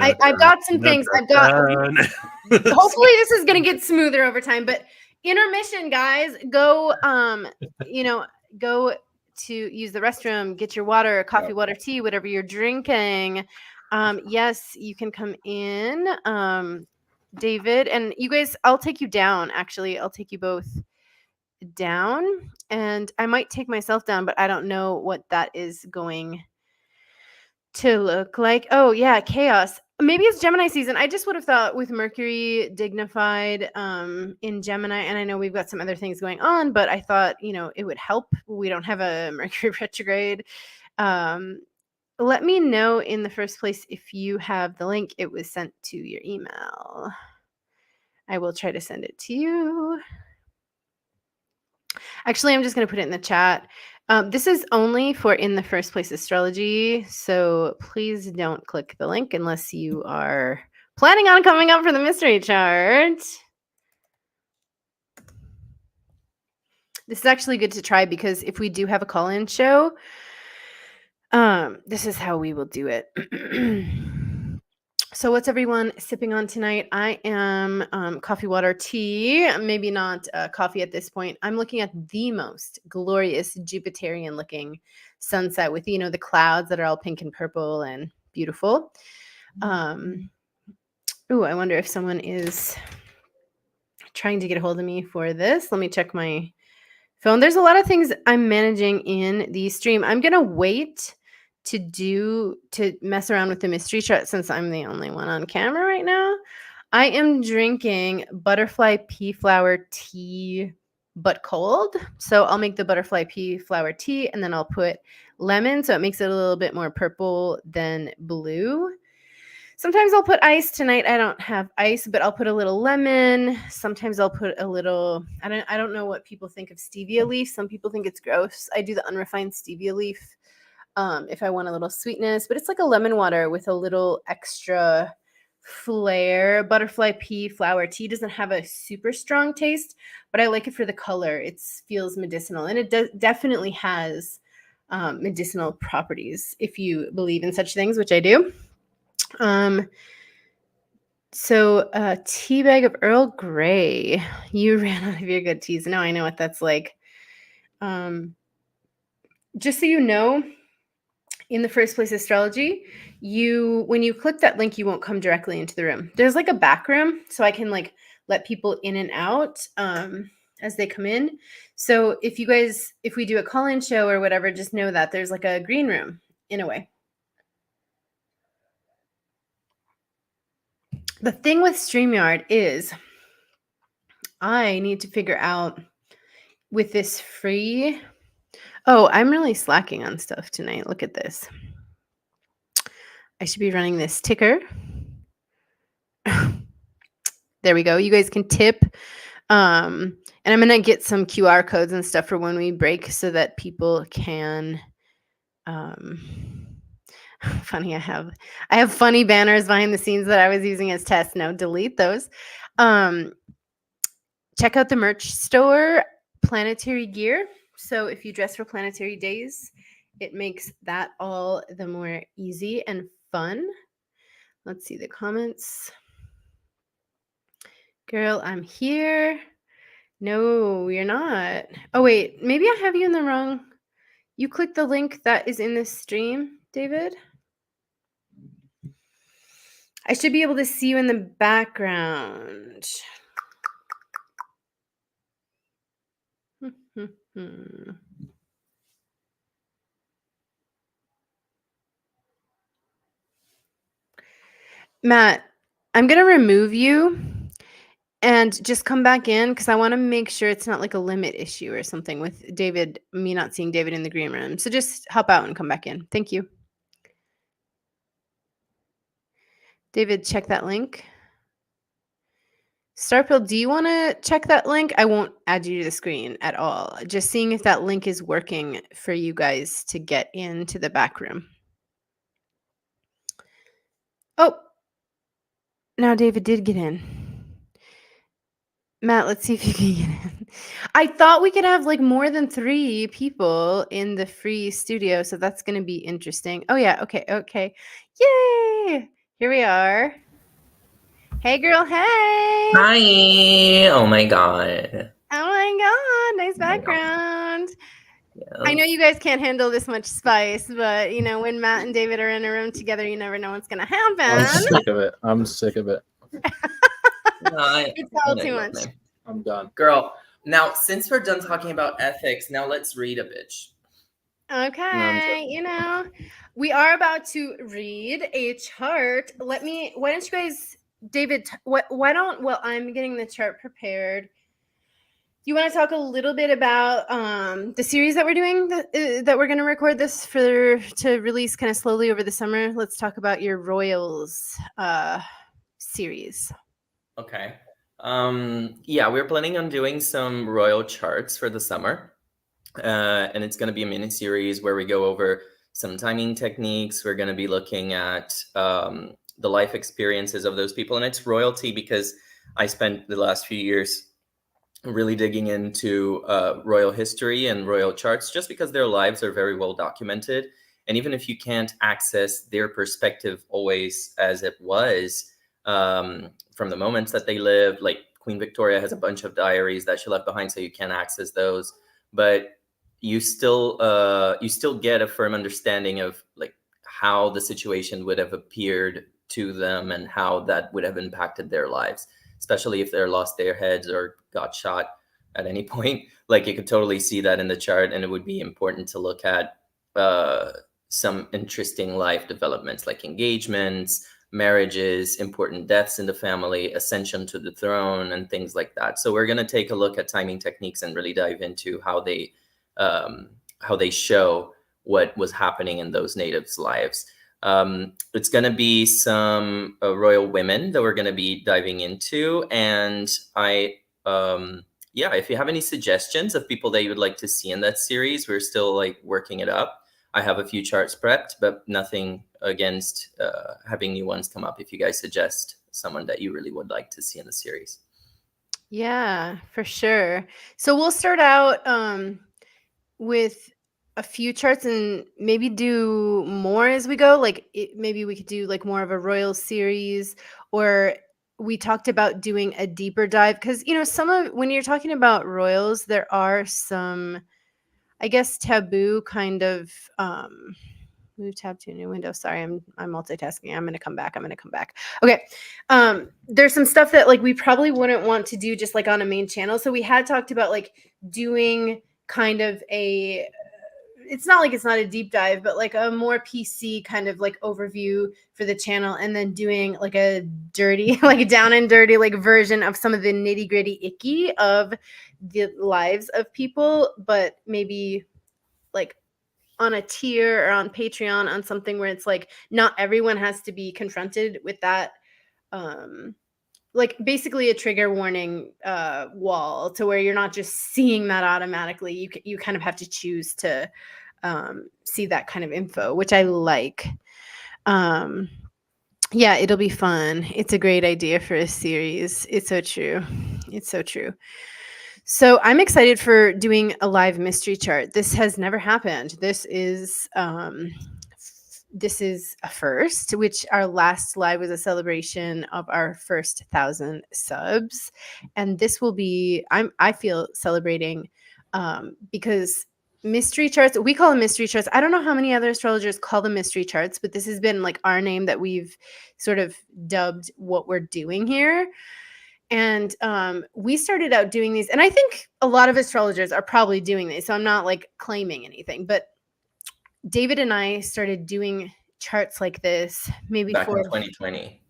I've got some things. Hopefully this is gonna get smoother over time. But intermission, guys, go. Go to use the restroom, get your water, coffee, water, tea, whatever you're drinking. Yes, you can come in, David, and you guys. I'll take you down. Actually, I'll take you both down, and I might take myself down, but I don't know what that is going to look like. Oh yeah, chaos. Maybe it's Gemini season. I just would have thought with Mercury dignified in Gemini, and I know we've got some other things going on, but I thought it would help. We don't have a Mercury retrograde. Let me know in the first place if you have the link. It was sent to your email. I will try to send it to you. Actually, I'm just going to put it in the chat. This is only for in the first place astrology, so please don't click the link unless you are planning on coming up for the mystery chart. This is actually good to try because if we do have a call-in show, this is how we will do it. So what's everyone sipping on tonight? I am coffee, water, tea. Maybe not coffee at this point. I'm looking at the most glorious Jupiterian looking sunset with, the clouds that are all pink and purple and beautiful. I wonder if someone is trying to get a hold of me for this. Let me check my phone. There's a lot of things I'm managing in the stream. I'm going to wait to mess around with the mystery chart since I'm the only one on camera right now. I am drinking butterfly pea flower tea, but cold. So I'll make the butterfly pea flower tea and then I'll put lemon. So it makes it a little bit more purple than blue. Sometimes I'll put ice. Tonight I don't have ice, but I'll put a little lemon. Sometimes I'll put a little, I don't know what people think of stevia leaf. Some people think it's gross. I do the unrefined stevia leaf if I want a little sweetness, but it's like a lemon water with a little extra flair. Butterfly pea flower tea doesn't have a super strong taste, but I like it for the color. It feels medicinal, and it definitely has medicinal properties if you believe in such things, which I do. So a tea bag of Earl Grey. You ran out of your good teas. Now I know what that's like. Just so you know, in the first place, astrology, when you click that link, you won't come directly into the room. There's like a back room, so I can like let people in and out as they come in. So if we do a call-in show or whatever, just know that there's like a green room in a way. The thing with StreamYard is I need to figure out with this free. Oh, I'm really slacking on stuff tonight. Look at this. I should be running this ticker. There we go. You guys can tip. And I'm going to get some QR codes and stuff for when we break so that people can. Funny, I have funny banners behind the scenes that I was using as tests. No, delete those. Check out the merch store, Planetary Gear. So if you dress for planetary days, it makes that all the more easy and fun. Let's see the comments. Girl, I'm here. No, you're not. Oh, wait, maybe I have you in the wrong. You clicked the link that is in this stream, David. I should be able to see you in the background. Matt, I'm going to remove you and just come back in because I want to make sure it's not like a limit issue or something with David, me not seeing David in the green room. So just hop out and come back in. Thank you. David, check that link. Starpill, do you want to check that link? I won't add you to the screen at all. Just seeing if that link is working for you guys to get into the back room. Oh, now David did get in. Matt, let's see if you can get in. I thought we could have like more than 3 people in the free studio, so that's going to be interesting. Oh, yeah. Okay. Yay! Here we are. Hey, girl. Hey. Hi. Oh, my God. Oh, my God. Nice background. Yeah. I know you guys can't handle this much spice, but, when Matt and David are in a room together, you never know what's going to happen. I'm sick of it. It's all too much. I'm done. Girl, now, since we're done talking about ethics, now let's read a bitch. Okay, we are about to read a chart. Why don't you guys, David, I'm getting the chart prepared. You want to talk a little bit about the series that we're doing, that we're going to record this to release kind of slowly over the summer? Let's talk about your Royals series. Okay. Yeah, we're planning on doing some royal charts for the summer. And it's going to be a mini series where we go over some timing techniques. We're going to be looking at the life experiences of those people. And it's royalty because I spent the last few years really digging into royal history and royal charts just because their lives are very well documented. And even if you can't access their perspective always as it was, from the moments that they lived, like Queen Victoria has a bunch of diaries that she left behind, so you can't access those, but you still get a firm understanding of like how the situation would have appeared to them and how that would have impacted their lives, especially if they're lost their heads or got shot at any point. Like you could totally see that in the chart, and it would be important to look at some interesting life developments like engagements, marriages, important deaths in the family, ascension to the throne, and things like that. So we're going to take a look at timing techniques and really dive into how they show what was happening in those natives' lives. It's going to be some royal women that we're going to be diving into, and if you have any suggestions of people that you would like to see in that series, we're still like working it up. I have a few charts prepped, but nothing against having new ones come up if you guys suggest someone that you really would like to see in the series. Yeah, for sure. So we'll start out with a few charts and maybe do more as we go. Like maybe we could do like more of a royal series, or we talked about doing a deeper dive because, you know, when you're talking about royals, there are some, I guess, taboo kind of move tab to a new window. Sorry, I'm multitasking. I'm gonna come back. Okay. There's some stuff that like we probably wouldn't want to do just like on a main channel. So we had talked about like doing kind of it's not a deep dive, but like a more PC kind of like overview for the channel, and then doing like a dirty, like down and dirty, like version of some of the nitty gritty icky of the lives of people, but maybe like on a tier or on Patreon on something where it's like not everyone has to be confronted with that. Like basically a trigger warning wall to where you're not just seeing that automatically. You kind of have to choose to see that kind of info, which I like. Yeah, it'll be fun. It's a great idea for a series. It's so true. So I'm excited for doing a live mystery chart. This has never happened. This is a first, which our last live was a celebration of our first 1,000 subs. And this will be, I feel celebrating because mystery charts, we call them mystery charts. I don't know how many other astrologers call them mystery charts, but this has been like our name that we've sort of dubbed what we're doing here. And we started out doing these, and I think a lot of astrologers are probably doing these, so I'm not like claiming anything, but David and I started doing charts like this maybe back in 2020.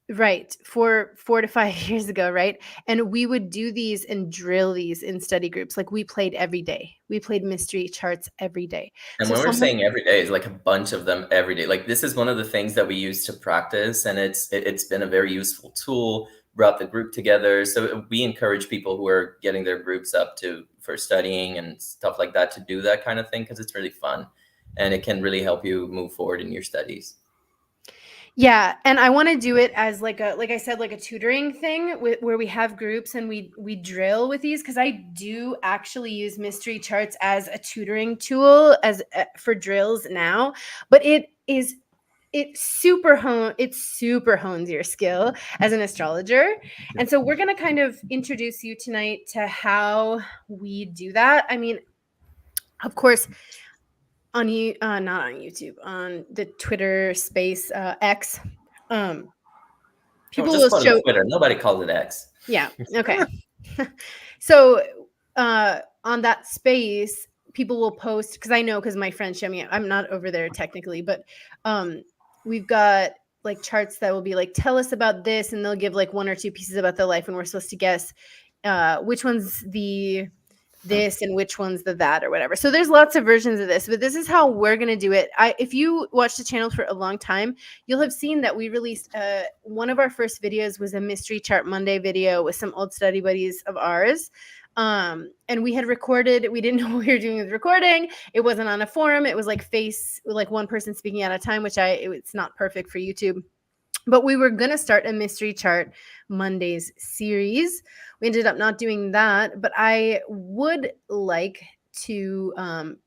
Right. 4 to 5 years ago, right? And we would do these and drill these in study groups. Like we played every day. We played mystery charts every day. And when we're saying every day, is like a bunch of them every day. Like this is one of the things that we use to practice, and it's been a very useful tool, brought the group together. So we encourage people who are getting their groups up for studying and stuff like that to do that kind of thing, because it's really fun and it can really help you move forward in your studies. Yeah, and I want to do it as like I said, like a tutoring thing where we have groups and we drill with these, because I do actually use mystery charts as a tutoring tool for drills now, but it super hones your skill as an astrologer. And so we're going to kind of introduce you tonight to how we do that. I mean, of course, not on YouTube, on the Twitter space, X. People will show Twitter. Nobody calls it X. Yeah. Okay. So on that space, people will post, because my friends show me. I'm not over there technically, but we've got like charts that will be like, tell us about this, and they'll give like 1 or 2 pieces about their life, and we're supposed to guess which one's the this and which one's the that or whatever. So there's lots of versions of this, but this is how we're going to do it. If you watched the channel for a long time, you'll have seen that we released one of our first videos was a Mystery Chart Monday video with some old study buddies of ours. And we had recorded, we didn't know what we were doing with recording. It wasn't on a forum. It was like one person speaking at a time, which it's not perfect for YouTube. But we were going to start a Mystery Chart Mondays series. We ended up not doing that, but I would like to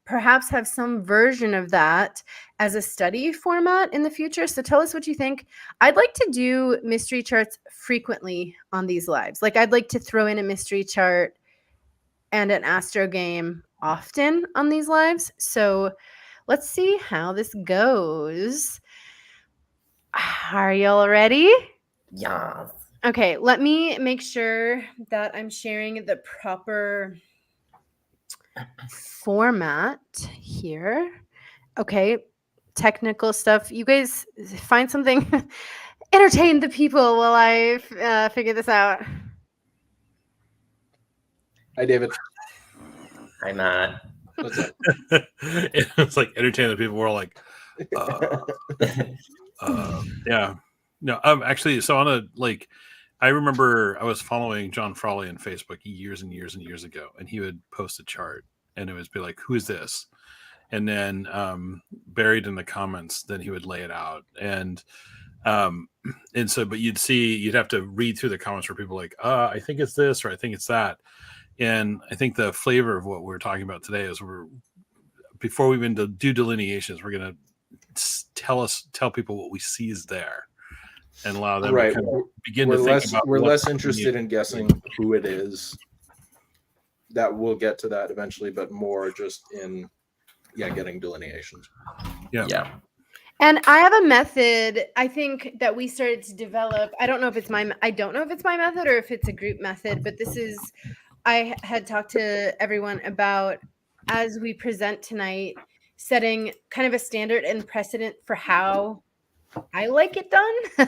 perhaps have some version of that as a study format in the future. So tell us what you think. I'd like to do mystery charts frequently on these lives. Like I'd like to throw in a mystery chart and an astro game often on these lives. So let's see how this goes. Are y'all ready? Yeah. Okay, let me make sure that I'm sharing the proper format here. Okay, technical stuff. You guys find something, entertain the people while I figure this out. Hi, David. Hi, Matt. What's up? It's like entertaining the people. We're all like, yeah. No, actually, so on a like, I remember I was following John Frawley on Facebook years and years and years ago, and he would post a chart, and it would be like, "Who is this?" And then buried in the comments, then he would lay it out, and so, but you'd have to read through the comments where people are like, I think it's this or I think it's that, and I think the flavor of what we're talking about today is before we even do delineations, we're gonna tell people what we see is there. And allow them to kind of begin to think about. We're less interested in guessing who it is. That we'll get to that eventually, but more just in getting delineations. Yeah. And I have a method I think that we started to develop. I don't know if it's my method or if it's a group method, but I had talked to everyone about, as we present tonight, setting kind of a standard and precedent for how I like it done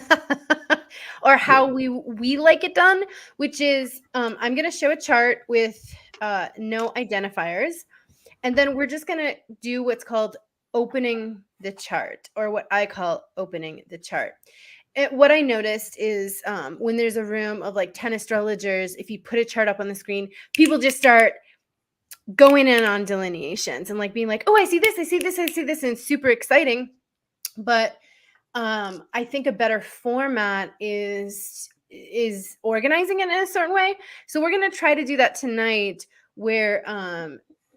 or how we like it done, which is I'm going to show a chart with no identifiers. And then we're just going to do what's called opening the chart, or what I call opening the chart. What I noticed is when there's a room of like 10 astrologers, if you put a chart up on the screen, people just start going in on delineations and like being like, oh, I see this, I see this, I see this, and it's super exciting. But I think a better format is organizing it in a certain way. So we're going to try to do that tonight, where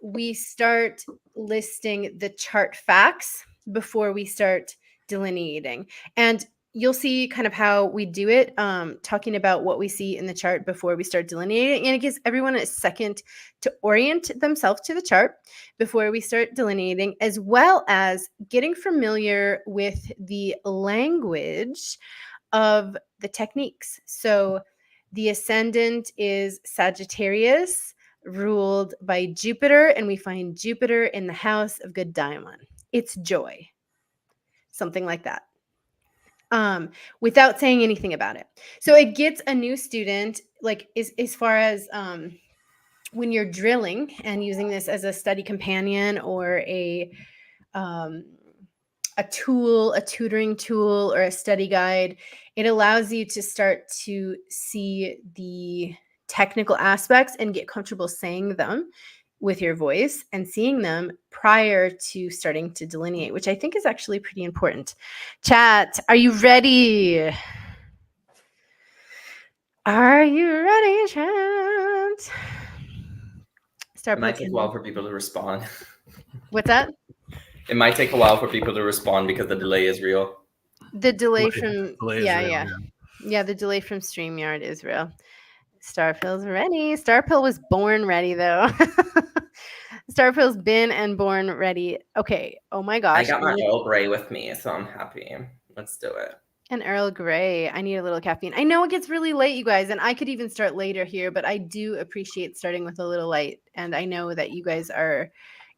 we start listing the chart facts before we start delineating. And you'll see kind of how we do it, talking about what we see in the chart before we start delineating. And it gives everyone a second to orient themselves to the chart before we start delineating, as well as getting familiar with the language of the techniques. So the ascendant is Sagittarius, ruled by Jupiter, and we find Jupiter in the house of good diamond. It's joy, something like that. Without saying anything about it. So it gets a new student, like as far as when you're drilling and using this as a study companion or a tool, a tutoring tool or a study guide, it allows you to start to see the technical aspects and get comfortable saying them with your voice and seeing them prior to starting to delineate, which I think is actually pretty important. Chat, are you ready? Are you ready, chat? It might take a while for people to respond. What's that? It might take a while for people to respond because the delay is real. The delay from the delay from StreamYard is real. Starpill's ready. Starpill was born ready, though. Starpill's been and born ready. Okay. Oh my gosh. I got my Earl Grey with me, so I'm happy. Let's do it. An Earl Grey. I need a little caffeine. I know it gets really late, you guys, and I could even start later here, but I do appreciate starting with a little light. And I know that you guys are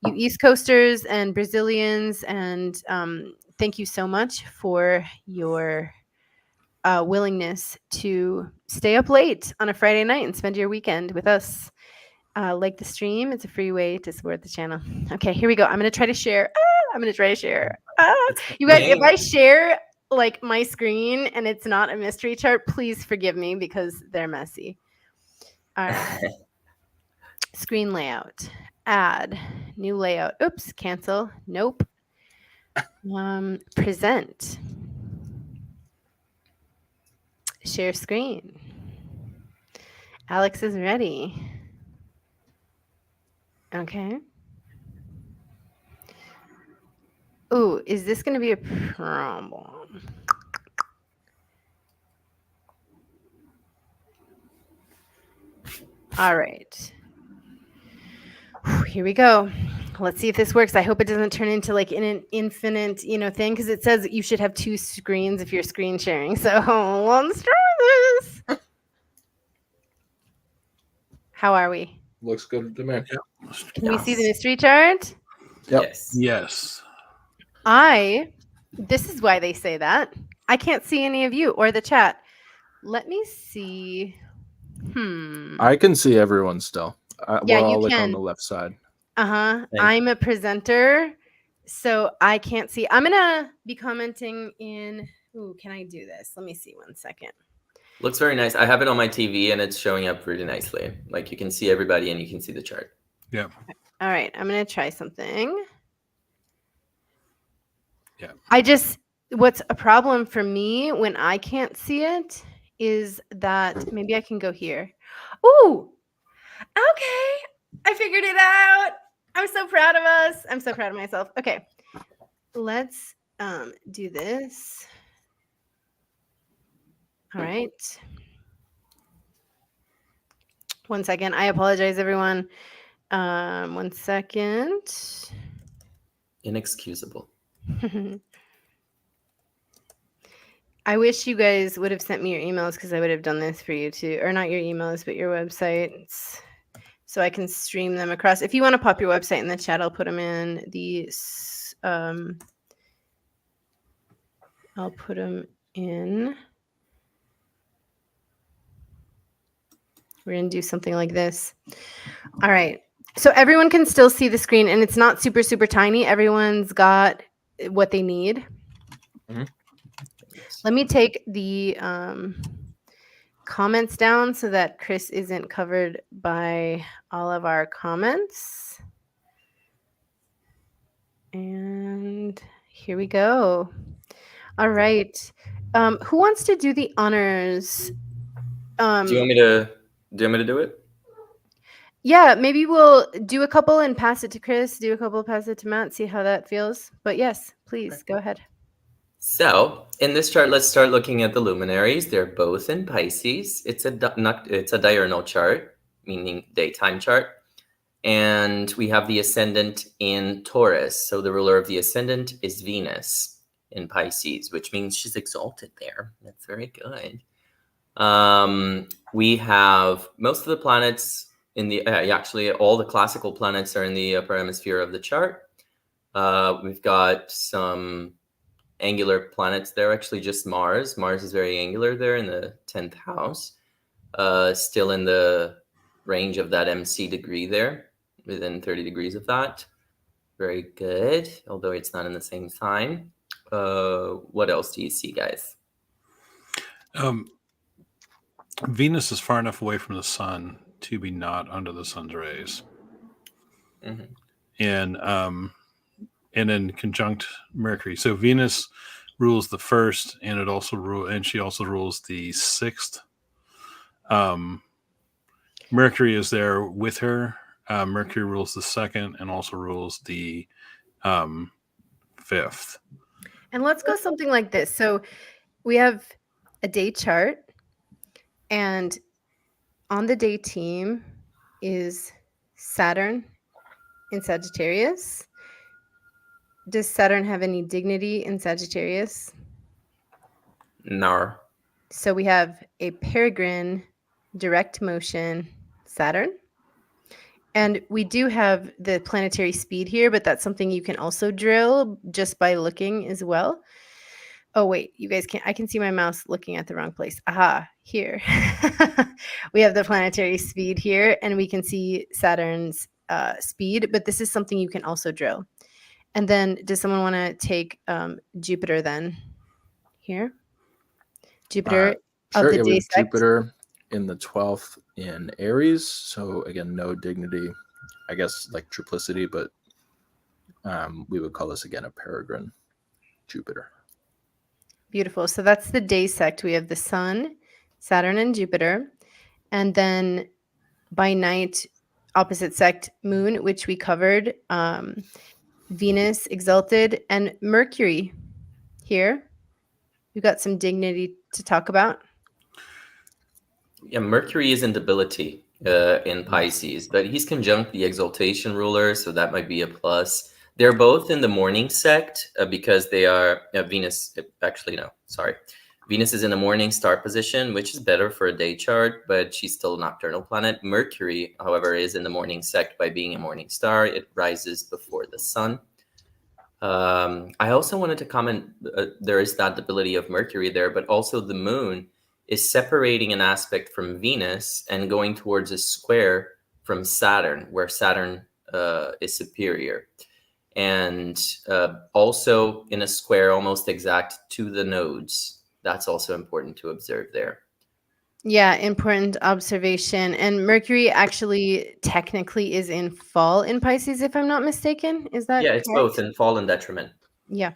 you East Coasters and Brazilians, and thank you so much for your willingness to stay up late on a Friday night and spend your weekend with us. Like the stream, it's a free way to support the channel. Okay, here we go. I'm going to try to share. You guys, if I share like my screen and it's not a mystery chart, please forgive me because they're messy. All right. Screen layout. Add. New layout. Oops. Cancel. Nope. Present. Share screen. Alex is ready. Okay. Ooh, is this going to be a problem? All right. Here we go. Let's see if this works. I hope it doesn't turn into like an infinite, thing, because it says you should have 2 screens if you're screen sharing. So let's try this. How are we? Looks good to me. Can we see the mystery chart? Yep. Yes. Yes. This is why they say that. I can't see any of you or the chat. Let me see. I can see everyone still. Yeah, we're all you like on can. the left side. Uh-huh. Thank I'm a presenter, so I can't see. I'm gonna be commenting in. Ooh, can I do this? Let me see 1 second. Looks very nice. I have it on my TV and it's showing up really nicely. Like you can see everybody and you can see the chart. Yeah. All right, I'm gonna try something. Yeah. What's a problem for me when I can't see it is that maybe I can go here. Ooh, okay. I figured it out. I'm so proud of us. I'm so proud of myself. Okay, let's do this. All right. 1 second. I apologize, everyone. 1 second. Inexcusable. I wish you guys would have sent me your emails because I would have done this for you too. Or not your emails, but your websites. So I can stream them across. If you want to pop your website in the chat, I'll put them in the I'll put them in. We're going to do something like this. All right. So everyone can still see the screen and it's not super, super tiny. Everyone's got what they need. Mhm. Let me take the comments down so that Chris isn't covered by all of our comments. And here we go. All right. Who wants to do the honors? Do you want me to do it? Yeah, maybe we'll do a couple and pass it to Chris, do a couple, pass it to Matt, see how that feels. But yes, please go ahead. So in this chart, let's start looking at the luminaries. They're both in Pisces. It's a diurnal chart, meaning daytime chart. And we have the ascendant in Taurus. So the ruler of the ascendant is Venus in Pisces, which means she's exalted there. That's very good. We have most of the planets in the, actually all the classical planets are in the upper hemisphere of the chart. We've got some angular planets there, actually just Mars. Mars is very angular there in the 10th house, still in the range of that MC degree there, within 30 degrees of that. Very good, although it's not in the same sign. What else do you see, guys? Venus is far enough away from the sun to be not under the sun's rays. Mm-hmm. And then conjunct Mercury. So Venus rules the first, and she also rules the 6th. Mercury is there with her. Mercury rules the 2nd and also rules the 5th. And let's go something like this. So we have a day chart, and on the day team is Saturn in Sagittarius. Does Saturn have any dignity in Sagittarius? No. So we have a peregrine direct motion Saturn. And we do have the planetary speed here, but that's something you can also drill just by looking as well. Oh, wait, you guys can't. I can see my mouse looking at the wrong place. Aha, here. We have the planetary speed here, and we can see Saturn's speed, but this is something you can also drill. And then does someone want to take Jupiter then? Here? Jupiter Sure, of the it day was sect. Jupiter in the 12th in Aries. So again, no dignity, I guess like triplicity, but we would call this again a peregrine Jupiter. Beautiful. So that's the day sect. We have the Sun, Saturn, and Jupiter. And then by night, opposite sect Moon, which we covered. Venus exalted, and Mercury here. We've got some dignity to talk about. Yeah, Mercury is in debility in Pisces, but he's conjunct the exaltation ruler, so that might be a plus. They're both in the morning sect because they are Venus. Actually, no, sorry. Venus is in the morning star position, which is better for a day chart, but she's still a nocturnal planet. Mercury, however, is in the morning sect by being a morning star. It rises before the sun. I also wanted to comment, there is that debility of Mercury there, but also the moon is separating an aspect from Venus and going towards a square from Saturn, where Saturn is superior. And also in a square almost exact to the nodes. That's also important to observe there. Yeah, important observation. And Mercury actually technically is in fall in Pisces, if I'm not mistaken. Is that Yeah, it's correct? both in fall and detriment. Yeah.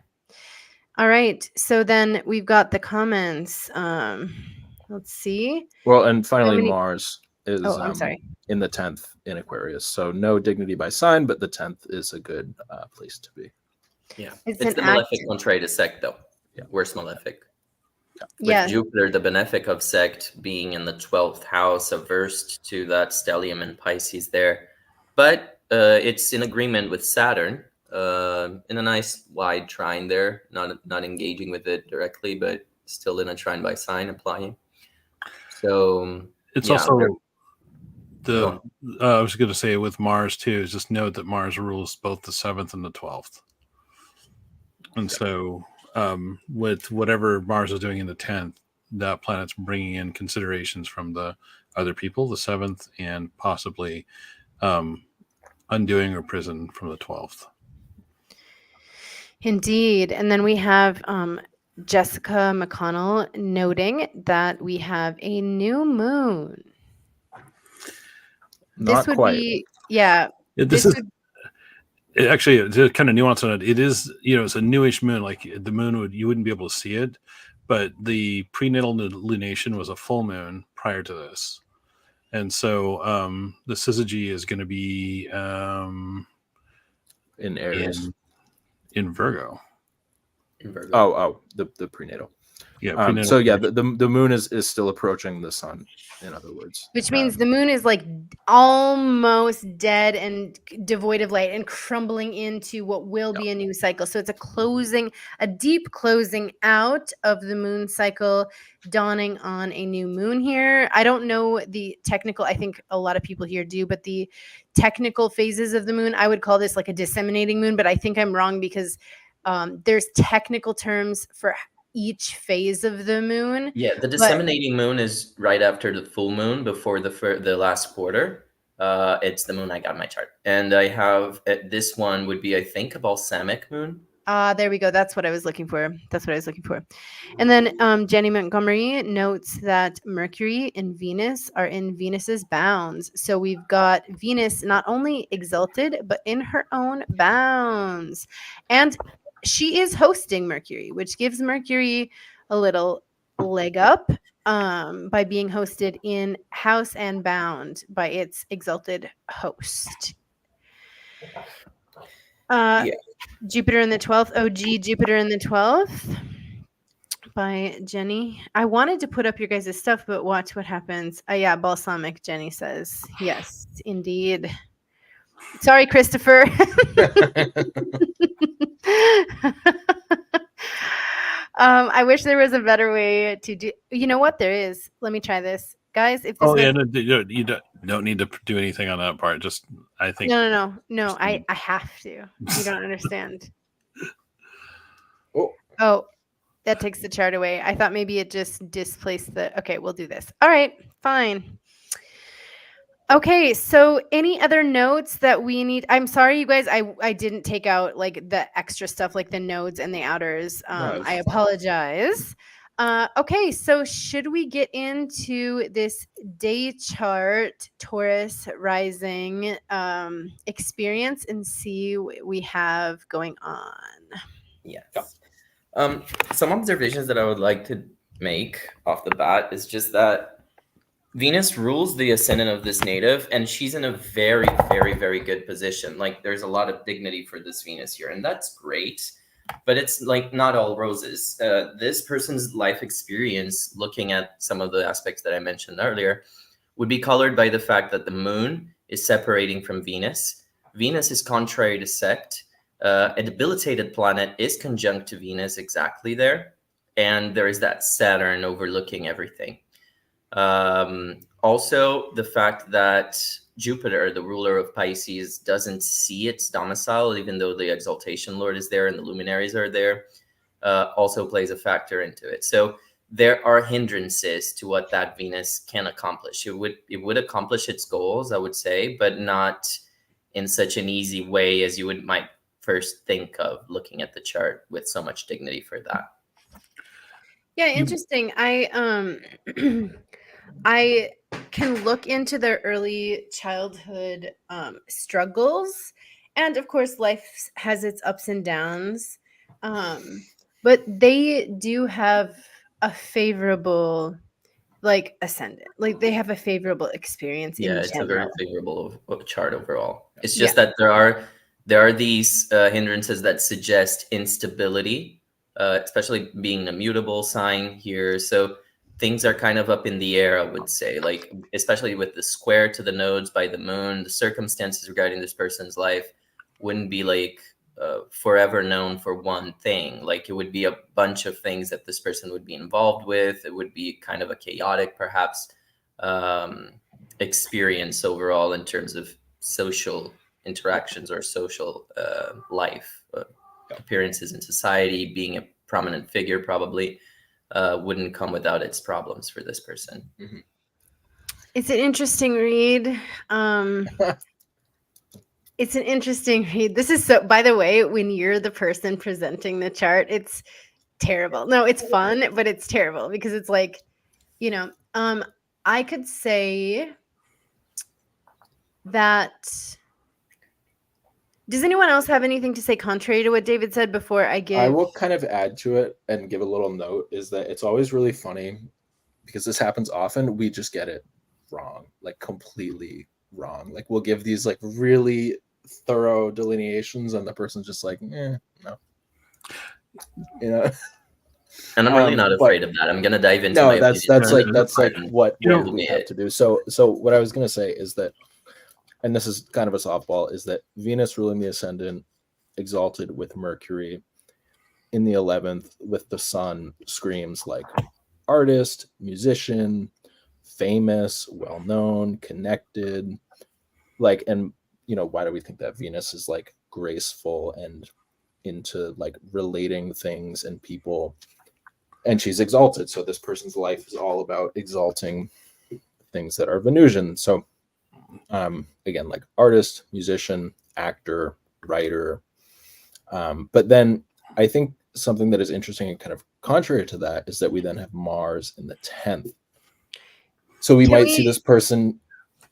All right. So then we've got the comments. Let's see. Well, and finally, many- Mars is Oh, I'm sorry. in the 10th in Aquarius. So no dignity by sign, but the 10th is a good place to be. Yeah, It's it's an the act- malefic contrary to sect, though. Yeah. Worse malefic. With Yeah. Jupiter, the benefic of sect, being in the 12th house, averse to that stellium in Pisces there. But it's in agreement with Saturn, in a nice wide trine there, not engaging with it directly, but still in a trine by sign applying. So It's yeah, also Go the I was going to say with Mars too, is just note that Mars rules both the 7th and the 12th. And so with whatever Mars is doing in the 10th, that planet's bringing in considerations from the other people, the 7th, and possibly undoing or prison from the 12th. Indeed. And then we have Jessica McConnell noting that we have a new moon. Not this would quite. be, yeah. This is actually to kind of nuance on it. It is, it's a newish moon. Like the moon you wouldn't be able to see it, but the prenatal lunation was a full moon prior to this. And so the syzygy is going to be In Aries. In Virgo. in Virgo. Oh, the prenatal. Yeah. So yeah, the moon is still approaching the sun, in other words. Which means the moon is like almost dead and devoid of light and crumbling into what will be a new cycle. So it's a deep closing out of the moon cycle, dawning on a new moon here. I don't know the technical, I think a lot of people here do, but the technical phases of the moon, I would call this like a disseminating moon, but I think I'm wrong because there's technical terms for each phase of the moon. Yeah, the disseminating moon is right after the full moon, before the last quarter. It's the moon I got in my chart, and I have this one would be, I think, a balsamic moon. There we go. That's what I was looking for. And then Jenny Montgomery notes that Mercury and Venus are in Venus's bounds. So we've got Venus not only exalted, but in her own bounds. And she is hosting Mercury, which gives Mercury a little leg up by being hosted in house and bound by its exalted host. Jupiter in the 12th. OG Jupiter in the 12th by Jenny. I wanted to put up your guys' stuff, but watch what happens. Yeah, balsamic, Jenny says. Yes, indeed. Sorry, Christopher. I wish there was a better way to do. You know what? There is. Let me try this, guys. If this you don't need to do anything on that part. Just I think no. I have to. You don't understand. Oh, that takes the chart away. I thought maybe it just displaced the. Okay, we'll do this. All right, fine. Okay, so any other notes that we need? I'm sorry, you guys. I didn't take out like the extra stuff, like the nodes and the outers. I apologize. Okay, so should we get into this day chart, Taurus rising experience, and see what we have going on? Yes. Some observations that I would like to make off the bat is just that Venus rules the ascendant of this native, and she's in a very, very, very good position. Like, there's a lot of dignity for this Venus here, and that's great. But it's like not all roses. This person's life experience, looking at some of the aspects that I mentioned earlier, would be colored by the fact that the moon is separating from Venus. Venus is contrary to sect. A debilitated planet is conjunct to Venus exactly there. And there is that Saturn overlooking everything. Also, the fact that Jupiter, the ruler of Pisces, doesn't see its domicile, even though the exaltation lord is there and the luminaries are there, also plays a factor into it. So there are hindrances to what that Venus can accomplish. It would accomplish its goals, I would say, but not in such an easy way as you might first think of looking at the chart with so much dignity for that. Yeah, interesting. I can look into their early childhood struggles, and of course life has its ups and downs, but they do have a favorable ascendant. Like, they have a favorable experience in It's general. a very favorable chart overall. It's just that there are these hindrances that suggest instability, especially being a mutable sign here. So things are kind of up in the air, I would say, like, especially with the square to the nodes by the moon. The circumstances regarding this person's life wouldn't be like forever known for one thing. Like, it would be a bunch of things that this person would be involved with. It would be kind of a chaotic, perhaps, experience overall in terms of social interactions or social life, appearances in society. Being a prominent figure probably wouldn't come without its problems for this person. Mhm. It's an interesting read. It's an interesting read. This is so, by the way, when you're the person presenting the chart, it's terrible. No, it's fun, but it's terrible because it's like, I could say that. Does anyone else have anything to say contrary to what David said before I give? I will kind of add to it and give a little note, is that it's always really funny because this happens often. We just get it wrong, like completely wrong. Like, we'll give these like really thorough delineations and the person's just like, no. And I'm really not afraid of that. I'm gonna dive into no, my that's opinion. like what You we have to do. So what I was gonna say is that, and this is kind of a softball, is that Venus ruling the ascendant exalted with Mercury in the 11th with the sun screams like artist, musician, famous, well-known, connected, like, and why do we think that Venus is like graceful and into like relating things and people, and she's exalted, so this person's life is all about exalting things that are Venusian. So again, like artist, musician, actor, writer, but then I think something that is interesting and kind of contrary to that is that we then have Mars in the 10th. So we might see this person.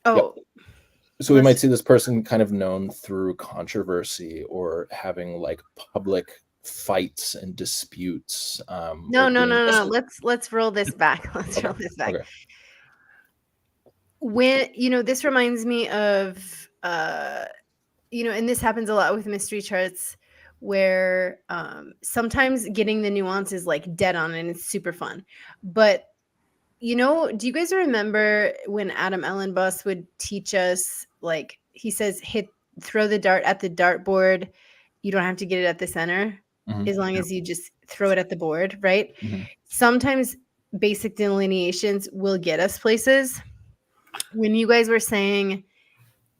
So we might see this person kind of known through controversy or having like public fights and disputes. No. Let's roll this back. Roll this back. Okay. When this reminds me of and this happens a lot with mystery charts, where sometimes getting the nuance is like dead on and it's super fun. But do you guys remember when Adam Ellenboss would teach us, like, he says, throw the dart at the dartboard. You don't have to get it at the center, as long as you just throw it at the board, right? Sometimes basic delineations will get us places. When you guys were saying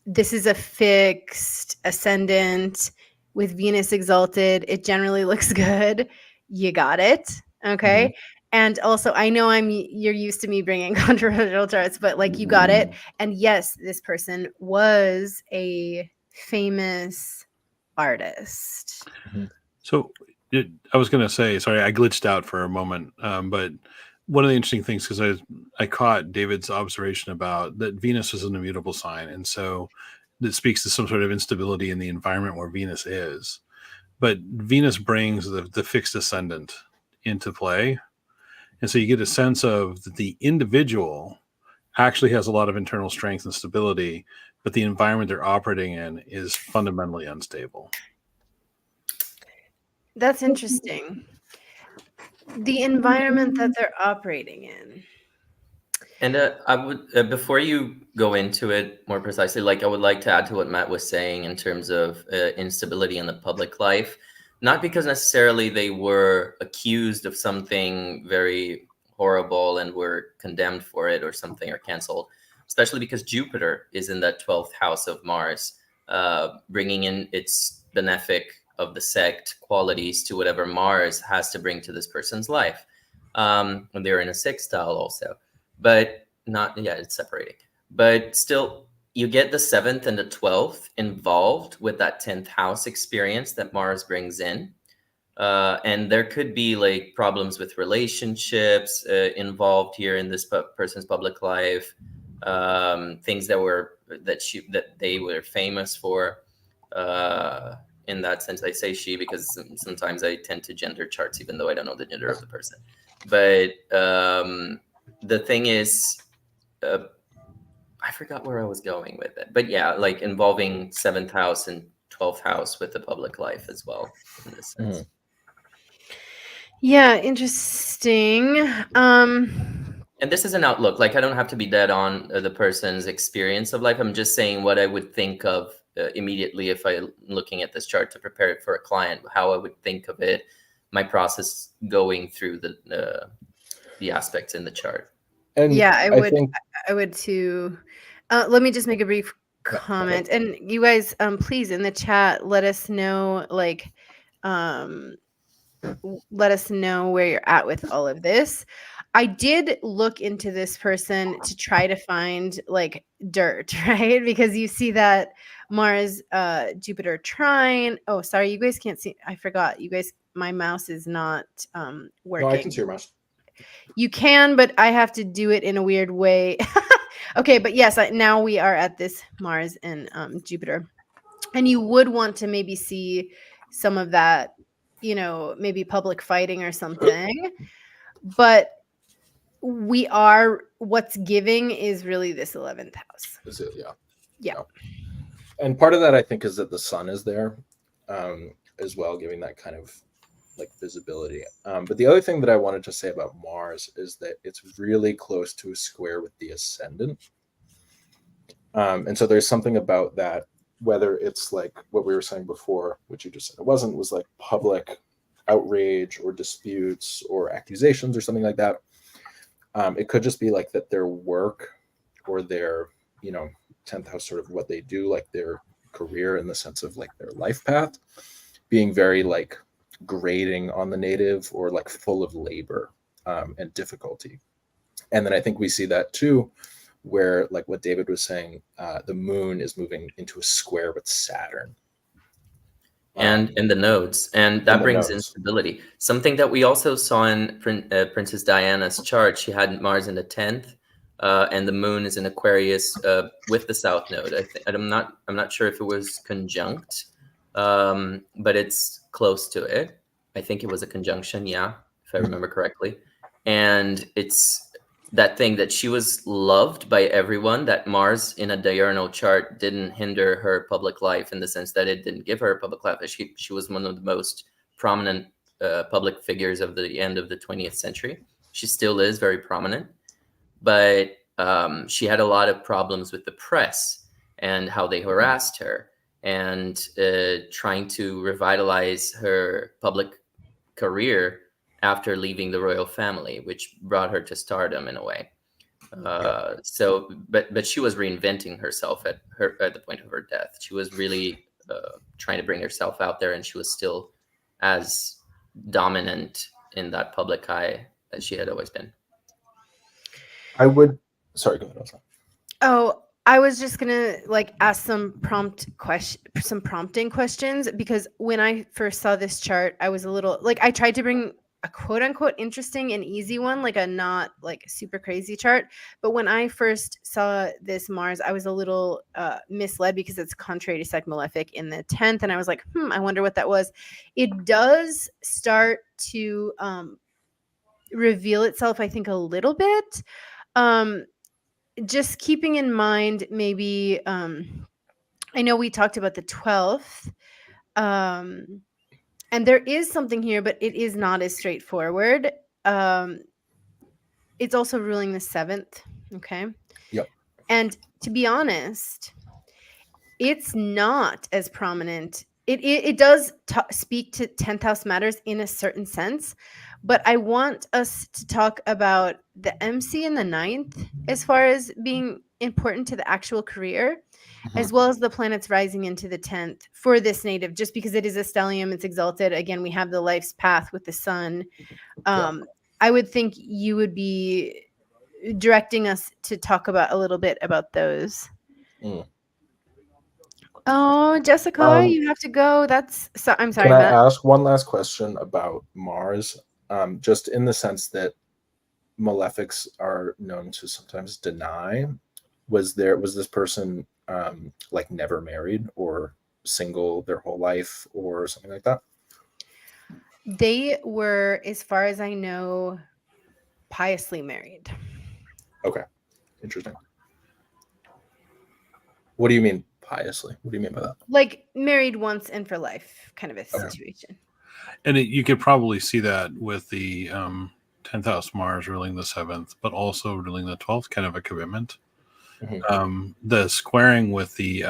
this is a fixed ascendant with Venus exalted, it generally looks good. You got it. Okay. And also, I know you're used to me bringing controversial charts, but like, you got it. And yes, this person was a famous artist. So I was going to say, sorry, I glitched out for a moment, but one of the interesting things, because I caught David's observation about that Venus is an immutable sign, and so that speaks to some sort of instability in the environment where Venus is. But Venus brings the fixed ascendant into play, and so you get a sense of that the individual actually has a lot of internal strength and stability, but the environment they're operating in is fundamentally unstable. That's interesting. The environment that they're operating in. And I would, before you go into it more precisely, like I would like to add to what Matt was saying in terms of instability in the public life, not because necessarily they were accused of something very horrible and were condemned for it or something or canceled, especially because Jupiter is in that 12th house of Mars, bringing in its benefic of the sect qualities to whatever Mars has to bring to this person's life. And they're in a sextile also. But not, yeah, it's separating. But still, you get the 7th and the 12th involved with that 10th house experience that Mars brings in. And there could be like problems with relationships involved here in this person's public life, things that they were famous for. In that sense, I say she because sometimes I tend to gender charts, even though I don't know the gender of the person. But the thing is, I forgot where I was going with it, but yeah, like involving 7th house and 12th house with the public life as well in this sense. Yeah, interesting. And this is an outlook. Like I don't have to be dead on the person's experience of life. I'm just saying what I would think of immediately if I'm looking at this chart to prepare it for a client, how I would think of it, my process going through the aspects in the chart. And yeah, I think would too. Let me just make a brief comment, and you guys, please in the chat, let us know, like, let us know where you're at with all of this. I did look into this person to try to find like dirt, right? Because you see that Mars, Jupiter trine. Oh, sorry, you guys can't see. I forgot. You guys, my mouse is not working. no, I can see your mouse. You can, but I have to do it in a weird way. Okay, but yes, now we are at this Mars and Jupiter. And you would want to maybe see some of that, maybe public fighting or something. But what's giving is really this 11th house. Is it? Yeah. Yeah. And part of that, I think, is that the sun is there as well, giving that kind of like visibility. But the other thing that I wanted to say about Mars is that it's really close to a square with the ascendant. And so there's something about that, whether it's like what we were saying before, which you just said it wasn't, was like public outrage or disputes or accusations or something like that. It could just be like that their work or their, 10th house, sort of what they do, like their career in the sense of like their life path being very like grating on the native or like full of labor and difficulty. And then I think we see that too, where like what David was saying, the moon is moving into a square with Saturn. And in the nodes, and that brings instability. Something that we also saw in Princess Diana's chart, she had Mars in the 10th, and the moon is in Aquarius with the south node. I'm not sure if it was conjunct, but it's close to it. I think it was a conjunction, yeah, if I remember correctly. And it's that thing that she was loved by everyone, that Mars in a diurnal chart didn't hinder her public life in the sense that it didn't give her a public life. She was one of the most prominent public figures of the end of the 20th century. She still is very prominent, but she had a lot of problems with the press and how they harassed her, and trying to revitalize her public career after leaving the royal family, which brought her to stardom in a way. So, but she was reinventing herself at the point of her death. She was really trying to bring herself out there, and she was still as dominant in that public eye as she had always been. Sorry, go ahead. Oh, I was just gonna like ask some prompting questions, because when I first saw this chart, I was a little like, I tried to bring a quote unquote interesting and easy one, like a not like super crazy chart. But when I first saw this Mars, I was a little misled because it's contrary to Sect Malefic in the 10th. And I was like, I wonder what that was. It does start to reveal itself, I think, a little bit. just keeping in mind, maybe, I know we talked about the 12th, and there is something here, but it is not as straightforward. It's also ruling the 7th. Okay. Yep. And to be honest, it's not as prominent. It does speak to 10th house matters in a certain sense, but I want us to talk about the MC in the 9th as far as being important to the actual career, as well as the planets rising into the 10th for this native, just because it is a stellium, it's exalted. Again, we have the life's path with the sun. I would think you would be directing us to talk about a little bit about those. Oh, Jessica, you have to go. I'm sorry, Can I Matt. ask one last question about Mars? Just in the sense that malefics are known to sometimes deny. Was this person like never married or single their whole life or something like that? They were, as far as I know, piously married. Okay. Interesting. What do you mean piously? What do you mean by that? Like married once and for life kind of a situation. And you could probably see that with the 10th house Mars ruling the 7th, but also ruling the 12th, kind of a commitment. The squaring with the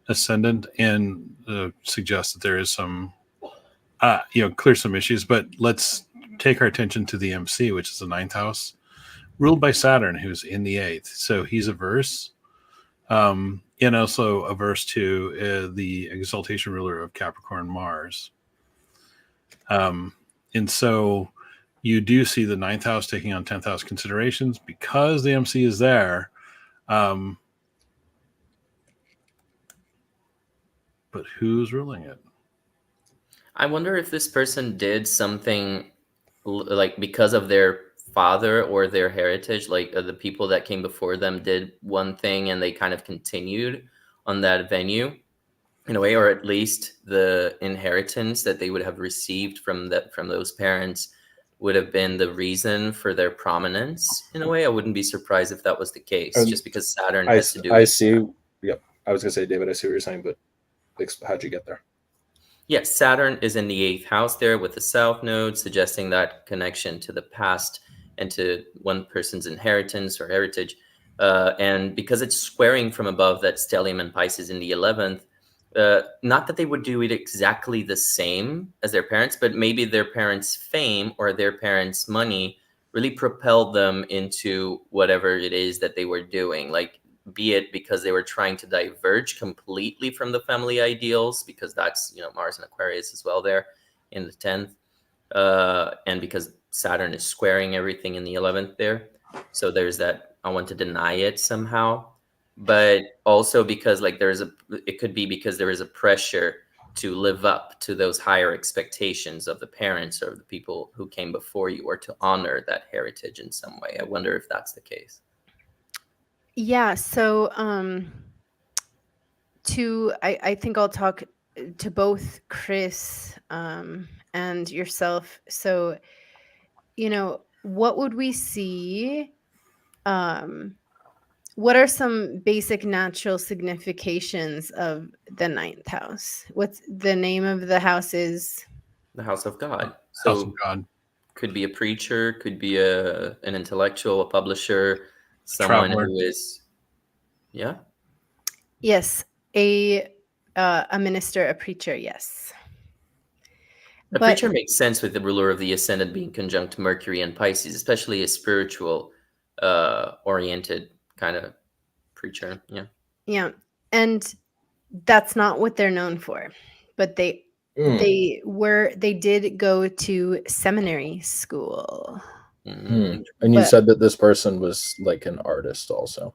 ascendant and suggests that there is some, clear some issues, but let's take our attention to the MC, which is the 9th house, ruled by Saturn, who's in the 8th. So he's averse. And also averse to the exaltation ruler of Capricorn, Mars. And so you do see the 9th house taking on 10th house considerations because the MC is there. But who's ruling it? I wonder if this person did something like because of their father or their heritage, like the people that came before them did one thing and they kind of continued on that venue in a way, or at least the inheritance that they would have received from those parents would have been the reason for their prominence in a way. I wouldn't be surprised if that was the case, just because Saturn has to do I with see. Saturn. Yep. I was gonna say, David, I see what you're saying, but how'd you get there? Yes, Saturn is in the 8th house there with the South Node, suggesting that connection to the past and to one person's inheritance or heritage. And because it's squaring from above that stellium and Pisces in the 11th, not that they would do it exactly the same as their parents, but maybe their parents' fame or their parents' money really propelled them into whatever it is that they were doing. Like, be it because they were trying to diverge completely from the family ideals, because that's, Mars and Aquarius as well there in the 10th. And because Saturn is squaring everything in the 11th there. So there's that, I want to deny it somehow. But also because it could be because there is a pressure to live up to those higher expectations of the parents or the people who came before you, or to honor that heritage in some way. I wonder if that's the case. Yeah. So I think I'll talk to both Chris and yourself. So, what would we see? What are some basic natural significations of the 9th house? What's the name of the house? Is the house of God. House of God. Could be a preacher, could be an intellectual, a publisher, someone Traveler. who is, yeah. Yes, a minister, a preacher. Yes. A preacher makes sense with the ruler of the ascendant being conjunct Mercury and Pisces, especially a spiritual oriented kind of preacher. Yeah. And that's not what they're known for, but they did go to seminary school. And you said that this person was like an artist also.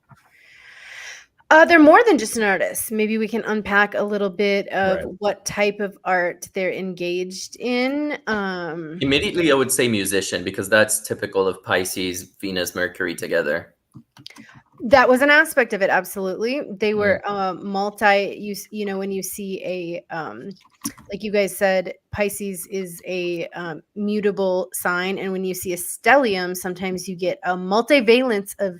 They're more than just an artist. Maybe we can unpack a little bit of what type of art they're engaged in. Immediately, I would say musician, because that's typical of Pisces, Venus, Mercury together. That was an aspect of it. Absolutely. They were when you see a, like you guys said, Pisces is a mutable sign. And when you see a stellium, sometimes you get a multivalence of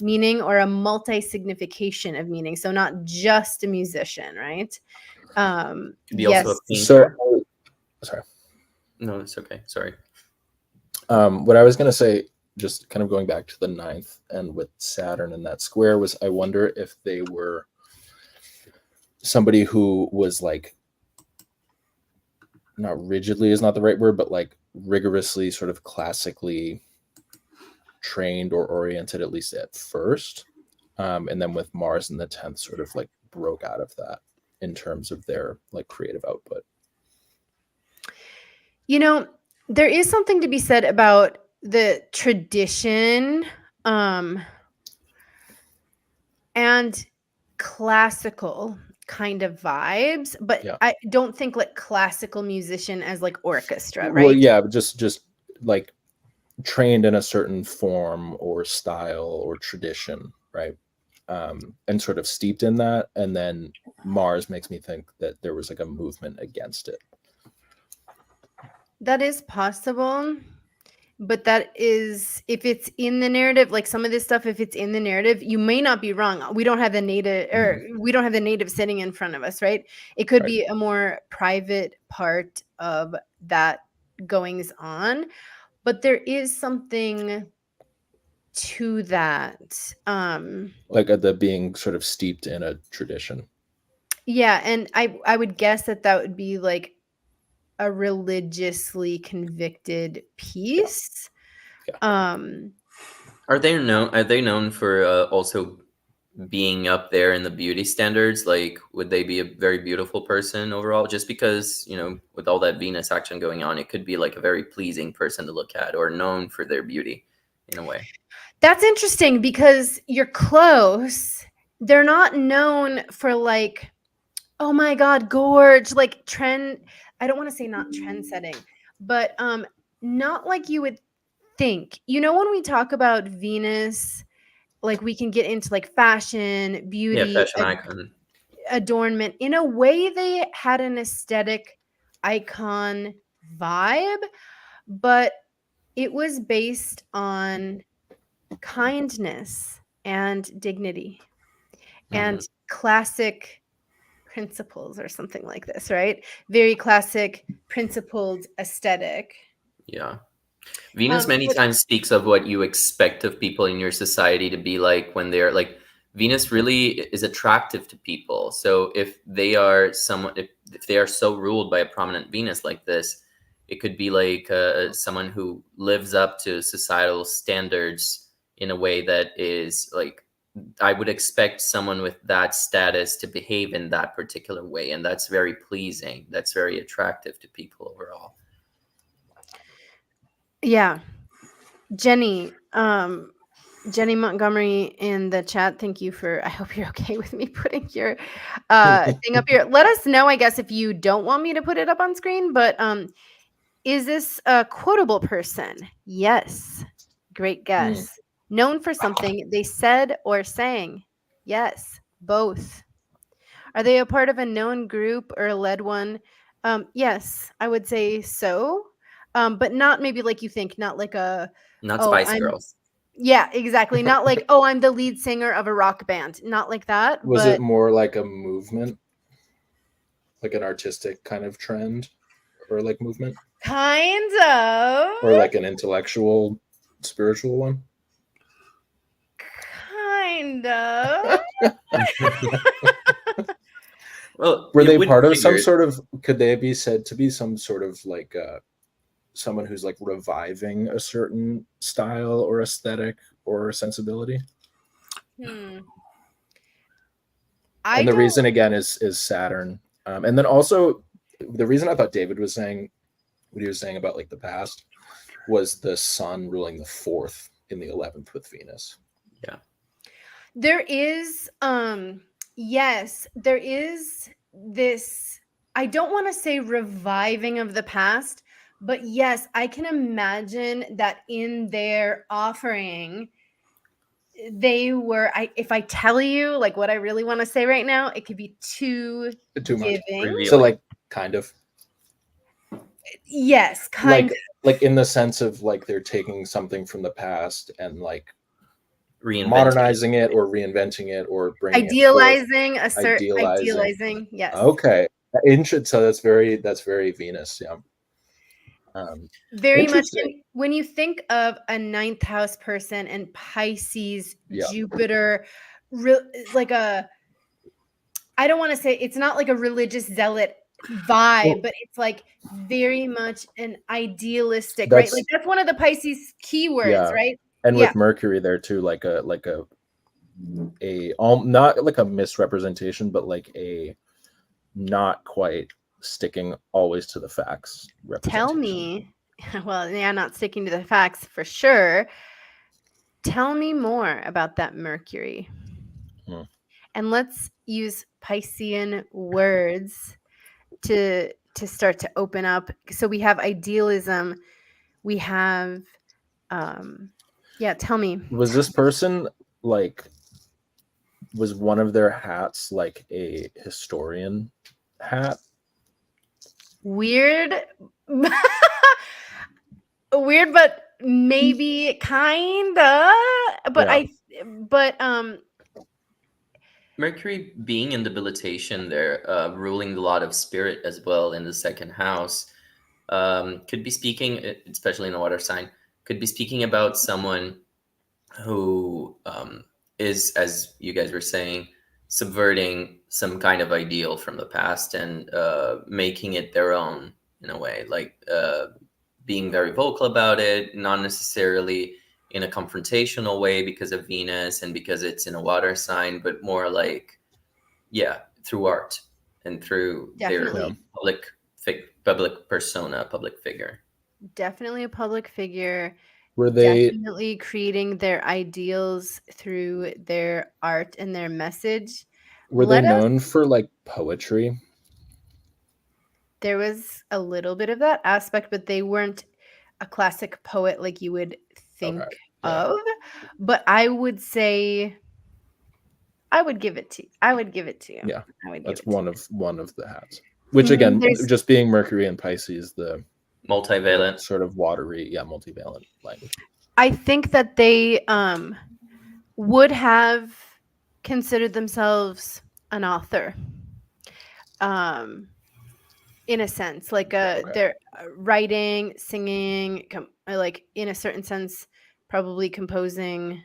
meaning or a multi-signification of meaning. So not just a musician, right? Could be Yes. also a So, painter. sorry. No, it's okay. Sorry. What I was going to say, just kind of going back to the 9th and with Saturn and that square, was I wonder if they were somebody who was like, not rigidly is not the right word, but like rigorously sort of classically trained or oriented, at least at first. And then with Mars in the 10th sort of like broke out of that in terms of their like creative output. You know, there is something to be said about the tradition and classical kind of vibes, but Yeah. I don't think like classical musician as like orchestra, right? Well, yeah, just like trained in a certain form or style or tradition, right? And sort of steeped in that. And then Mars makes me think that there was like a movement against it. That is possible, but that is, if it's in the narrative, like some of this stuff, if it's in the narrative, you may not be wrong. We don't have the native, or we don't have the native sitting in front of us, right? It could Right. be a more private part of that goings on, but there is something to that. Like the being sort of steeped in a tradition. Yeah, and I would guess that would be like a religiously convicted piece. Yeah. Are they known for also being up there in the beauty standards? Like, would they be a very beautiful person overall? Just because, you know, with all that Venus action going on, it could be like a very pleasing person to look at or known for their beauty in a way. That's interesting because you're close. They're not known for like, oh my God, gorge, like trend. I don't want to say not trend setting, but not like you would think. You know, when we talk about Venus, like we can get into like fashion, beauty, Yeah, fashion icon. adornment. In a way, they had an aesthetic icon vibe, but it was based on kindness and dignity and classic principles or something like this, right? Very classic principled aesthetic. Yeah. Venus many But- times speaks of what you expect of people in your society to be like when they're like, Venus really is attractive to people. So if they are someone, if they are so ruled by a prominent Venus like this, it could be like someone who lives up to societal standards in a way that is like, I would expect someone with that status to behave in that particular way. And that's very pleasing. That's very attractive to people overall. Yeah. Jenny Montgomery in the chat, thank you for, I hope you're okay with me putting your thing up here. Let us know, I guess, if you don't want me to put it up on screen, but is this a quotable person? Yes. Great guess. Known for something they said or sang? Yes, both. Are they a part of a known group or a led one? Yes, I would say so. But not maybe like you think, not like a, Not oh, Spice I'm, Girls. yeah, exactly. Not like, oh, I'm the lead singer of a rock band. Not like that. Was but it more like a movement? Like an artistic kind of trend or like movement? kind of. Or like an intellectual, spiritual one? Kind of. Well, Were you they would part of some figure- sort of, could they be said to be some sort of like someone who's like reviving a certain style or aesthetic or sensibility? And The reason again is Saturn. And then also the reason I thought David was saying what he was saying about like the past was the sun ruling the 4th in the 11th with Venus. Yeah. There is, yes, there is this, I don't want to say reviving of the past, but yes, I can imagine that in their offering, they were, if I tell you like what I really want to say right now, it could be too Much. giving. Revealing. So like kind of Yes, kind of. like in the sense of like they're taking something from the past and like modernizing it or reinventing it or bringing it forth. Idealizing idealizing, yes. Okay, so that's very Venus. Yeah. Very much. Interesting. When you think of a ninth house person and Pisces, Yeah. Jupiter, like a, I don't want to say it's not like a religious zealot vibe, Well, but it's like very much an idealistic, right? That's Like that's one of the Pisces keywords, yeah. right? And Yeah. with Mercury there too, like a not like a misrepresentation, but like a not quite sticking always to the facts Tell representation. me, well, yeah, not sticking to the facts for sure. Tell me more about that Mercury. And let's use Piscean words to start to open up. So we have idealism. We have, yeah, tell me. Was this person like, was one of their hats like a historian hat? Weird. Weird, but maybe kinda. But Yeah. Mercury being in debilitation there, ruling a lot of spirit as well in the second house, could be speaking, especially in a water sign, could be speaking about someone who is, as you guys were saying, subverting some kind of ideal from the past and making it their own in a way, like being very vocal about it, not necessarily in a confrontational way because of Venus and because it's in a water sign, but more like, through art and through Definitely. their public persona, public figure. Definitely a public figure. Were they Definitely creating their ideals through their art and their message. known for like poetry? There was a little bit of that aspect, but they weren't a classic poet like you would think of. But I would say, I would give it to you. Yeah, I would that's give it one of the hats. Which again, there's- just being Mercury and Pisces, the Multivalent. sort of watery, multivalent language. I think that they would have considered themselves an author, in a sense, like they're writing, singing, like in a certain sense, probably composing.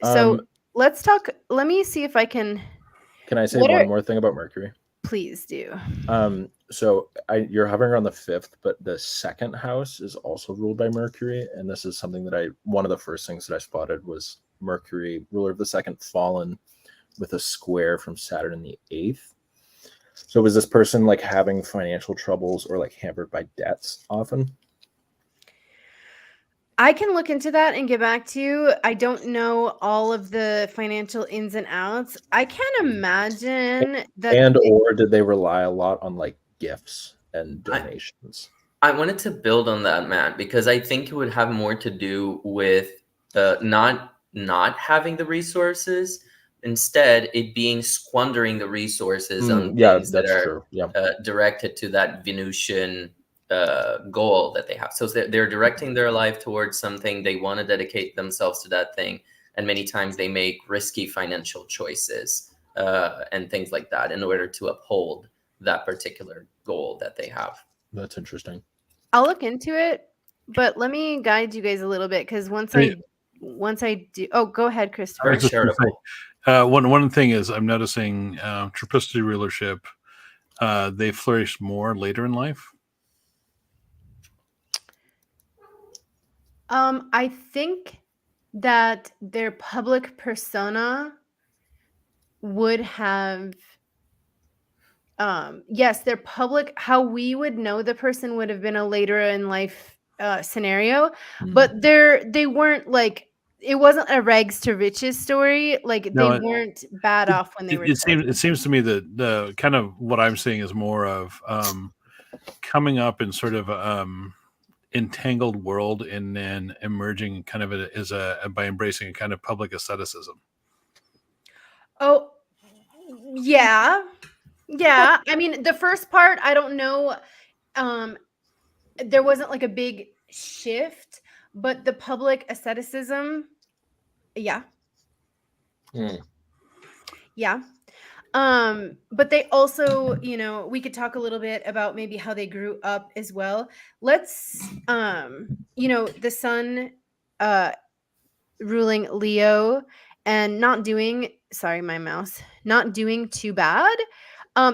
So let's talk. Let me see if I can. Can I say one more thing about Mercury? Please do. So you're hovering around the 5th, but the second house is also ruled by Mercury, and this is something that one of the first things that I spotted was Mercury, ruler of the second, fallen with a square from Saturn in the 8th. So was this person like having financial troubles or like hampered by debts often? I can look into that and get back to you. I don't know all of the financial ins and outs. I can't imagine that. Or did they rely a lot on like gifts and donations? I wanted to build on that, Matt, because I think it would have more to do with not having the resources. Instead, it being squandering the resources on things that are directed to that Venusian goal that they have. So they're directing their life towards something. They want to dedicate themselves to that thing. And many times they make risky financial choices and things like that in order to uphold that particular goal that they have. That's interesting. I'll look into it, but let me guide you guys a little bit, because once I do. Oh, go ahead, Christopher. One thing is I'm noticing Triplicity rulership. They flourish more later in life. I think that their public persona would have, yes, their public, how we would know the person would have been a later in life scenario, but they weren't like, it wasn't a rags to riches story. Like they weren't bad off when they were. It seems to me that the kind of what I'm seeing is more of coming up in sort of entangled world and then emerging kind of by embracing a kind of public asceticism. Oh, yeah. I mean, the first part, I don't know. There wasn't like a big shift, but the public asceticism, yeah. Hmm. Yeah. But they also, you know, we could talk a little bit about maybe how they grew up as well. Let's you know, the sun ruling Leo and not doing, sorry, my mouse, not doing too bad.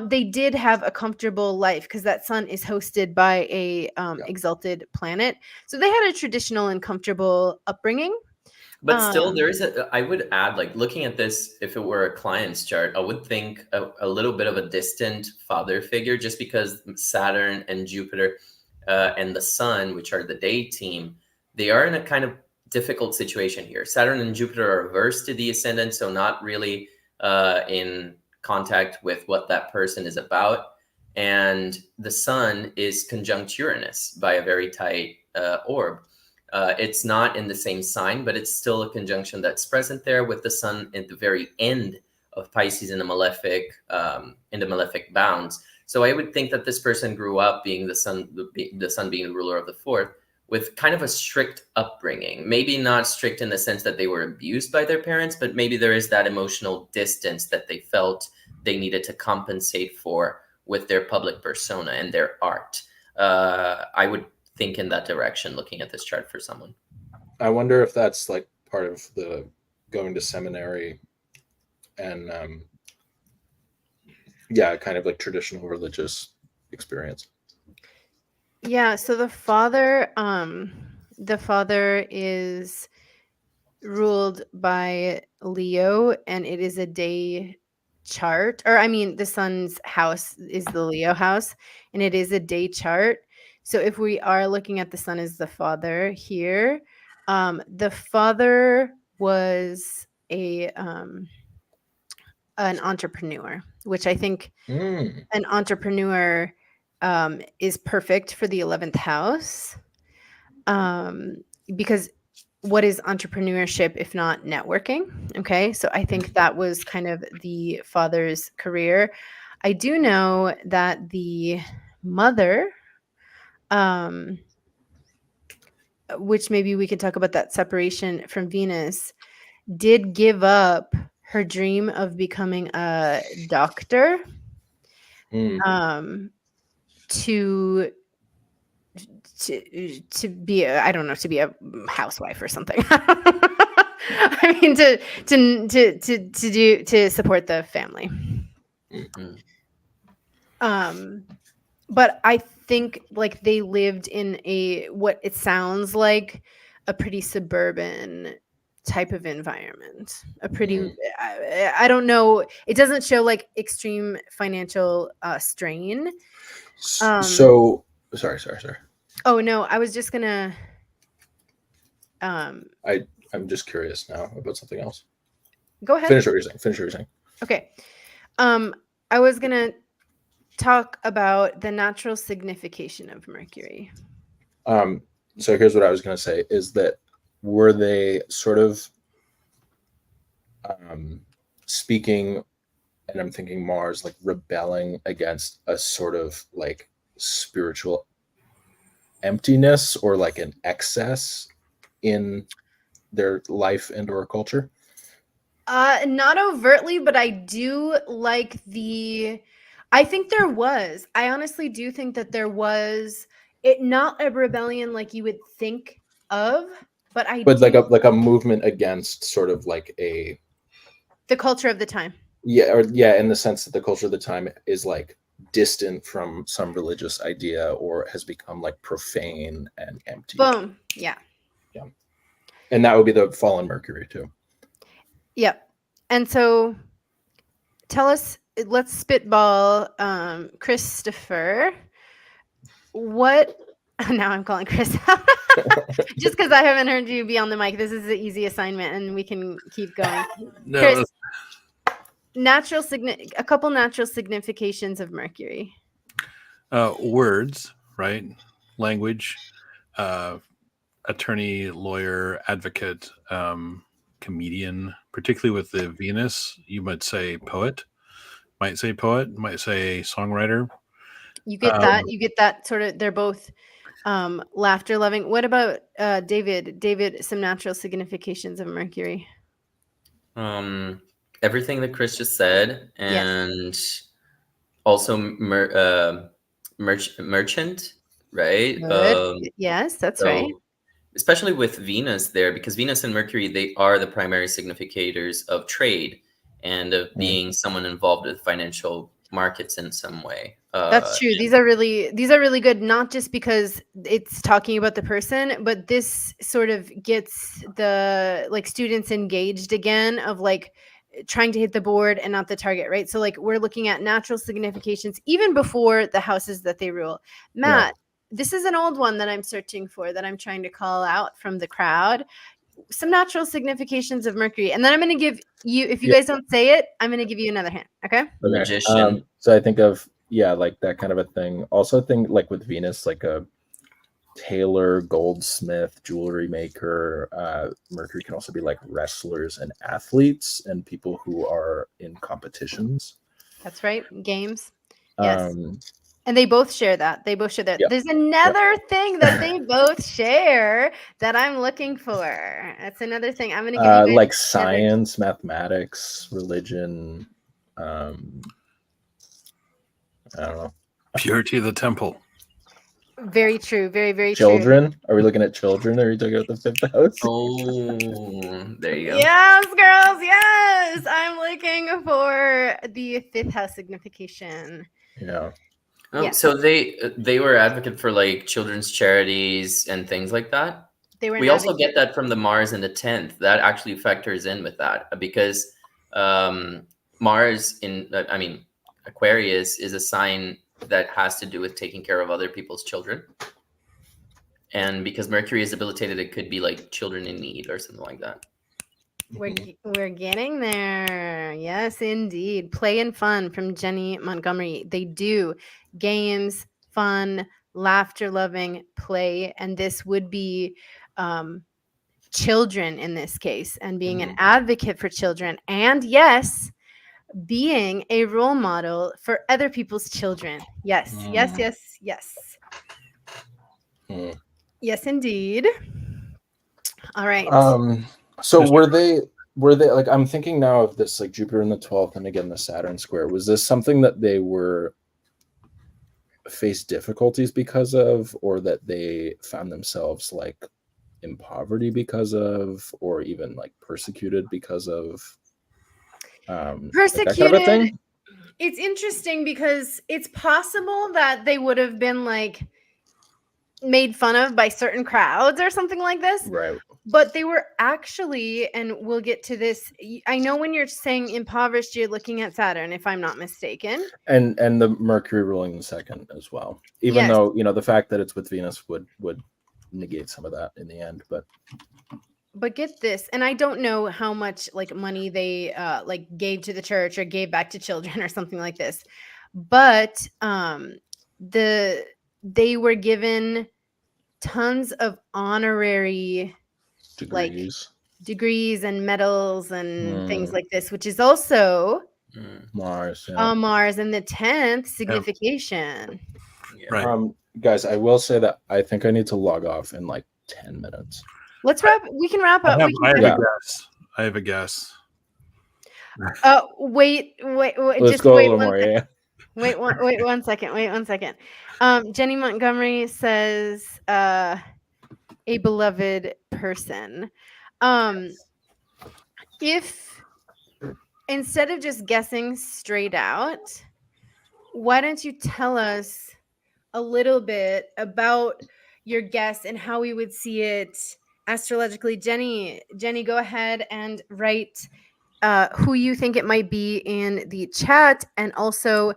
They did have a comfortable life because that sun is hosted by a exalted planet. So they had a traditional and comfortable upbringing. But still, there is I would add, like, looking at this, if it were a client's chart, I would think a little bit of a distant father figure, just because Saturn and Jupiter and the sun, which are the day team, they are in a kind of difficult situation here. Saturn and Jupiter are averse to the ascendant, so not really in contact with what that person is about. And the sun is conjunct Uranus by a very tight orb. It's not in the same sign, but it's still a conjunction that's present there, with the sun at the very end of Pisces in the malefic bounds. So I would think that this person grew up being the sun being the ruler of the fourth, with kind of a strict upbringing. Maybe not strict in the sense that they were abused by their parents, but maybe there is that emotional distance that they felt they needed to compensate for with their public persona and their art. I would think in that direction, looking at this chart for someone. I wonder if that's like part of the going to seminary and kind of like traditional religious experience. Yeah, so the father is ruled by Leo, and it is a day chart, or I mean the sun's house is the Leo house, and it is a day chart. So if we are looking at the sun as the father here, the father was an entrepreneur, which I think an entrepreneur is perfect for the 11th house, because what is entrepreneurship if not networking? Okay, so I think that was kind of the father's career. I do know that the mother, which maybe we could talk about that separation from Venus, did give up her dream of becoming a doctor to be I don't know, to be a housewife or something. I mean to support the family. But I think like they lived in what it sounds like a pretty suburban type of environment. A pretty I don't know, it doesn't show like extreme financial strain. So sorry. Oh no, I was just gonna I'm just curious now about something else. Go ahead. Finish what you're saying. Okay. I was gonna talk about the natural signification of Mercury. So here's what I was gonna say is that were they sort of speaking, and I'm thinking Mars, like rebelling against a sort of like spiritual emptiness or like an excess in their life and or culture? Not overtly, but I do like I think there was. I honestly do think that there was not a rebellion like you would think of, but like a movement against sort of like the culture of the time. In the sense that the culture of the time is like distant from some religious idea or has become like profane and empty. Boom. Yeah. And that would be the fallen Mercury too. Yep. And so let's spitball, Christopher. What now I'm calling Chris. Just because I haven't heard you be on the mic. This is the easy assignment and we can keep going. No, Chris, a couple natural significations of Mercury. Words, right? Language, attorney, lawyer, advocate, comedian, particularly with the Venus, you might say poet, might say songwriter. You get that sort of, they're both Laughter loving. What about David? David, some natural significations of Mercury. Everything that Chris just said, and also merchant, right? Good. Yes, that's right. Especially with Venus there, because Venus and Mercury, they are the primary significators of trade and of being someone involved with financial markets in some way. That's true. These are really good, not just because it's talking about the person, but this sort of gets the like students engaged again of like trying to hit the board and not the target, right? So like we're looking at natural significations even before the houses that they rule. Matt, this is an old one that I'm searching for that I'm trying to call out from the crowd. Some natural significations of Mercury, and then I'm going to give you, if you guys don't say it, I'm going to give you another hint. Okay. Magician. So I think of like that kind of a thing. Also, think like with Venus, like a tailor, goldsmith, jewelry maker. Mercury can also be like wrestlers and athletes and people who are in competitions. That's right. Games. Yes. And they both share that. They both share that. There's another thing that they both share that I'm looking for. That's another thing. I'm going to give you like science, mathematics, religion. I don't know. Purity of the temple. Very true. Very, very children. true. Are we looking at children? Or are you talking about the fifth house? Oh, there you go. Yes, girls. Yes. I'm looking for the fifth house signification. Yeah. Oh, so they were advocate for like children's charities and things like that. We also get that from the Mars in the 10th. That actually factors in with that because Mars in Aquarius is a sign that has to do with taking care of other people's children. And because Mercury is debilitated, it could be like children in need or something like that. We're getting there. Yes, indeed. Play and fun from Jenny Montgomery. They do games, fun, laughter loving, play. And this would be children in this case and being an advocate for children. And yes, being a role model for other people's children. Yes, yes, yes, yes. Yes, indeed. All right. So were they like, I'm thinking now of this like Jupiter in the 12th and again the Saturn square. Was this something that they were faced difficulties because of, or that they found themselves like in poverty because of, or even like persecuted because of? Persecuted. Like that kind of a thing? It's interesting because it's possible that they would have been like made fun of by certain crowds or something like this. Right. But they were actually, and we'll get to this. I know when you're saying impoverished, you're looking at Saturn, if I'm not mistaken. And the Mercury ruling the second as well. Even though, the fact that it's with Venus would negate some of that in the end. But get this, and I don't know how much like money they like gave to the church or gave back to children or something like this. But they were given tons of honorary degrees and medals and things like this, which is also Mars. Mars in the 10th signification. Right. Guys, I will say that I think I need to log off in like 10 minutes. Let's wrap. We can wrap up. I have a guess. Wait. Let's just go wait a little more. Yeah. Wait one second. Jenny Montgomery says a beloved person. If instead of just guessing straight out, why don't you tell us a little bit about your guess and how we would see it astrologically? Jenny, go ahead and write who you think it might be in the chat, and also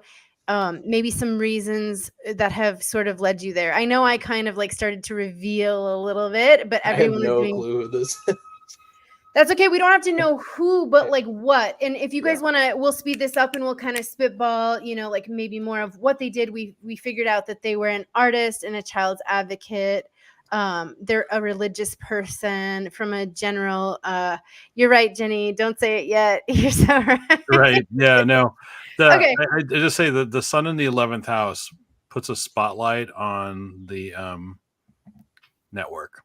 maybe some reasons that have sort of led you there. I know I kind of like started to reveal a little bit, but everyone I have no clue who this is. That's okay. We don't have to know who, but like what. And if you guys want to, we'll speed this up and we'll kind of spitball, like maybe more of what they did. We figured out that they were an artist and a child's advocate. They're a religious person from a general. You're right, Jenny. Don't say it yet. You're so right. Right. Yeah. No. Okay. I just say that the sun in the 11th house puts a spotlight on the network.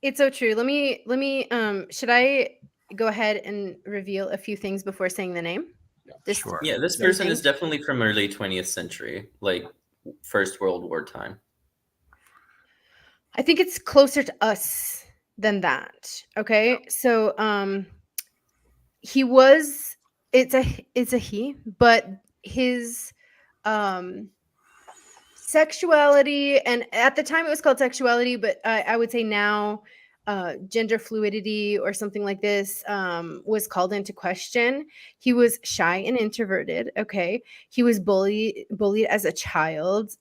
It's so true. Let me should I go ahead and reveal a few things before saying the name? Sure. Yeah, this person is definitely from early 20th century, like First World War time. I think it's closer to us than that. Okay. So he was it's a he, but his sexuality, and at the time it was called sexuality, but I would say now gender fluidity or something like this was called into question. He was shy and introverted. Okay. He was bullied as a child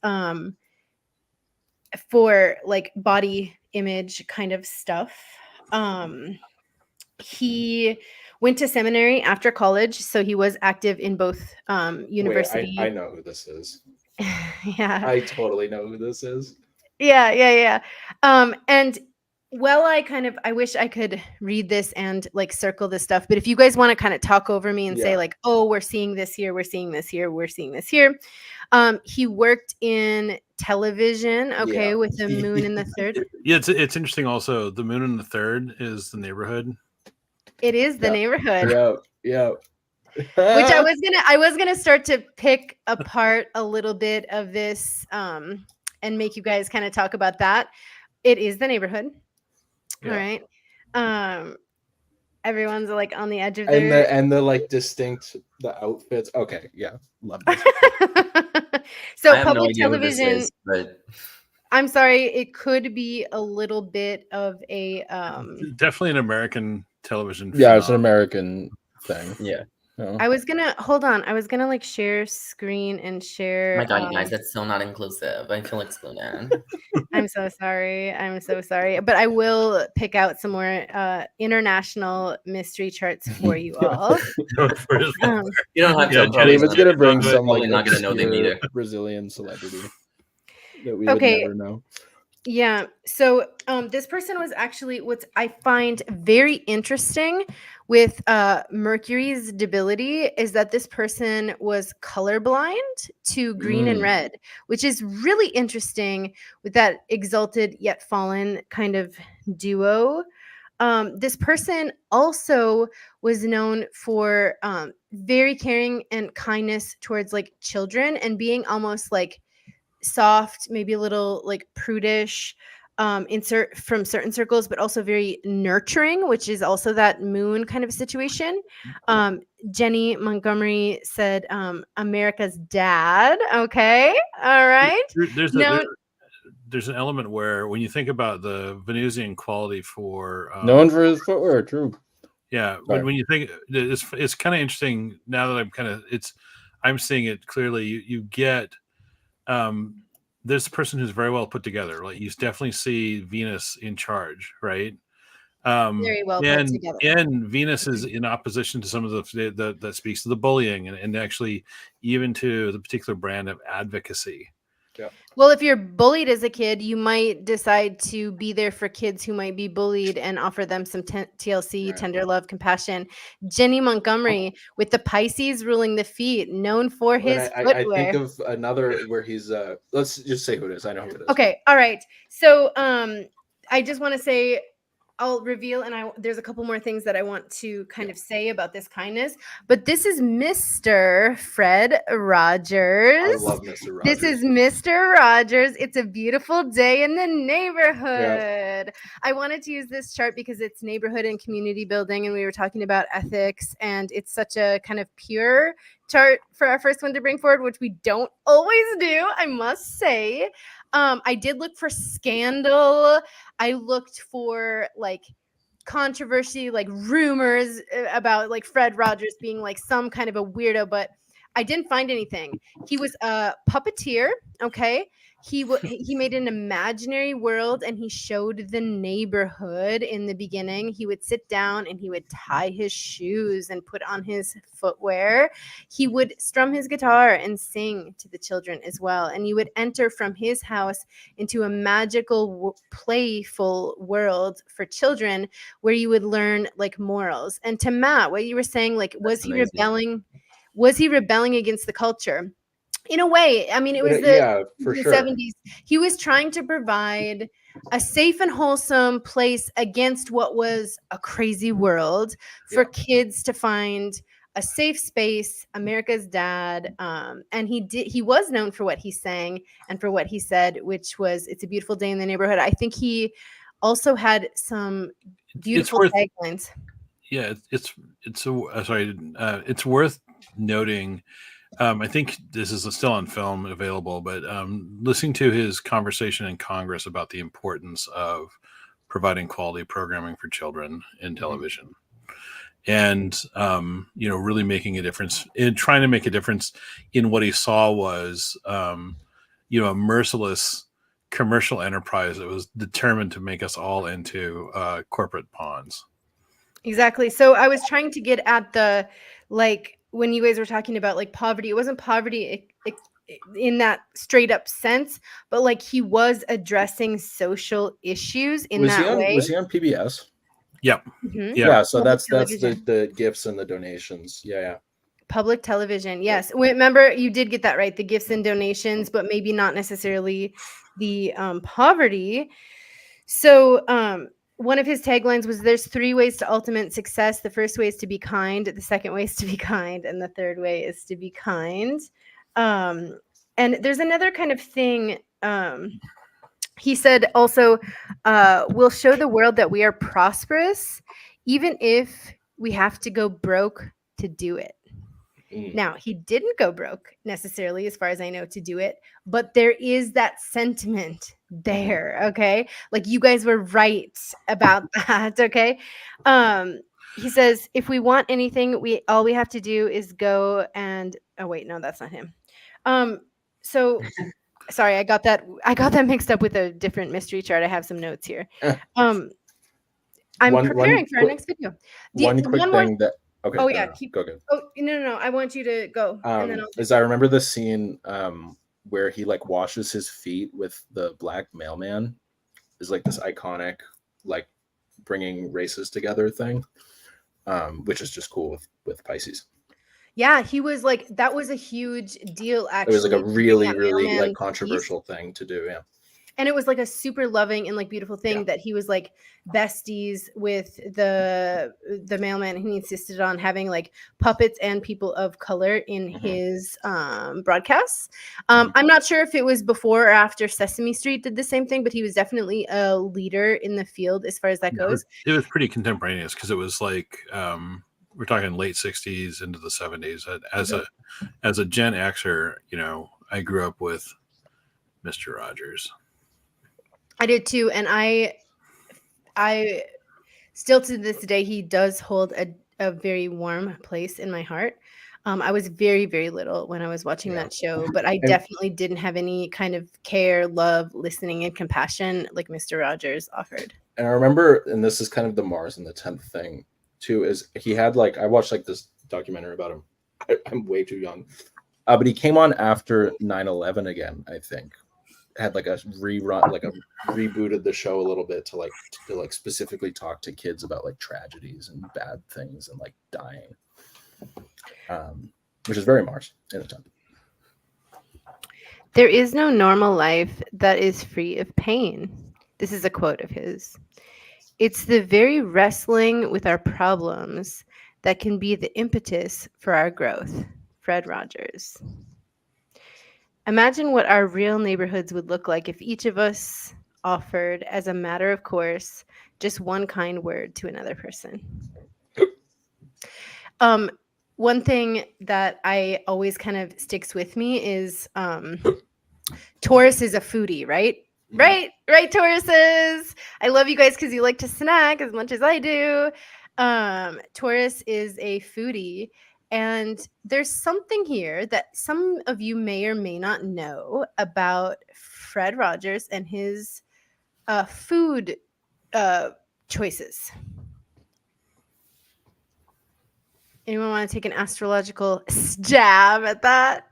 for like body image kind of stuff. He went to seminary after college, so he was active in both university. Wait, I know who this is. Yeah. I totally know who this is. Yeah. And well, I wish I could read this and like circle this stuff, but if you guys want to kind of talk over me and say like, oh, we're seeing this here, we're seeing this here, we're seeing this here. He worked in television, okay, with the moon in the third. Yeah, it's interesting also. The moon in the third is the neighborhood. It is the neighborhood. Yeah. Which I was gonna start to pick apart a little bit of this and make you guys kind of talk about that. It is the neighborhood. All right. Everyone's like on the edge of their and the like distinct the outfits. Okay, yeah, love this. So I have public no idea who this television is, but I'm sorry, it could be a little bit of a definitely an American television. Yeah, it's an American thing. Yeah. I was gonna hold on. I was gonna like share screen and share. Oh my God, you guys, that's still not inclusive. I feel excluded. I'm so sorry. But I will pick out some more international mystery charts for you all. You don't have to. David's gonna bring some like not gonna know them either. Brazilian celebrity that we would never know. Yeah. So this person was actually what I find very interesting with Mercury's debility is that this person was colorblind to green and red, which is really interesting with that exalted yet fallen kind of duo. This person also was known for very caring and kindness towards like children and being almost like soft, maybe a little like prudish from certain circles, but also very nurturing, which is also that moon kind of situation. Jenny Montgomery said America's dad. Okay. All right. There's an element where when you think about the Venusian quality for known for his footwear, true. Yeah, when you think it's kind of interesting now that I'm seeing it clearly. You get this person who's very well put together. Like you definitely see Venus in charge, right? Very well put together. And Venus is in opposition to some of the that speaks to the bullying and actually even to the particular brand of advocacy. Yeah. Well, if you're bullied as a kid, you might decide to be there for kids who might be bullied and offer them some TLC, tender love, compassion. Jenny Montgomery with the Pisces ruling the feet, known for his footwear. I think of another where he's let's just say who it is. I know who it is. Okay, all right. So I just want to say I'll reveal, and there's a couple more things that I want to kind of say about this kindness, but this is Mr. Fred Rogers. I love Mr. Rogers. This is Mr. Rogers. It's a beautiful day in the neighborhood. Yeah. I wanted to use this chart because it's neighborhood and community building, and we were talking about ethics, and it's such a kind of pure chart for our first one to bring forward, which we don't always do, I must say. I did look for scandal. I looked for like controversy, like rumors about like Fred Rogers being like some kind of a weirdo, but I didn't find anything. He was a puppeteer. Okay. He made an imaginary world and he showed the neighborhood in the beginning. He would sit down and he would tie his shoes and put on his footwear. He would strum his guitar and sing to the children as well. And you would enter from his house into a magical, playful world for children where you would learn like morals. And to Matt, what you were saying, like, was he rebelling against the culture? In a way, I mean, it was Yeah, for the sure. 70s. He was trying to provide a safe and wholesome place against what was a crazy world for kids to find a safe space. America's dad, and he was known for what he sang and for what he said, which was "It's a beautiful day in the neighborhood." I think he also had some beautiful taglines. Yeah, it's worth noting. I think this is still on film available, but listening to his conversation in Congress about the importance of providing quality programming for children in television, and really making a difference in trying to make a difference in what he saw was a merciless commercial enterprise that was determined to make us all into corporate pawns. Exactly. So I was trying to get at the, like, when you guys were talking about like poverty, it wasn't poverty in that straight up sense, but like he was addressing social issues in that way. Was he on PBS? Yep. Mhm. Yeah. So Public that's television. the gifts and the donations. Yeah. Public television. Yes. Remember, you did get that right. The gifts and donations, but maybe not necessarily the poverty. So one of his taglines was, "There's 3 ways to ultimate success. The first way is to be kind. The second way is to be kind. And the third way is to be kind." And there's another kind of thing. He said also, "We'll show the world that we are prosperous, even if we have to go broke to do it." Now, he didn't go broke necessarily, as far as I know, to do it, but there is that sentiment there, okay? Like, you guys were right about that, okay? He says, "If we want anything, all we have to do is go and..." Oh, wait, no, that's not him. So, sorry, I got that mixed up with a different mystery chart. I have some notes here. I'm preparing for our next video. One quick thing that... Okay. Oh, yeah. Go ahead. Oh, no. I want you to go. And then I remember the scene where he like washes his feet with the black mailman, is like this iconic, like bringing races together thing, which is just cool with Pisces. Yeah, he was like, that was a huge deal, actually. It was like a really like controversial thing to do. Yeah. And it was like a super loving and like beautiful thing that he was like besties with the mailman, and he insisted on having like puppets and people of color in his broadcasts. I'm not sure if it was before or after Sesame Street did the same thing, but he was definitely a leader in the field as far as that goes. It was pretty contemporaneous because it was like we're talking late 60s into the 70s. As a Gen Xer, I grew up with Mr. Rogers. I did too, and I still to this day, he does hold a very warm place in my heart. I was very, very little when I was watching that show, but I definitely didn't have any kind of care, love, listening, and compassion like Mr. Rogers offered. And I remember, and this is kind of the Mars and the 10th thing too, is he had like, I watched like this documentary about him. I'm way too young, but he came on after 9/11 again, I think. Had like a rerun, like a rebooted the show a little bit to specifically talk to kids about like tragedies and bad things and like dying, which is very Mars in a time. "There is no normal life that is free of pain." This is a quote of his. "It's the very wrestling with our problems that can be the impetus for our growth." Fred Rogers. "Imagine what our real neighborhoods would look like if each of us offered, as a matter of course, just one kind word to another person." One thing that I always kind of sticks with me is Taurus is a foodie, right? Right, Tauruses. I love you guys because you like to snack as much as I do. Taurus is a foodie. And there's something here that some of you may or may not know about Fred Rogers and his food choices. Anyone want to take an astrological stab at that?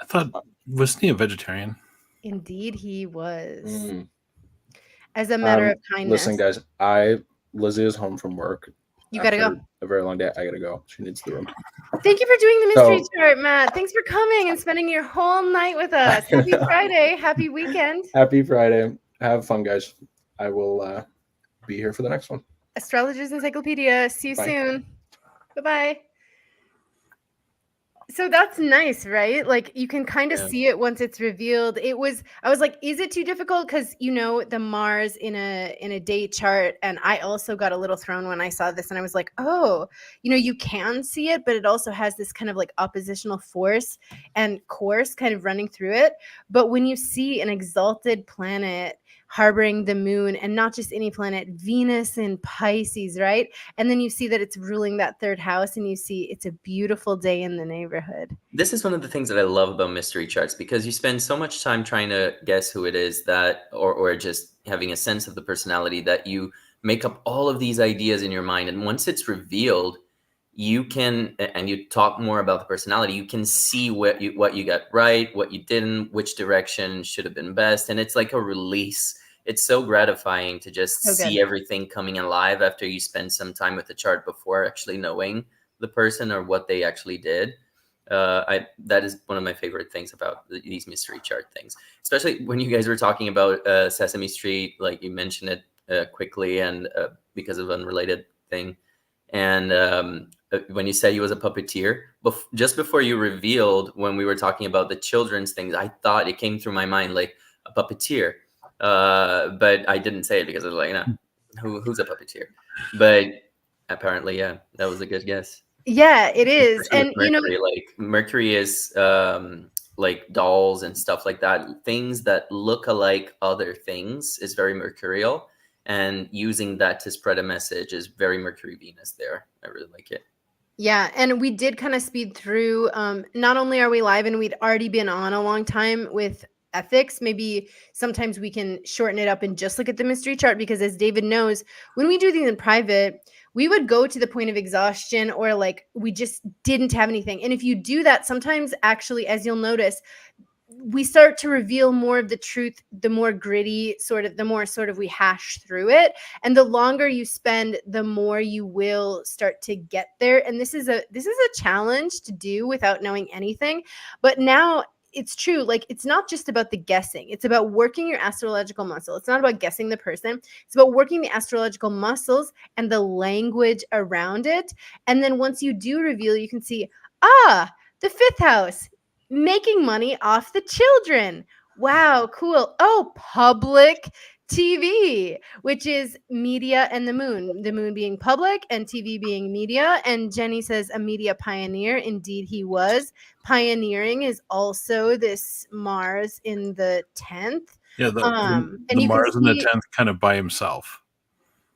I thought, wasn't he a vegetarian? Indeed, he was. As a matter of kindness. Listen, guys, Lizzie is home from work. You gotta go. a very long day. I gotta go. She needs the room. Thank you for doing the mystery So- chart, Matt. Thanks for coming and spending your whole night with us. Happy Friday. Happy weekend. Happy Friday. Have fun, guys. I will be here for the next one. Astrologers Encyclopedia. See you Bye. soon. Bye-bye. So that's nice, right? Like you can kind of Yeah. see it once it's revealed. I was like, is it too difficult? Because the Mars in a date chart, and I also got a little thrown when I saw this, and I was like, oh, you can see it, but it also has this kind of like oppositional force and course kind of running through it. But when you see an exalted planet harboring the moon, and not just any planet, Venus in Pisces, right? And then you see that it's ruling that third house, and you see it's a beautiful day in the neighborhood. This is one of the things that I love about mystery charts, because you spend so much time trying to guess who it is that, or just having a sense of the personality, that you make up all of these ideas in your mind. And once it's revealed, you can, and you talk more about the personality, you can see what you got right, what you didn't, which direction should have been best. And it's like a release. It's so gratifying to just So see good. everything coming alive after you spend some time with the chart before actually knowing the person or what they actually did. That is one of my favorite things about these mystery chart things, especially when you guys were talking about Sesame Street, like you mentioned it quickly, and because of unrelated thing. And when you said he was a puppeteer, just before you revealed, when we were talking about the children's things, I thought it came through my mind like a puppeteer, but I didn't say it because I was like, no, who's a puppeteer? But apparently, yeah, that was a good guess. Yeah, it is. Especially And with Mercury, like Mercury is like dolls and stuff like that. Things that look alike other things is very mercurial, and using that to spread a message is very Mercury Venus there. I really like it. yeah, and we did kind of speed through. Not only are we live, and we'd already been on a long time with ethics, maybe sometimes we can shorten it up and just look at the mystery chart, because as David knows, when we do these in private, we would go to the point of exhaustion, or like we just didn't have anything. And if you do that, sometimes actually, as you'll notice, we start to reveal more of the truth, the more gritty the more we hash through it. And the longer you spend, the more you will start to get there. And this is a challenge to do without knowing anything. But now it's true. Like, it's not just about the guessing. It's about working your astrological muscle. It's not about guessing the person. It's about working the astrological muscles and the language around it. And then once you do reveal, you can see, the fifth house, making money off the children. Wow, cool. Oh, public TV, which is media and the moon being public and TV being media. And Jenny says a media pioneer. Indeed, he was. Pioneering is also this Mars in the 10th. Yeah, the and you Mars can in the see, 10th kind of by himself.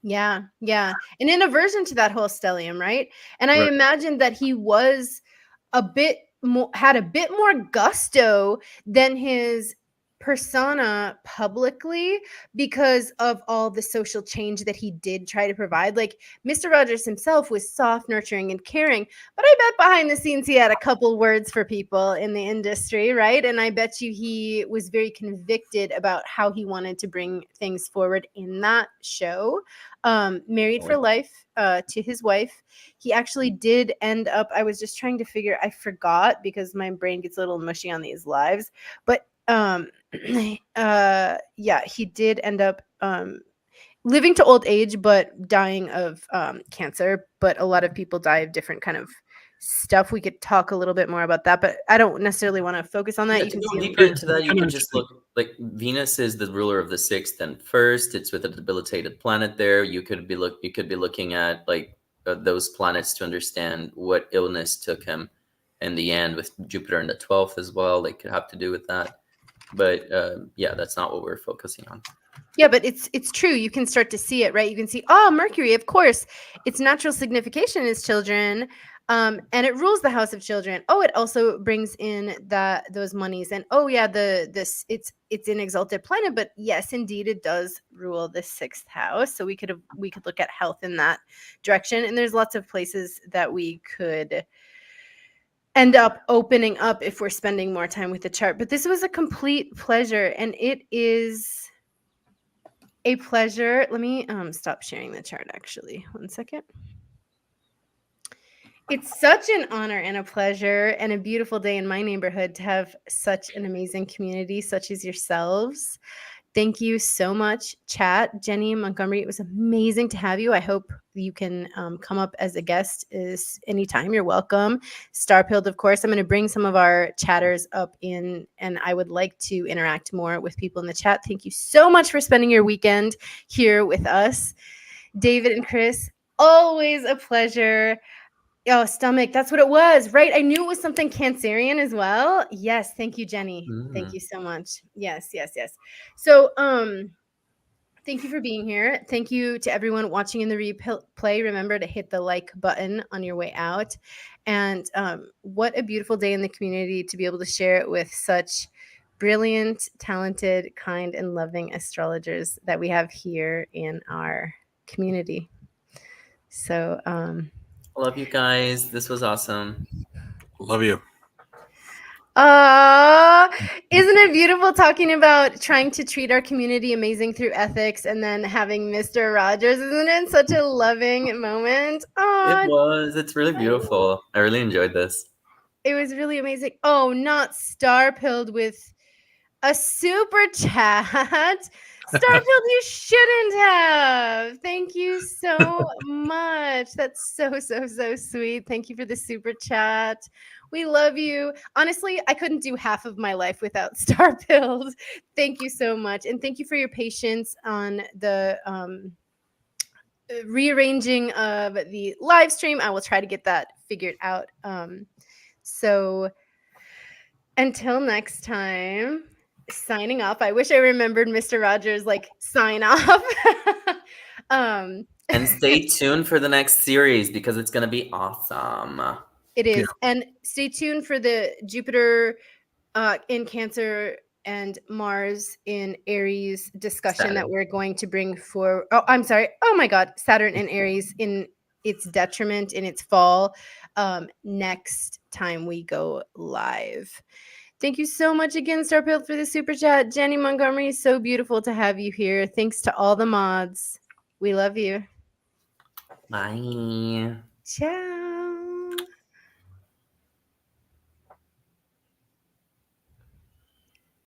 yeah. And in aversion to that whole stellium, right? And I Right. imagine that he was had a bit more gusto than his persona publicly, because of all the social change that he did try to provide. Like, Mr. Rogers himself was soft, nurturing, and caring, but I bet behind the scenes he had a couple words for people in the industry, right? And I bet you he was very convicted about how he wanted to bring things forward in that show. Married for life to his wife. He actually did end up, I was just trying to figure, I forgot because my brain gets a little mushy on these lives, but yeah, he did end up living to old age, but dying of cancer. But a lot of people die of different kind of stuff. We could talk a little bit more about that, but I don't necessarily want to focus on that. Yeah, You to can go see deeper into that, you Kind of can just look, like Venus is the ruler of the sixth and first. It's with a debilitated planet there. You could be looking at like those planets to understand what illness took him in the end, with Jupiter in the 12th as well. They could have to do with that. But yeah, that's not what we're focusing on. Yeah, but it's true. You can start to see it, right? You can see, Mercury, of course, its natural signification is children, and it rules the house of children. Oh, it also brings in those monies, and it's an exalted planet, but yes, indeed, it does rule the sixth house. So we could look at health in that direction, and there's lots of places that we could end up opening up if we're spending more time with the chart. But this was a complete pleasure, and it is a pleasure. Let me stop sharing the chart, actually. 1 second. It's such an honor and a pleasure and a beautiful day in my neighborhood to have such an amazing community, such as yourselves. Thank you so much, chat. Jenny Montgomery, it was amazing to have you. I hope you can come up as a guest anytime. You're welcome. Starpilled, of course. I'm going to bring some of our chatters up in, and I would like to interact more with people in the chat. Thank you so much for spending your weekend here with us. David and Chris, always a pleasure. Oh, stomach. That's what it was, right? I knew it was something Cancerian as well. Yes. Thank you, Jenny. Thank you so much. Yes. So, thank you for being here. Thank you to everyone watching in the replay. Remember to hit the like button on your way out. And what a beautiful day in the community to be able to share it with such brilliant, talented, kind, and loving astrologers that we have here in our community. So, Love you guys. This was awesome. Love you. Isn't it beautiful talking about trying to treat our community amazing through ethics and then having Mr. Rogers? Isn't it such a loving moment? It was. It's really beautiful. I really enjoyed this. It was really amazing. Oh, not Starpilled with a super chat. Starfield, you shouldn't have. Thank you so much. That's so sweet. Thank you for the super chat. We love you. Honestly, I couldn't do half of my life without Starfield. Thank you so much. And thank you for your patience on the rearranging of the live stream. I will try to get that figured out. So until next time. Signing off. I wish I remembered Mr. Rogers sign off. And stay tuned for the next series because it's going to be awesome. It is. Yeah. And stay tuned for the Jupiter in Cancer and Mars in Aries discussion that we're going to bring for. Oh, I'm sorry. Oh my God. Saturn in Aries in its detriment in its fall next time we go live. Thank you so much again, Starpilled, for the super chat. Jenny Montgomery, so beautiful to have you here. Thanks to all the mods. We love you. Bye. Ciao.